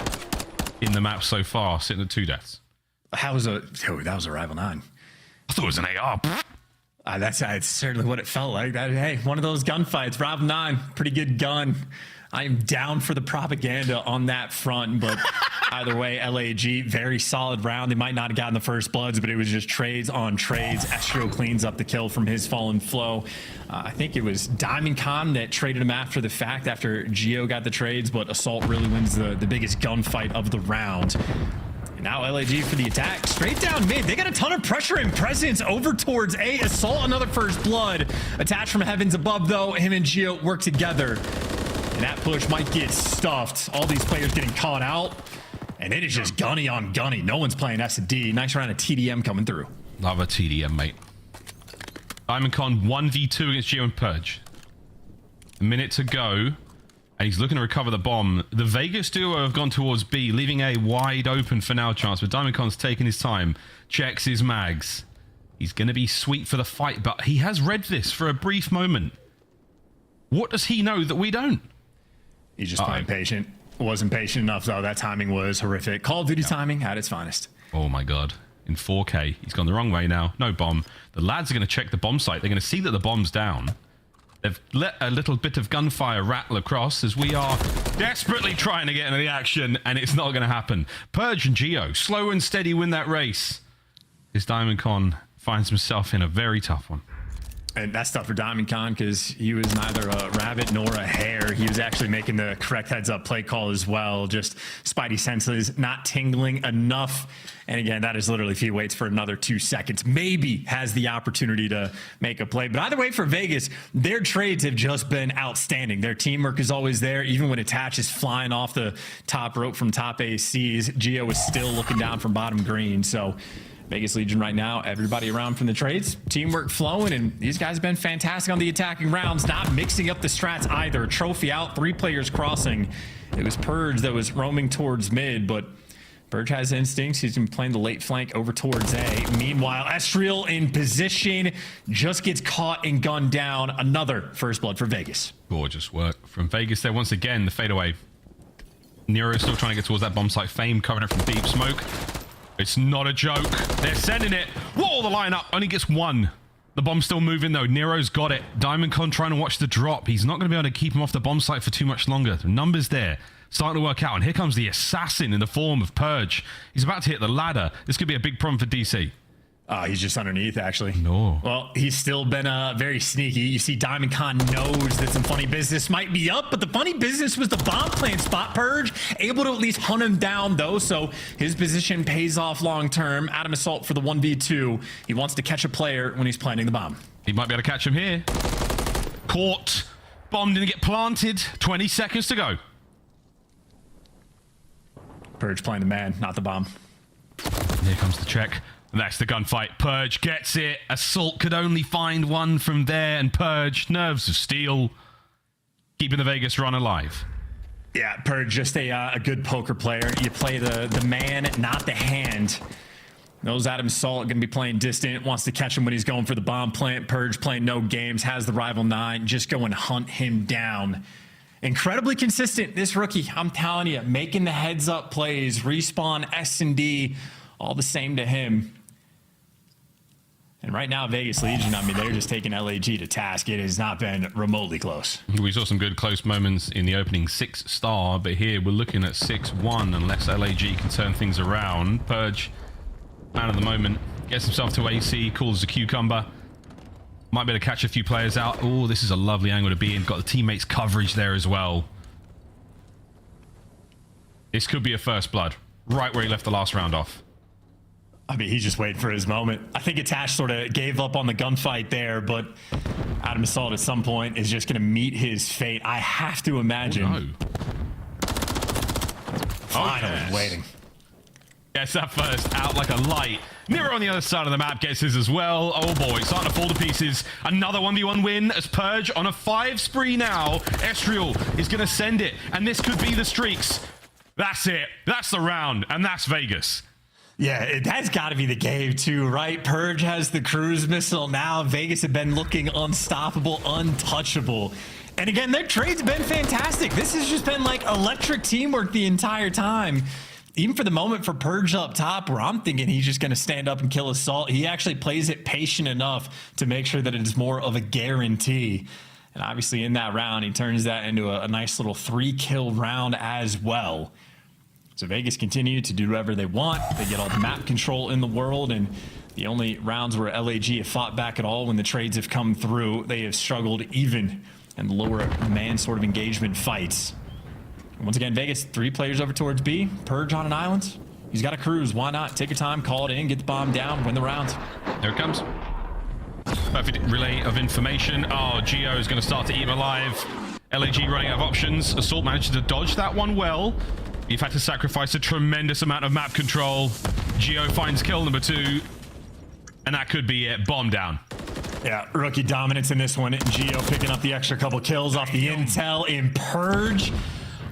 in the map so far, sitting at 2 deaths. That was a Rival 9. I thought it was an AR. That's certainly what it felt like. Hey, one of those gunfights. Rival 9, pretty good gun. I am down for the propaganda on that front, but Either way, LAG, very solid round. They might not have gotten the first bloods, but it was just trades on trades. Estrio cleans up the kill from his fallen flow. I think it was Diamond that traded him after the fact, after Geo got the trades, but Assault really wins the biggest gunfight of the round. And now LAG for the attack. Straight down mid. They got a ton of pressure and presence over towards A. Assault, another first blood. Attached from heavens above, though. Him and Geo work together. And that push might get stuffed. All these players getting caught out. And it is just gunny on gunny. No one's playing S&D. Nice round of TDM coming through. Love a TDM, mate. Diamondcon 1v2 against Geo and Purge. A minute to go. And he's looking to recover the bomb. The Vegas duo have gone towards B, leaving A wide open for now chance. But Diamondcon's taking his time. Checks his mags. He's going to be sweet for the fight, but he has read this for a brief moment. What does he know that we don't? He's just playing patient. Wasn't patient enough, though. That timing was horrific. Call of Duty timing at its finest. Oh, my God. In 4K. He's gone the wrong way now. No bomb. The lads are going to check the bomb site. They're going to see that the bomb's down. They've let a little bit of gunfire rattle across as we are desperately trying to get into the action, and it's not going to happen. Purge and Geo, slow and steady, win that race. This Diamondcon finds himself in a very tough one. And that's tough for Diamondcon because he was neither a rabbit nor a hare. He was actually making the correct heads-up play call as well. Just Spidey senses not tingling enough. And again, that is literally if he waits for another 2 seconds, maybe has the opportunity to make a play. But either way for Vegas, their trades have just been outstanding. Their teamwork is always there. Even when Attach is flying off the top rope from top ACs, Geo is still looking down from bottom green. So Vegas Legion right now, everybody around from the trades, teamwork flowing, and these guys have been fantastic on the attacking rounds, not mixing up the strats either. Trophy out, 3 players crossing. It was Purge that was roaming towards mid, but Purge has instincts. He's been playing the late flank over towards A. Meanwhile, Estriel in position, just gets caught and gunned down. Another first blood for Vegas. Gorgeous work from Vegas there once again. The fadeaway. Nero still trying to get towards that bomb site. Fame covering it from deep smoke. It's not a joke. They're sending it. Whoa, the lineup only gets 1. The bomb's still moving, though. Nero's got it. Diamondcon trying to watch the drop. He's not going to be able to keep him off the bomb site for too much longer. The numbers there starting to work out. And here comes the assassin in the form of Purge. He's about to hit the ladder. This could be a big problem for DC. He's just underneath, actually. No. Well, he's still been very sneaky. You see Diamondcon knows that some funny business might be up, but the funny business was the bomb plant spot. Purge able to at least hunt him down, though, so his position pays off long-term. Adam Assault for the 1v2. He wants to catch a player when he's planting the bomb. He might be able to catch him here. Caught. Bomb didn't get planted. 20 seconds to go. Purge playing the man, not the bomb. Here comes the check. That's the gunfight. Purge gets it. Assault could only find 1 from there, and Purge, nerves of steel, keeping the Vegas run alive. Yeah, Purge, just a good poker player. You play the man, not the hand. Knows Adam Assault going to be playing distant, wants to catch him when he's going for the bomb plant. Purge playing no games, has the rival 9, just go and hunt him down. Incredibly consistent, this rookie. I'm telling you, making the heads-up plays, respawn, S&D, all the same to him. And right now, Vegas Legion, I mean, they're just taking LAG to task. It has not been remotely close. We saw some good close moments in the opening 6-star, but here we're looking at 6-1 unless LAG can turn things around. Purge, man of the moment, gets himself to AC, calls a cucumber. Might be able to catch a few players out. Oh, this is a lovely angle to be in. Got the teammates' coverage there as well. This could be a first blood, right where he left the last round off. I mean, he's just waiting for his moment. I think Attach sort of gave up on the gunfight there, but Adam Assault at some point is just going to meet his fate. I have to imagine. Finally waiting. Gets that first out like a light. Nero on the other side of the map gets his as well. Oh boy, starting to fall to pieces. Another 1v1 win as Purge on a 5 spree now. Estriel is going to send it, and this could be the streaks. That's it. That's the round, and that's Vegas. Yeah, that's got to be the game too, right? Purge has the cruise missile now. Vegas have been looking unstoppable, untouchable. And again, their trades have been fantastic. This has just been like electric teamwork the entire time. Even for the moment for Purge up top, where I'm thinking he's just going to stand up and kill Assault, he actually plays it patient enough to make sure that it is more of a guarantee. And obviously in that round, he turns that into a nice little 3-kill round as well. So Vegas continue to do whatever they want. They get all the map control in the world, and the only rounds where LAG have fought back at all when the trades have come through, they have struggled even in the lower man sort of engagement fights. And once again, Vegas, 3 players over towards B. Purge on an island. He's got a cruise. Why not? Take your time, call it in, get the bomb down, win the round. There it comes. Perfect relay of information. Oh, Geo is going to start to eat him alive. LAG running out of options. Assault managed to dodge that one well. You've had to sacrifice a tremendous amount of map control. Geo finds kill number 2. And that could be it. Bomb down. Yeah, rookie dominance in this one. Geo picking up the extra couple kills off the intel in Purge.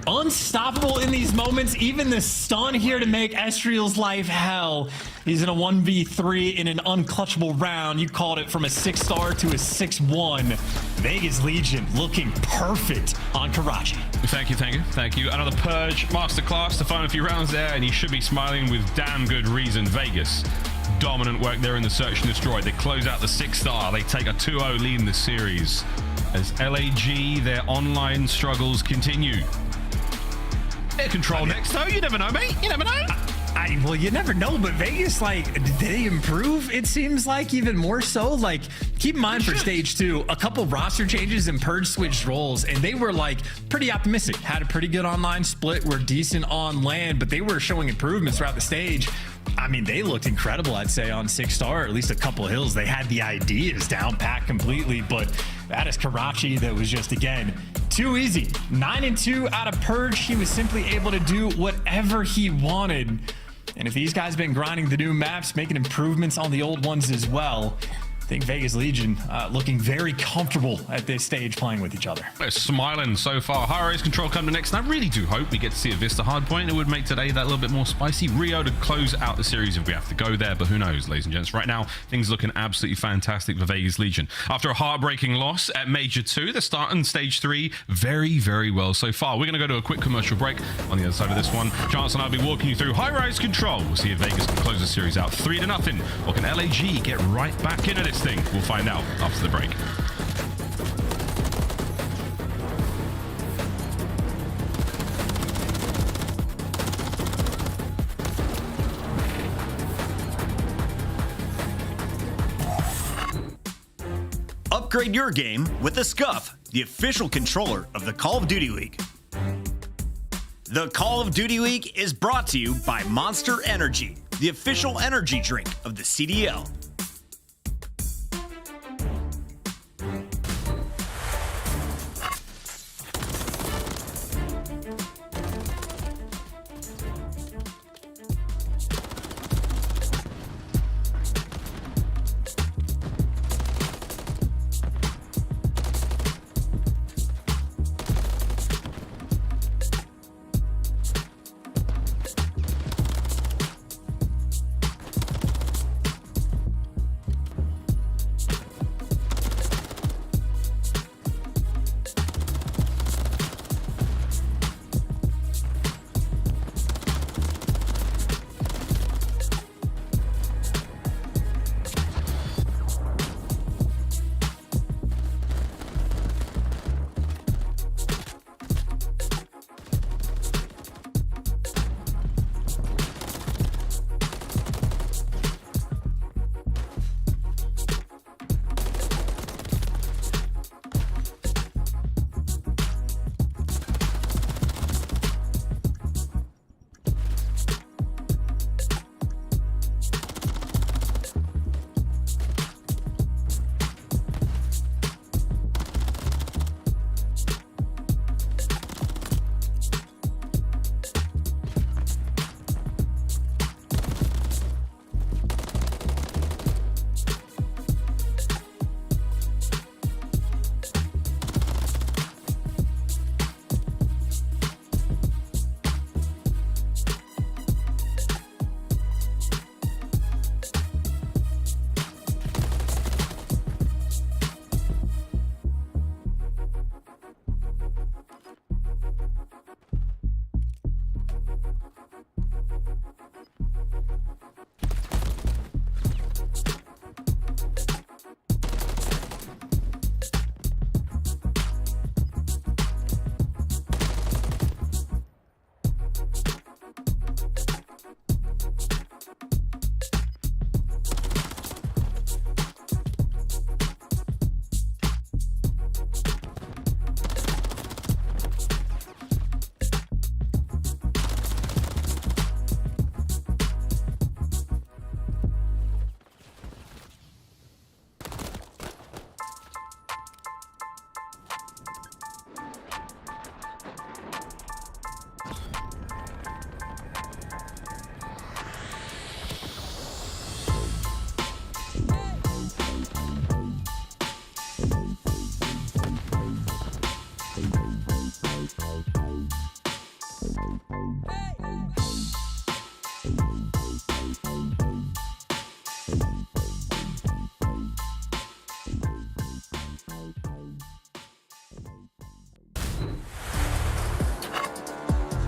Unstoppable in these moments. Even the stun here to make Estriel's life hell. He's in a 1v3 in an unclutchable round. You called it from a 6-star to a 6-1. Vegas Legion looking perfect on Karachi. Thank you, thank you, thank you. Another Purge masterclass to find a few rounds there, and he should be smiling with damn good reason. Vegas, dominant work there in the search and destroy. They close out the 6-star. They take a 2-0 lead in the series. As LAG, their online struggles continue. Air control next, though. You never know, mate. You never know. Well, you never know, but Vegas, like, did they improve? It seems like even more so. Like, keep in mind for stage 2, a couple roster changes and Purge switched roles, and they were like pretty optimistic. Had a pretty good online split, were decent on land, but they were showing improvements throughout the stage. I mean, they looked incredible, I'd say, on 6-star, or at least a couple of hills. They had the ideas down pat completely, but that is Karachi that was just, again, too easy. 9-2 out of Purge. He was simply able to do whatever he wanted. And if these guys been grinding the new maps, making improvements on the old ones as well, I think Vegas Legion looking very comfortable at this stage playing with each other. We're smiling so far. High race control coming next, and I really do hope we get to see a Vista hardpoint. It would make today that little bit more spicy. Rio to close out the series if we have to go there, but who knows, ladies and gents. Right now, things looking absolutely fantastic for Vegas Legion. After a heartbreaking loss at Major 2, they're starting stage 3 very, very well so far. We're going to go to a quick commercial break. On the other side of this one, Chance and I will be walking you through high rise control. We'll see if Vegas can close the series out 3-0, or can LAG get right back into this thing? We'll find out after the break. Upgrade your game with the Scuff, the official controller of the Call of Duty League. The Call of Duty League is brought to you by Monster Energy, the official energy drink of the CDL.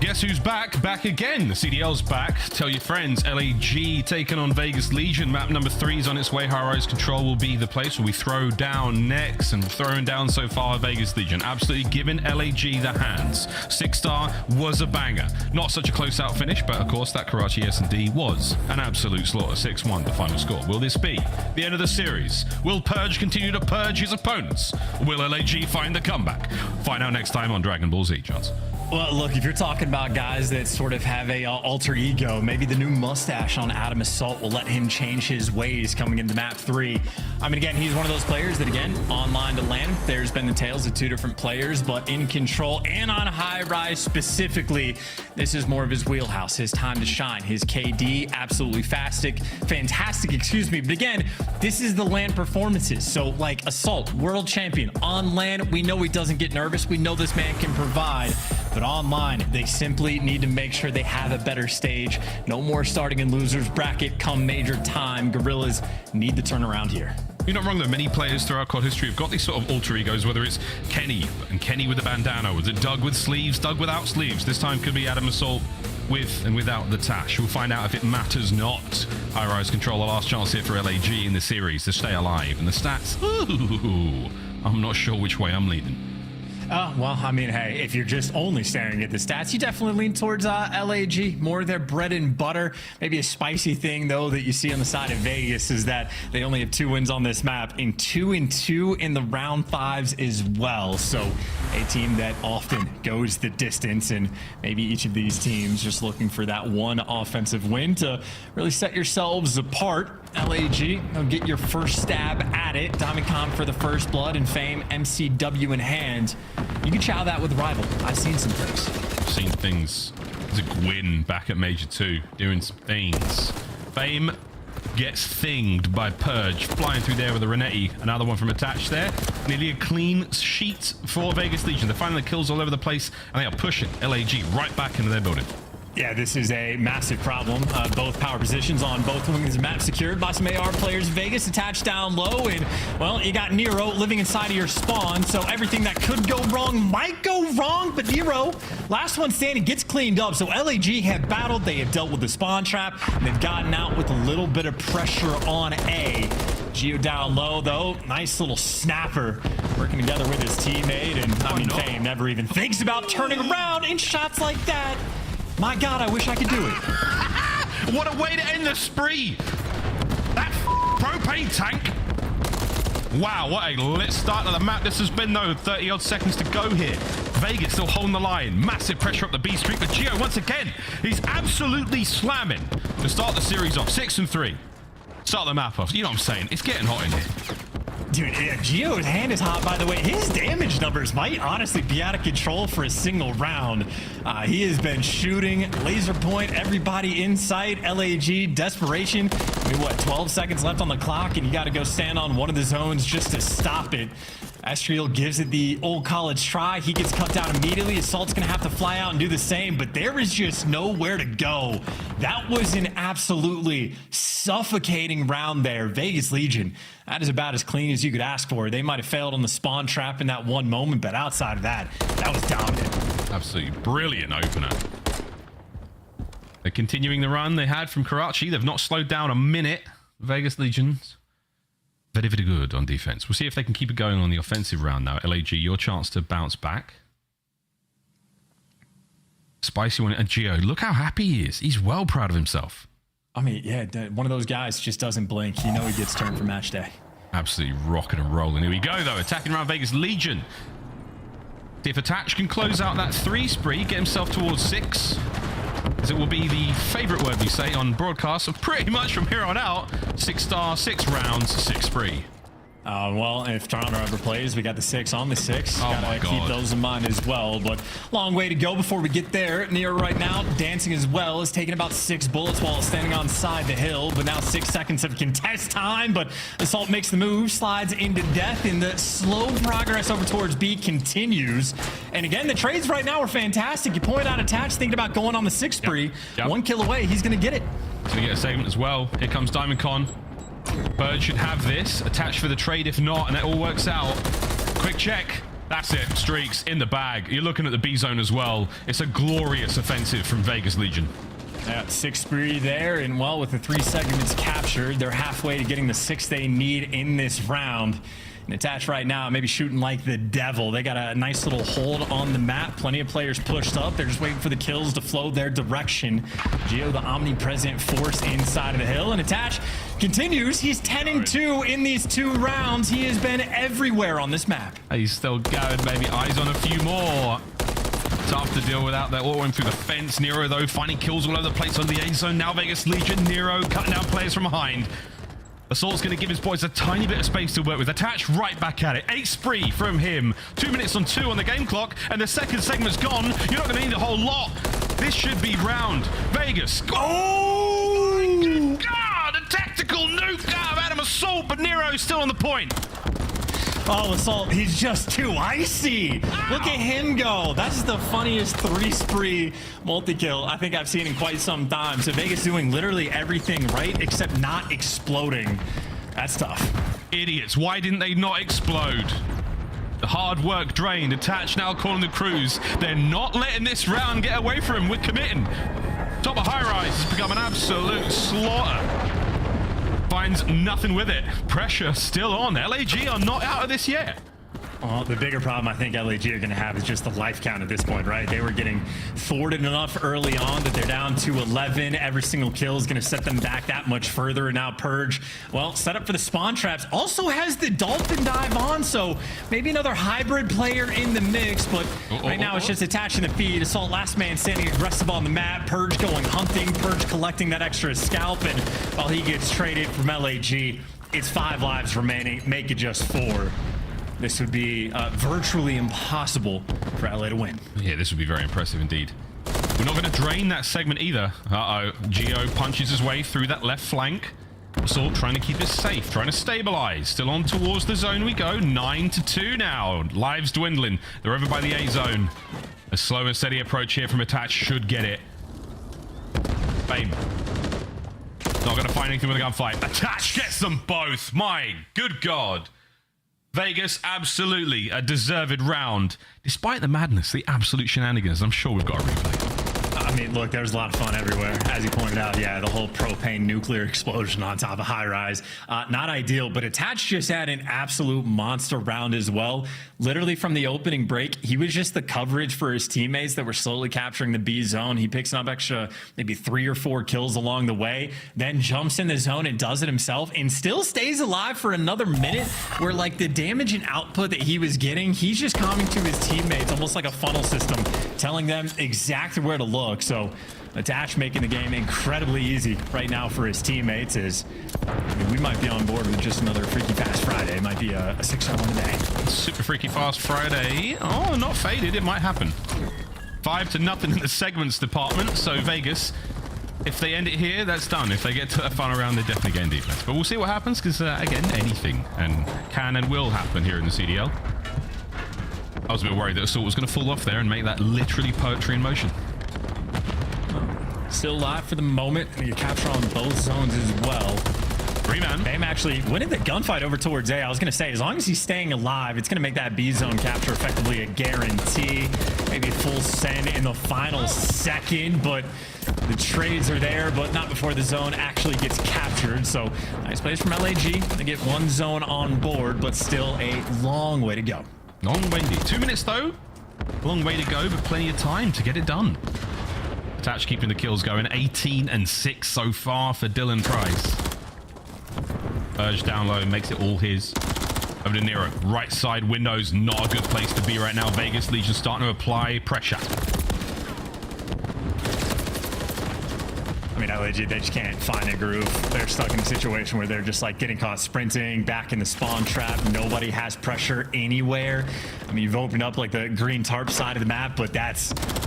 Guess who's back? Back again. The CDL's back. Tell your friends. LAG taking on Vegas Legion. Map number 3 is on its way. High Rise Control will be the place where we throw down next, and throwing down so far Vegas Legion. Absolutely giving LAG the hands. 6-star was a banger. Not such a close out finish, but of course that Karachi S&D was an absolute slaughter. 6-1 the final score. Will this be the end of the series? Will Purge continue to purge his opponents? Will LAG find the comeback? Find out next time on Dragon Ball Z, Chance. Well, look, if you're talking about guys that sort of have a alter ego, maybe the new mustache on Adam Assault will let him change his ways coming into map 3. I mean, again, he's one of those players that, again, online to land, there's been the tales of two different players, but in Control and on High Rise specifically, this is more of his wheelhouse, his time to shine. His KD, absolutely fantastic, but again, this is the land performances. So, like, Assault, world champion, on land, we know he doesn't get nervous. We know this man can provide. But online, they simply need to make sure they have a better stage. No more starting in losers bracket come major time. Gorillas need the turnaround here. You're not wrong though. Many players throughout COD history have got these sort of alter egos, whether it's Kenny and Kenny with the bandana, was it Doug with sleeves, Doug without sleeves. This time could be Adam Assault with and without the tash. We'll find out if it matters not. High Rise Control, the last chance here for LAG in the series to stay alive. And the stats, ooh, I'm not sure which way I'm leading. Well, I mean, hey, if you're just only staring at the stats, you definitely lean towards LAG, more their bread and butter. Maybe a spicy thing, though, that you see on the side of Vegas is that they only have 2 wins on this map and 2-2 in the round 5s as well. So a team that often goes the distance, and maybe each of these teams just looking for that one offensive win to really set yourselves apart. LAG, you'll get your first stab at it. Diamondcom for the first blood, and Fame, MCW in hand. You can chow that with Rival. I've seen some things. I've seen things. There's a Gwyn back at Major 2 doing some things. Fame gets thinged by Purge, flying through there with a Renetti. Another one from Attached there. Nearly a clean sheet for Vegas Legion. They're finding the kills all over the place, and they are pushing LAG right back into their building. Yeah, this is a massive problem. Both power positions on both wings of the map secured by some AR players. Vegas Attached down low, and, well, you got Nero living inside of your spawn, so everything that could go wrong might go wrong, but Nero, last one standing, gets cleaned up. So LAG have battled, they have dealt with the spawn trap, and they've gotten out with a little bit of pressure on A. Geo down low, though. Nice little snapper working together with his teammate, and, I mean, Fame never even thinks about turning around in shots like that. My God, I wish I could do it. What a way to end the spree. That propane tank. Wow, what a lit start to the map this has been, though. 30-odd seconds to go here. Vegas still holding the line. Massive pressure up the B streak. But Geo, once again, he's absolutely slamming to start the series off. 6-3. Start the map off. You know what I'm saying? It's getting hot in here. Dude, yeah, Geo's hand is hot, by the way. His damage numbers might honestly be out of control for a single round. He has been shooting, laser point, everybody in sight. LAG, desperation. I mean, what, 12 seconds left on the clock, and you got to go stand on one of the zones just to stop it. Astriel gives it the old college try. He gets cut down immediately. Assault's going to have to fly out and do the same, but there is just nowhere to go. That was an absolutely suffocating round there. Vegas Legion, that is about as clean as you could ask for. They might have failed on the spawn trap in that one moment, but outside of that, that was dominant. Absolutely brilliant opener. They're continuing the run they had from Karachi. They've not slowed down a minute. Vegas Legions, very, very good on defense. We'll see if they can keep it going on the offensive round now. LAG, your chance to bounce back. Spicy one. And Geo, look how happy he is. He's well proud of himself. I mean, yeah, one of those guys just doesn't blink. You know he gets turned for match day. Absolutely rocking and rolling. Here we go, though. Attacking around Vegas Legion. See if Attach can close out that 3 spree, get himself towards 6. As it will be the favorite word we say on broadcast of pretty much from here on out. 6-star, 6 rounds, 6 spree. Well, if Toronto ever plays, we got the 6 on the 6. Oh Gotta keep those in mind as well. But long way to go before we get there. Nero right now dancing as well, is taking about 6 bullets while standing on side the hill. But now 6 seconds of contest time. But Assault makes the move, slides into death, and the slow progress over towards B continues. And again, the trades right now are fantastic. You point out Attach, thinking about going on the 6 spree. Yep. 1 kill away, he's gonna get it. He's gonna get a segment as well. Here comes Diamond Con. Bird should have this. Attached for the trade if not, and that all works out. Quick check. That's it. Streaks in the bag. You're looking at the B zone as well. It's a glorious offensive from Vegas Legion. Yeah, 6 spree there, and well, with the 3 segments captured, they're halfway to getting the 6 they need in this round. And Attach right now, maybe shooting like the devil. They got a nice little hold on the map. Plenty of players pushed up. They're just waiting for the kills to flow their direction. Geo, the omnipresent force inside of the hill. And Attach continues. He's 10-2 in these 2 rounds. He has been everywhere on this map. He's still going, baby. Eyes on a few more. Tough to deal without that. All went through the fence. Nero, though, finding kills all over the place on the A zone. Now Vegas Legion. Nero cutting down players from behind. Assault's going to give his boys a tiny bit of space to work with. Attach right back at it. 8 spree from him. 2 minutes on 2 on the game clock, and the second segment's gone. You're not going to need a whole lot. This should be round. Vegas. Oh, my good God. A tactical nuke out of Adam Assault, but Nero's still on the point. Oh, Assault, he's just too icy. Look at him go. That's the funniest 3 spree multi-kill I think I've seen in quite some time. So Vegas doing literally everything right except not exploding. That's tough. Idiots. Why didn't they not explode? The hard work drained. Attach now calling the crews. They're not letting this round get away from him. We're committing. Top of high rise has become an absolute slaughter. Finds nothing with it. Pressure still on. LAG are not out of this yet. Well, the bigger problem I think LAG are going to have is just the life count at this point, right? They were getting thwarted enough early on that they're down to 11. Every single kill is going to set them back that much further. And now Purge, well, set up for the spawn traps. Also has the Dolphin dive on, so maybe another hybrid player in the mix. But right now it's just attaching the feed. Assault last man standing aggressive on the map. Purge going hunting. Purge collecting that extra scalp. And while he gets traded from LAG, it's 5 lives remaining. Make it just 4. This would be virtually impossible for LA to win. Yeah, this would be very impressive indeed. We're not going to drain that segment either. Uh-oh. Geo punches his way through that left flank. Assault trying to keep it safe, trying to stabilize. Still on towards the zone we go. 9-2 now. Lives dwindling. They're over by the A zone. A slow and steady approach here from Attach should get it. Bame. Not going to find anything with a gunfight. Attach gets them both. My good God. Vegas, absolutely a deserved round. Despite the madness, the absolute shenanigans, I'm sure we've got a replay. I mean, look, there's a lot of fun everywhere. As you pointed out, yeah, the whole propane nuclear explosion on top of high rise. Not ideal, but Attach just had an absolute monster round as well. Literally from the opening break, he was just the coverage for his teammates that were slowly capturing the B zone. He picks up extra maybe 3 or 4 kills along the way, then jumps in the zone and does it himself and still stays alive for another minute, where like the damage and output that he was getting, he's just coming to his teammates almost like a funnel system, telling them exactly where to look. So Attach making the game incredibly easy right now for his teammates. Is I mean, we might be on board with just another Freaky Fast Friday. It might be a 6-0 one today. Super Freaky Fast Friday. Oh, not faded. It might happen. 5-0 in the segments department. So Vegas, if they end it here, that's done. If they get to a final round, they're definitely getting defense. But we'll see what happens because, again, anything can and will happen here in the CDL. I was a bit worried that Assault was going to fall off there and make that literally poetry in motion. Still live for the moment. You capture on both zones as well. 3-man. Bame actually winning the gunfight over towards A. I was going to say, as long as he's staying alive, it's going to make that B zone capture effectively a guarantee. Maybe full send in the final second, but the trades are there, but not before the zone actually gets captured. So nice plays from LAG. They get 1 zone on board, but still a long way to go. Long way indeed. 2 minutes though. Long way to go, but plenty of time to get it done. Attach keeping the kills going. 18-6 so far for Dylan Price. Urge down low, makes it all his. Over to Nero. Right side windows, not a good place to be right now. Vegas Legion starting to apply pressure. I mean, LAG, they just can't find a groove. They're stuck in a situation where they're just like getting caught sprinting back in the spawn trap. Nobody has pressure anywhere. I mean, you've opened up like the green tarp side of the map, but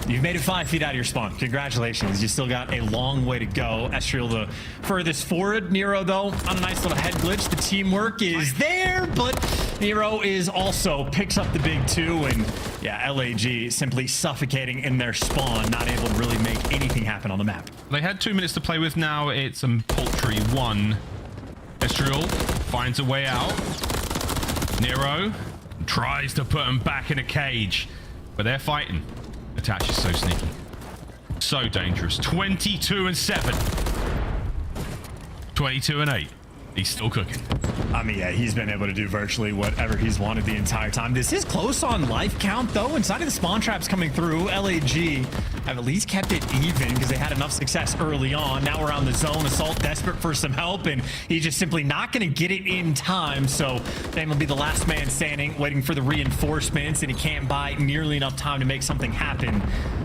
you've made it 5 feet out of your spawn. Congratulations. You still got a long way to go. Estriel the furthest forward. Nero, though, on a nice little head glitch. The teamwork is there, but Nero is also picks up the big 2, and yeah, LAG simply suffocating in their spawn, not able to really make anything happen on the map. They had 2 minutes to play with. Now it's a paltry 1. Estriel finds a way out. Nero tries to put him back in a cage, but they're fighting. Attach is so sneaky, so dangerous. 22-7, 22-8. He's still cooking. I mean, yeah, he's been able to do virtually whatever he's wanted the entire time. This is close on life count, though. Inside of the spawn traps coming through, LAG have at least kept it even because they had enough success early on. Now we're on the zone. Assault desperate for some help, and he's just simply not going to get it in time. So Fame will be the last man standing, waiting for the reinforcements, and he can't buy nearly enough time to make something happen.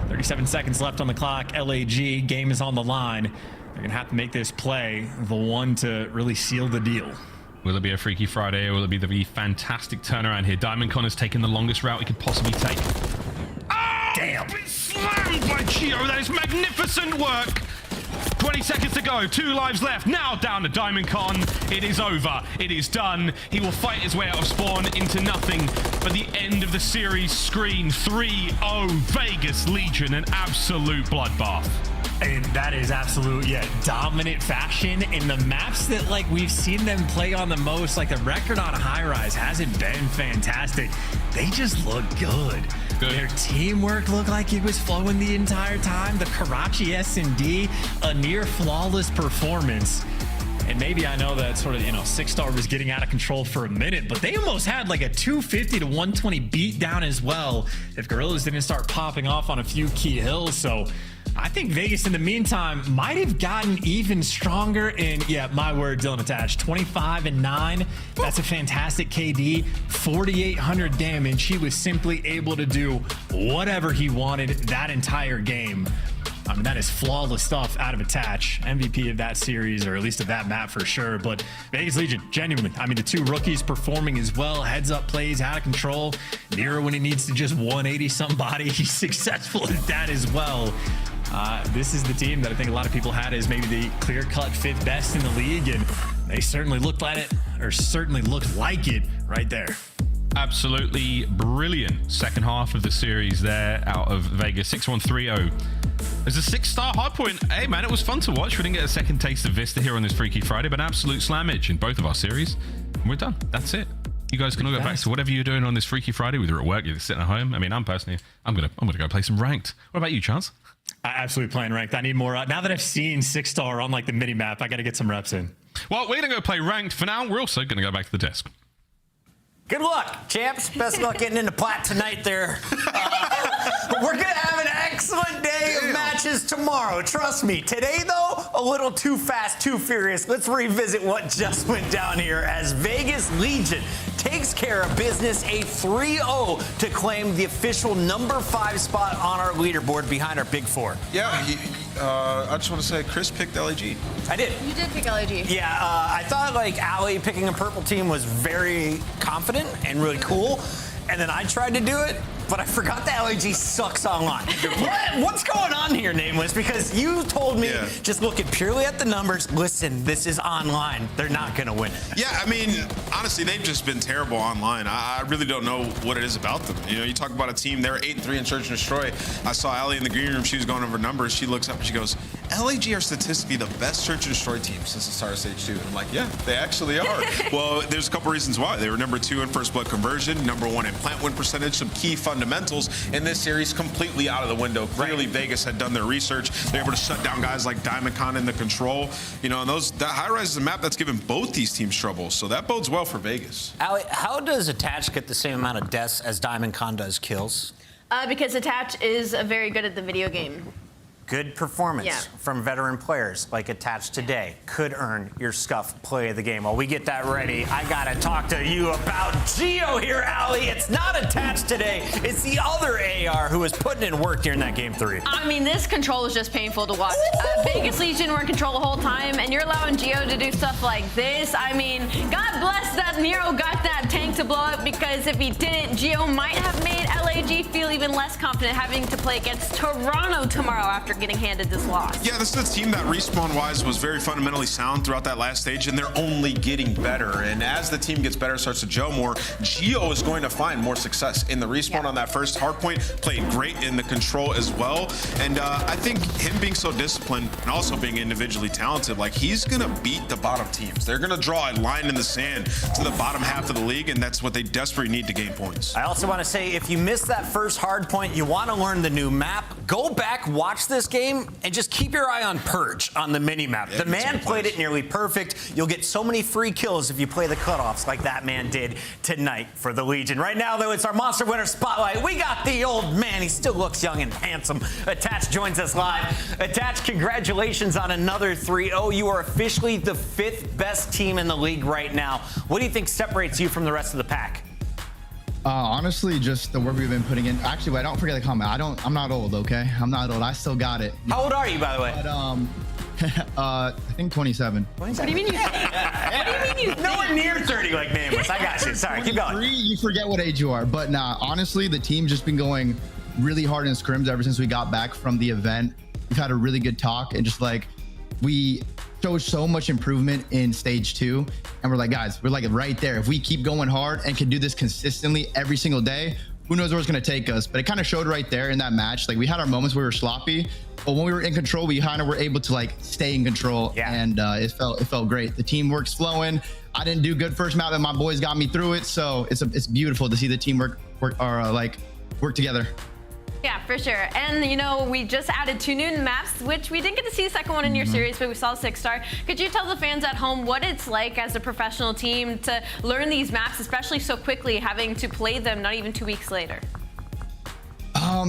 37 seconds left on the clock. LAG, game is on the line. They're going to have to make this play the one to really seal the deal. Will it be a Freaky Friday, or will it be the fantastic turnaround here? Diamond has taken the longest route he could possibly take. Oh! Damn! Slammed by Gio. That is magnificent work. 20 seconds to go. 2 lives left. Now down to Diamond Con. It is over. It is done. He will fight his way out of spawn into nothing but the end of the series screen. 3-0 Vegas Legion. An absolute bloodbath. And that is absolute, dominant fashion in the maps that, like, we've seen them play on the most. Like, the record on High Rise hasn't been fantastic. They just look good. Their teamwork looked like it was flowing the entire time. The Karachi S&D, a near flawless performance. And maybe I know that sort of, 6-star was getting out of control for a minute, but they almost had like a 250 to 120 beat down as well if Gorillas didn't start popping off on a few key hills. So I think Vegas in the meantime might have gotten even stronger. And yeah, my word, Dylan Attach, 25-9. That's a fantastic KD, 4,800 damage. He was simply able to do whatever he wanted that entire game. I mean, that is flawless stuff out of Attach. MVP of that series, or at least of that map for sure. But Vegas Legion, genuinely, I mean, the 2 rookies performing as well. Heads up plays, out of control. Nero, when he needs to just 180 somebody, he's successful at that as well. This is the team that I think a lot of people had as maybe the clear-cut 5th best in the league, and they certainly looked at it, or certainly looked like it right there. Absolutely brilliant second half of the series there out of Vegas. 6-1-3-0. As a 6-star hardpoint, hey man, it was fun to watch. We didn't get a second taste of Vista here on this Freaky Friday, but absolute slammage in both of our series. And we're done. That's it. You guys can all go back to whatever you're doing on this Freaky Friday, whether you're at work, you're sitting at home. I mean, I'm gonna go play some ranked. What about you, Chance? Absolutely playing ranked. I need more. Now that I've seen 6-star on like the mini map, I got to get some reps in. Well, we're gonna go play ranked for now. We're also gonna go back to the desk. Good luck, champs. Best luck getting into plat tonight there. We're going to have an excellent day of matches tomorrow. Trust me. Today, though, a little too fast, too furious. Let's revisit what just went down here as Vegas Legion takes care of business, a 3-0 to claim the official number 5 spot on our leaderboard behind our big 4. Yeah, I just want to say Chris picked LAG. I did. You did pick LAG. Yeah, I thought like Ali picking a purple team was very confident and really cool. And then I tried to do it, but I forgot that LAG sucks online. What's going on here, Nameless? Because you told me just looking purely at the numbers, listen, this is online. They're not going to win it. Yeah, I mean, honestly, they've just been terrible online. I really don't know what it is about them. You talk about a team, they're 8-3 in Search and Destroy. I saw Ali in the green room. She was going over numbers. She looks up and she goes, LAG are statistically the best Search and Destroy team since the start of Stage 2. And I'm like, yeah, they actually are. Well, there's a couple reasons why. They were number 2 in First Blood conversion, number 1 in plant win percentage, some key fundamentals in this series completely out of the window. Clearly, Vegas had done their research. They're able to shut down guys like Diamond Con in the control. And that High Rise is a map that's given both these teams trouble. So that bodes well for Vegas. Ali, how does Attach get the same amount of deaths as Diamond Con does kills? Because Attach is very good at the video game. good performance Yeah. from veteran players like Attached today could earn your Scuff play of the game. While we get that ready, I gotta talk to you about Geo here, Allie. It's not Attached today. It's the other AR who was putting in work during that game 3. I mean, this control is just painful to watch. Vegas Legion were in control the whole time, and you're allowing Geo to do stuff like this. I mean, God bless that Nero got that tank to blow up, because if he didn't, Geo might have made LAG feel even less confident having to play against Toronto tomorrow after getting handed this loss. Yeah, this is a team that respawn-wise was very fundamentally sound throughout that last stage, and they're only getting better. And as the team gets better, starts to gel more, Geo is going to find more success in the respawn on that first hard point. Played great in the control as well. And I think him being so disciplined and also being individually talented, like, he's going to beat the bottom teams. They're going to draw a line in the sand to the bottom half of the league, and that's what they desperately need to gain points. I also want to say, if you missed that first hard point, you want to learn the new map, go back, watch this game, and just keep your eye on Purge on the mini-map. The man played it nearly perfect. You'll get so many free kills if you play the cutoffs like that man did tonight for the Legion. Right now, though, it's our Monster Winner Spotlight. We got the old man. He still looks young and handsome. Attached joins us live. Attached, congratulations on another 3-0. You are officially the 5th best team in the league right now. What do you think separates you from the rest of the pack? Honestly, just the work we've been putting in. Actually, wait, don't forget the comment. I'm not old, okay? I'm not old. I still got it. How old are you, by the way? But, I think 27. What do you mean you What do you mean you Nowhere near 30 like Nameless. I got you. Sorry, keep going. You forget what age you are. But nah, honestly, the team's just been going really hard in scrims ever since we got back from the event. We've had a really good talk, and just like, we showed so much improvement in stage 2, and we're like, guys, we're like right there. If we keep going hard and can do this consistently every single day, who knows where it's going to take us. But it kind of showed right there in that match. Like, we had our moments where we were sloppy, but when we were in control, we kind of were able to like stay in control. Yeah. And it felt great. The teamwork's flowing. I didn't do good first map, and my boys got me through it. So it's beautiful to see the team work together. Yeah, for sure. And, you know, we just added 2 new maps, which we didn't get to see the second one in your series, but we saw 6-star. Could you tell the fans at home what it's like as a professional team to learn these maps, especially so quickly, having to play them not even 2 weeks later?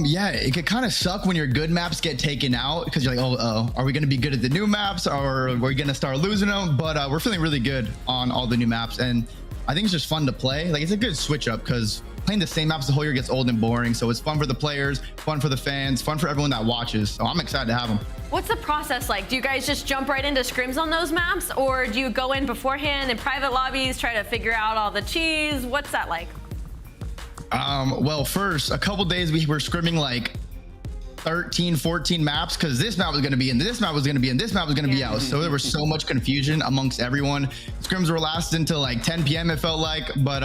Yeah, it could kind of suck when your good maps get taken out, because you're like, oh, are we going to be good at the new maps, or are we going to start losing them? But we're feeling really good on all the new maps, and I think it's just fun to play. Like, it's a good switch up, because playing the same maps the whole year gets old and boring. So it's fun for the players, fun for the fans, fun for everyone that watches. So I'm excited to have them. What's the process like? Do you guys just jump right into scrims on those maps, or do you go in beforehand in private lobbies, try to figure out all the cheese? What's that like? Well, first, a couple days we were scrimming like 13, 14 maps, because this map was going to be in, this map was going to be in, this map was going to be out. So there was so much confusion amongst everyone. Scrims were lasting until like 10 p.m. it felt like. But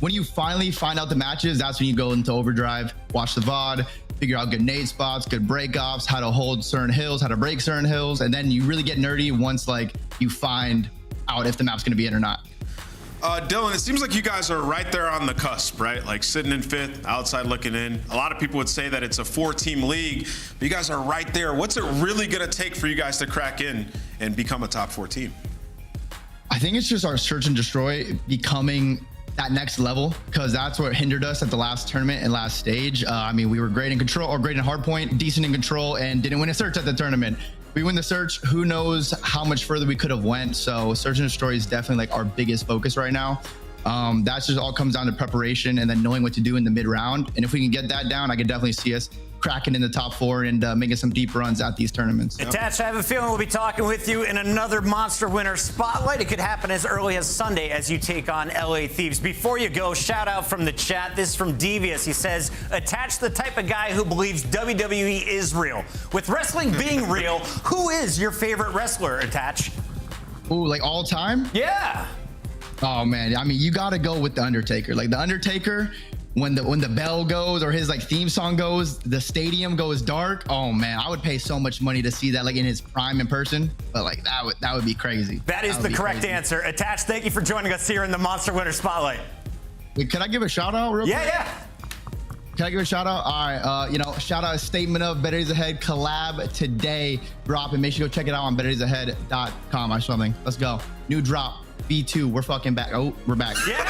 when you finally find out the matches, that's when you go into overdrive, watch the VOD, figure out good nade spots, good break-offs, how to hold certain hills, how to break certain hills. And then you really get nerdy once like you find out if the map's going to be in or not. Dylan, it seems like you guys are right there on the cusp, right? Like sitting in 5th, outside looking in. A lot of people would say that it's a 4-team league, but you guys are right there. What's it really going to take for you guys to crack in and become a top 4 team? I think it's just our search and destroy becoming that next level, because that's what hindered us at the last tournament and last stage. I mean, we were great in control, or great in hardpoint, decent in control, and didn't win a search at the tournament. We win the search, who knows how much further we could have went. So search and destroy is definitely like our biggest focus right now. That's just all comes down to preparation and then knowing what to do in the mid round. And if we can get that down, I could definitely see us cracking in the top 4 and making some deep runs at these tournaments. Attached, I have a feeling we'll be talking with you in another Monster Winner Spotlight. It could happen as early as Sunday as you take on LA Thieves. Before you go, shout out from the chat. This is from Devious. He says, Attached, the type of guy who believes WWE is real. With wrestling being real, who is your favorite wrestler, Attached? Ooh, like all time? Yeah. Oh man, I mean, you got to go with The Undertaker. Like The Undertaker, when the bell goes or his like theme song goes, the stadium goes dark. Oh man, I would pay so much money to see that like in his prime in person. But like that would be crazy. That is the correct answer. Attached, thank you for joining us here in the Monster Winner Spotlight. Wait, can I give a shout out real quick? Yeah. Can I give a shout out? All right, shout out a statement of Better Days Ahead collab today dropping. Make sure you go check it out on betterdaysAhead.com or something. Let's go. New drop. B2, we're fucking back. Oh, we're back. Yeah.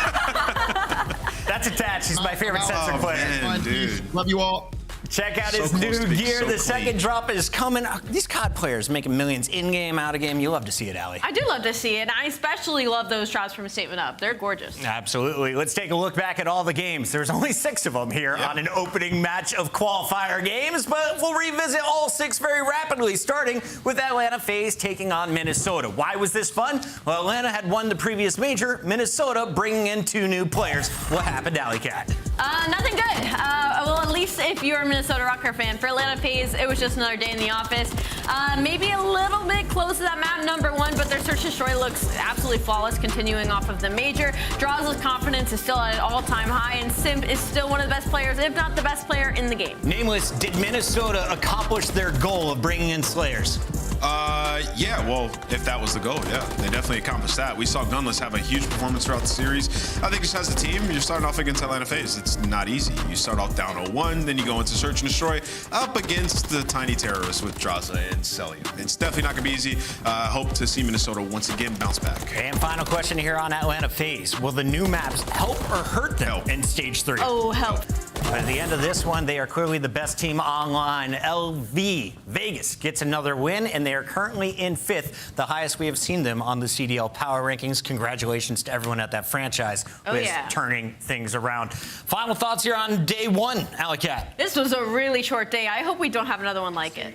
That's Attached. He's my favorite sensor player. Man, dude. Love you all. Check out So his close new to being gear. so The clean. second drop is coming. These COD players making millions in-game, out-of-game. You love to see it, Allie. I do love to see it. I especially love those drops from Statement Up. They're gorgeous. Absolutely. Let's take a look back at all the games. There's only 6 of them here on an opening match of qualifier games, but we'll revisit all 6 very rapidly, starting with Atlanta FaZe taking on Minnesota. Why was this fun? Well, Atlanta had won the previous major. Minnesota bringing in 2 new players. What happened, Alley Cat? Nothing good. Well, at least if you're a Minnesota Rocker fan. For Atlanta FaZe, it was just another day in the office. Maybe a little bit close to that map #1, but their search and destroy looks absolutely flawless, continuing off of the major. Draws' confidence is still at an all-time high, and Simp is still one of the best players, if not the best player in the game. Nameless, did Minnesota accomplish their goal of bringing in Slayers? Yeah, well, if that was the goal, yeah, they definitely accomplished that. We saw Gunless have a huge performance throughout the series. I think just as a team, you're starting off against Atlanta FaZe. It's not easy. You start off down 0-1, then you go into search and destroy up against the tiny terrorists with Draza and Celia. It's definitely not going to be easy. Hope to see Minnesota once again bounce back. And final question here on Atlanta FaZe. Will the new maps help or hurt them in Stage 3? Oh, help. But at the end of this one, they are clearly the best team online. LV Vegas gets another win, and they are currently in 5th, the highest we have seen them on the CDL Power Rankings. Congratulations to everyone at that franchise who is turning things around. Final thoughts here on day 1, Alicat. This was a really short day. I hope we don't have another one like it.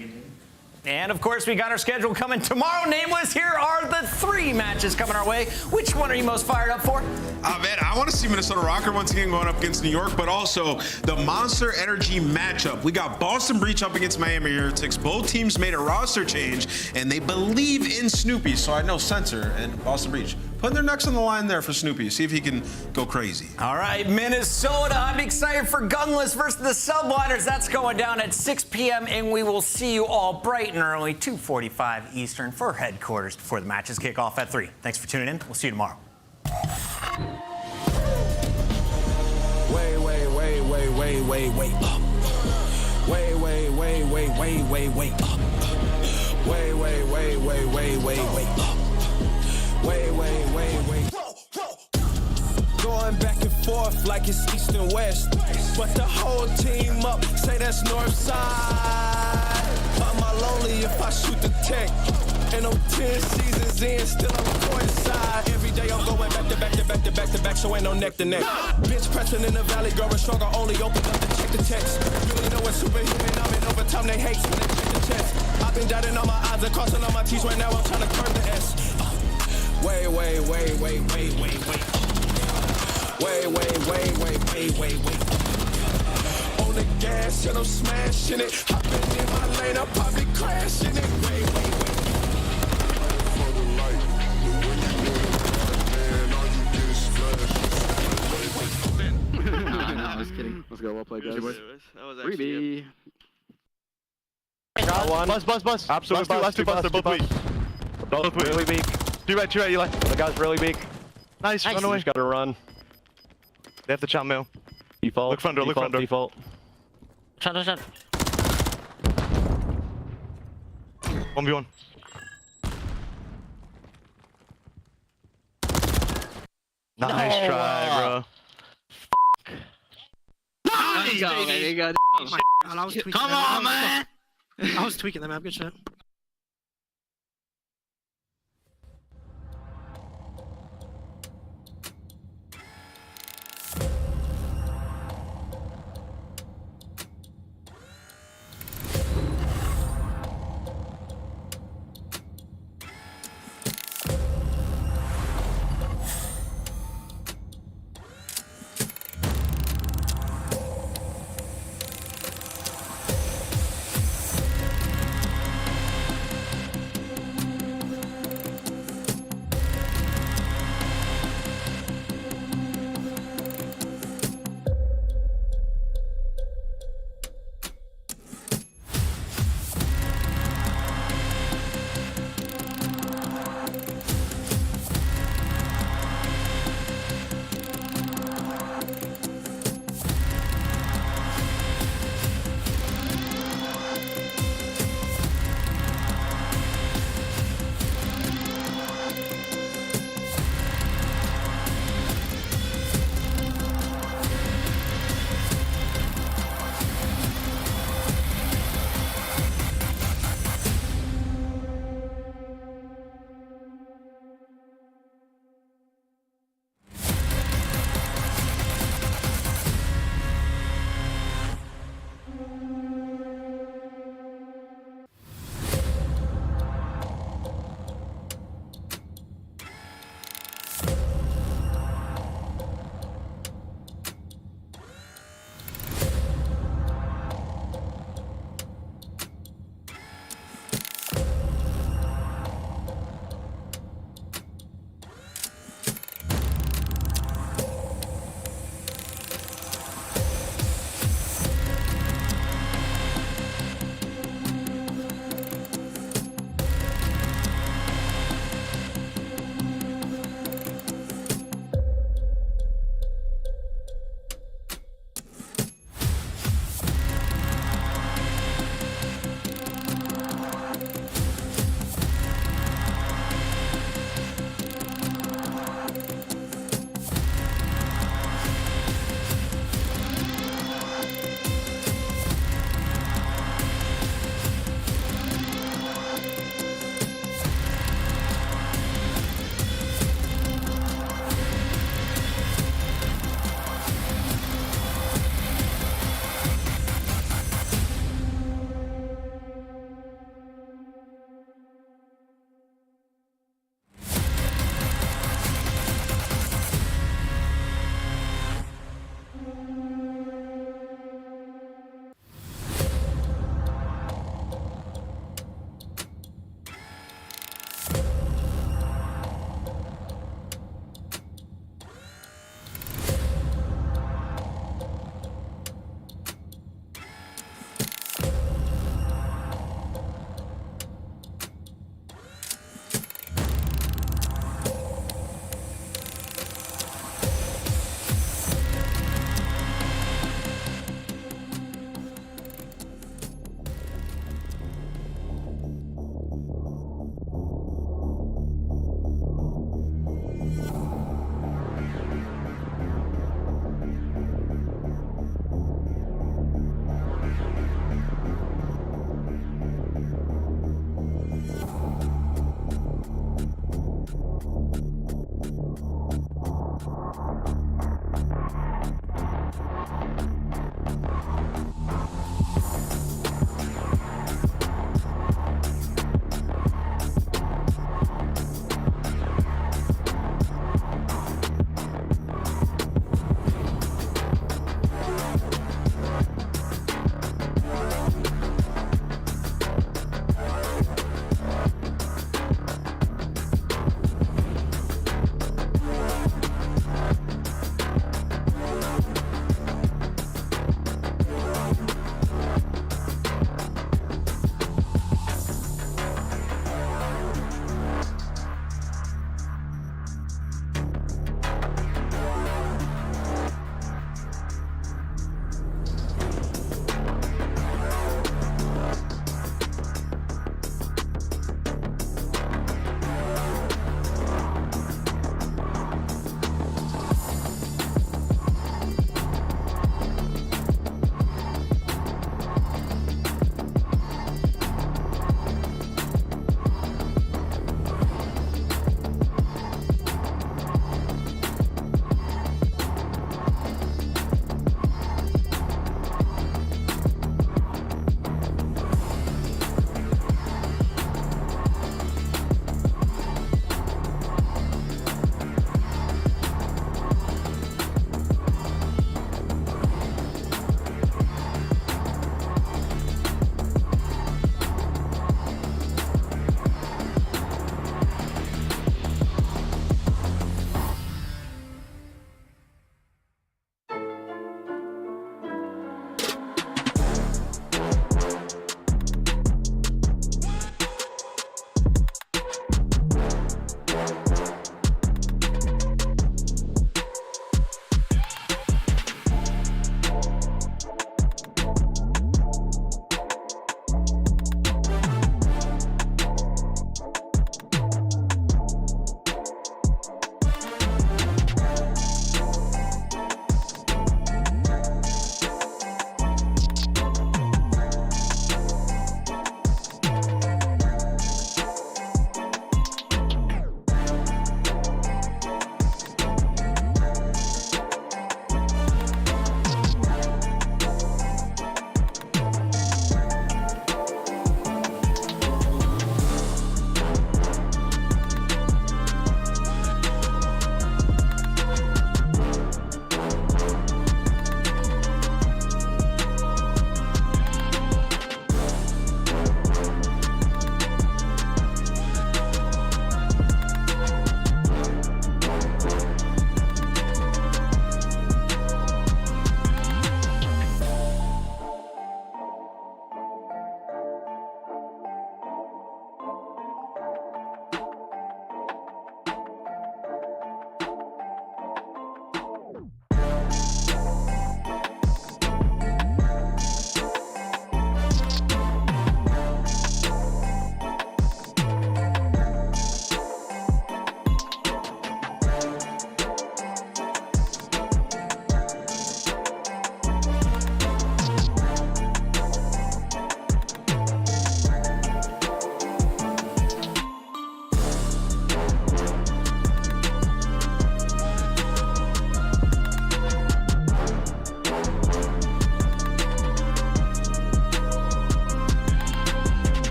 And of course, we got our schedule coming tomorrow. Nameless, here are the 3 matches coming our way. Which one are you most fired up for? Man, I want to see Minnesota Rocker once again going up against New York, but also the Monster Energy matchup. We got Boston Breach up against Miami Heretics. Both teams made a roster change, and they believe in Snoopy, so I know Censor and Boston Breach putting their necks on the line there for Snoopy. See if he can go crazy. All right, Minnesota. I'm excited for Gunless versus the Subliners. That's going down at 6 p.m., and we will see you all bright and early, 2:45 Eastern, for headquarters before the matches kick off at 3. Thanks for tuning in. We'll see you tomorrow. Way up. Way up. Way up. Going back and forth like it's east and west, but the whole team up, say that's north side. Am I lonely if I shoot the tech? And I'm 10 seasons in, still on the court side. Every day I'm going back to back to back to back to back, so ain't no neck to neck. Bitch pressing in the valley, growing stronger, only open up to check the text. You really know what superhuman I'm in, overtime they hate when they check the chest. I've been dotting all my I's and crossing all my T's, right now I'm trying to curve the S. Way. On the gas, and I'm smashing it. Hopping in my lane, I'm probably crashing it. Way. No, I was kidding. Let's go. Well played, guys. That was Freebie. Got one. Bus. Absolutely. Last two bus. They're both weak. Both weak. Really weak. Two right, Eli. The guy's really weak. Nice. Run away. Just gotta run. They have to chop mill. Default. Look front door. Default. Shot. 1v1. Nice try, bro. Nice! There you go. Come on, man! I was tweaking that map. Good shit.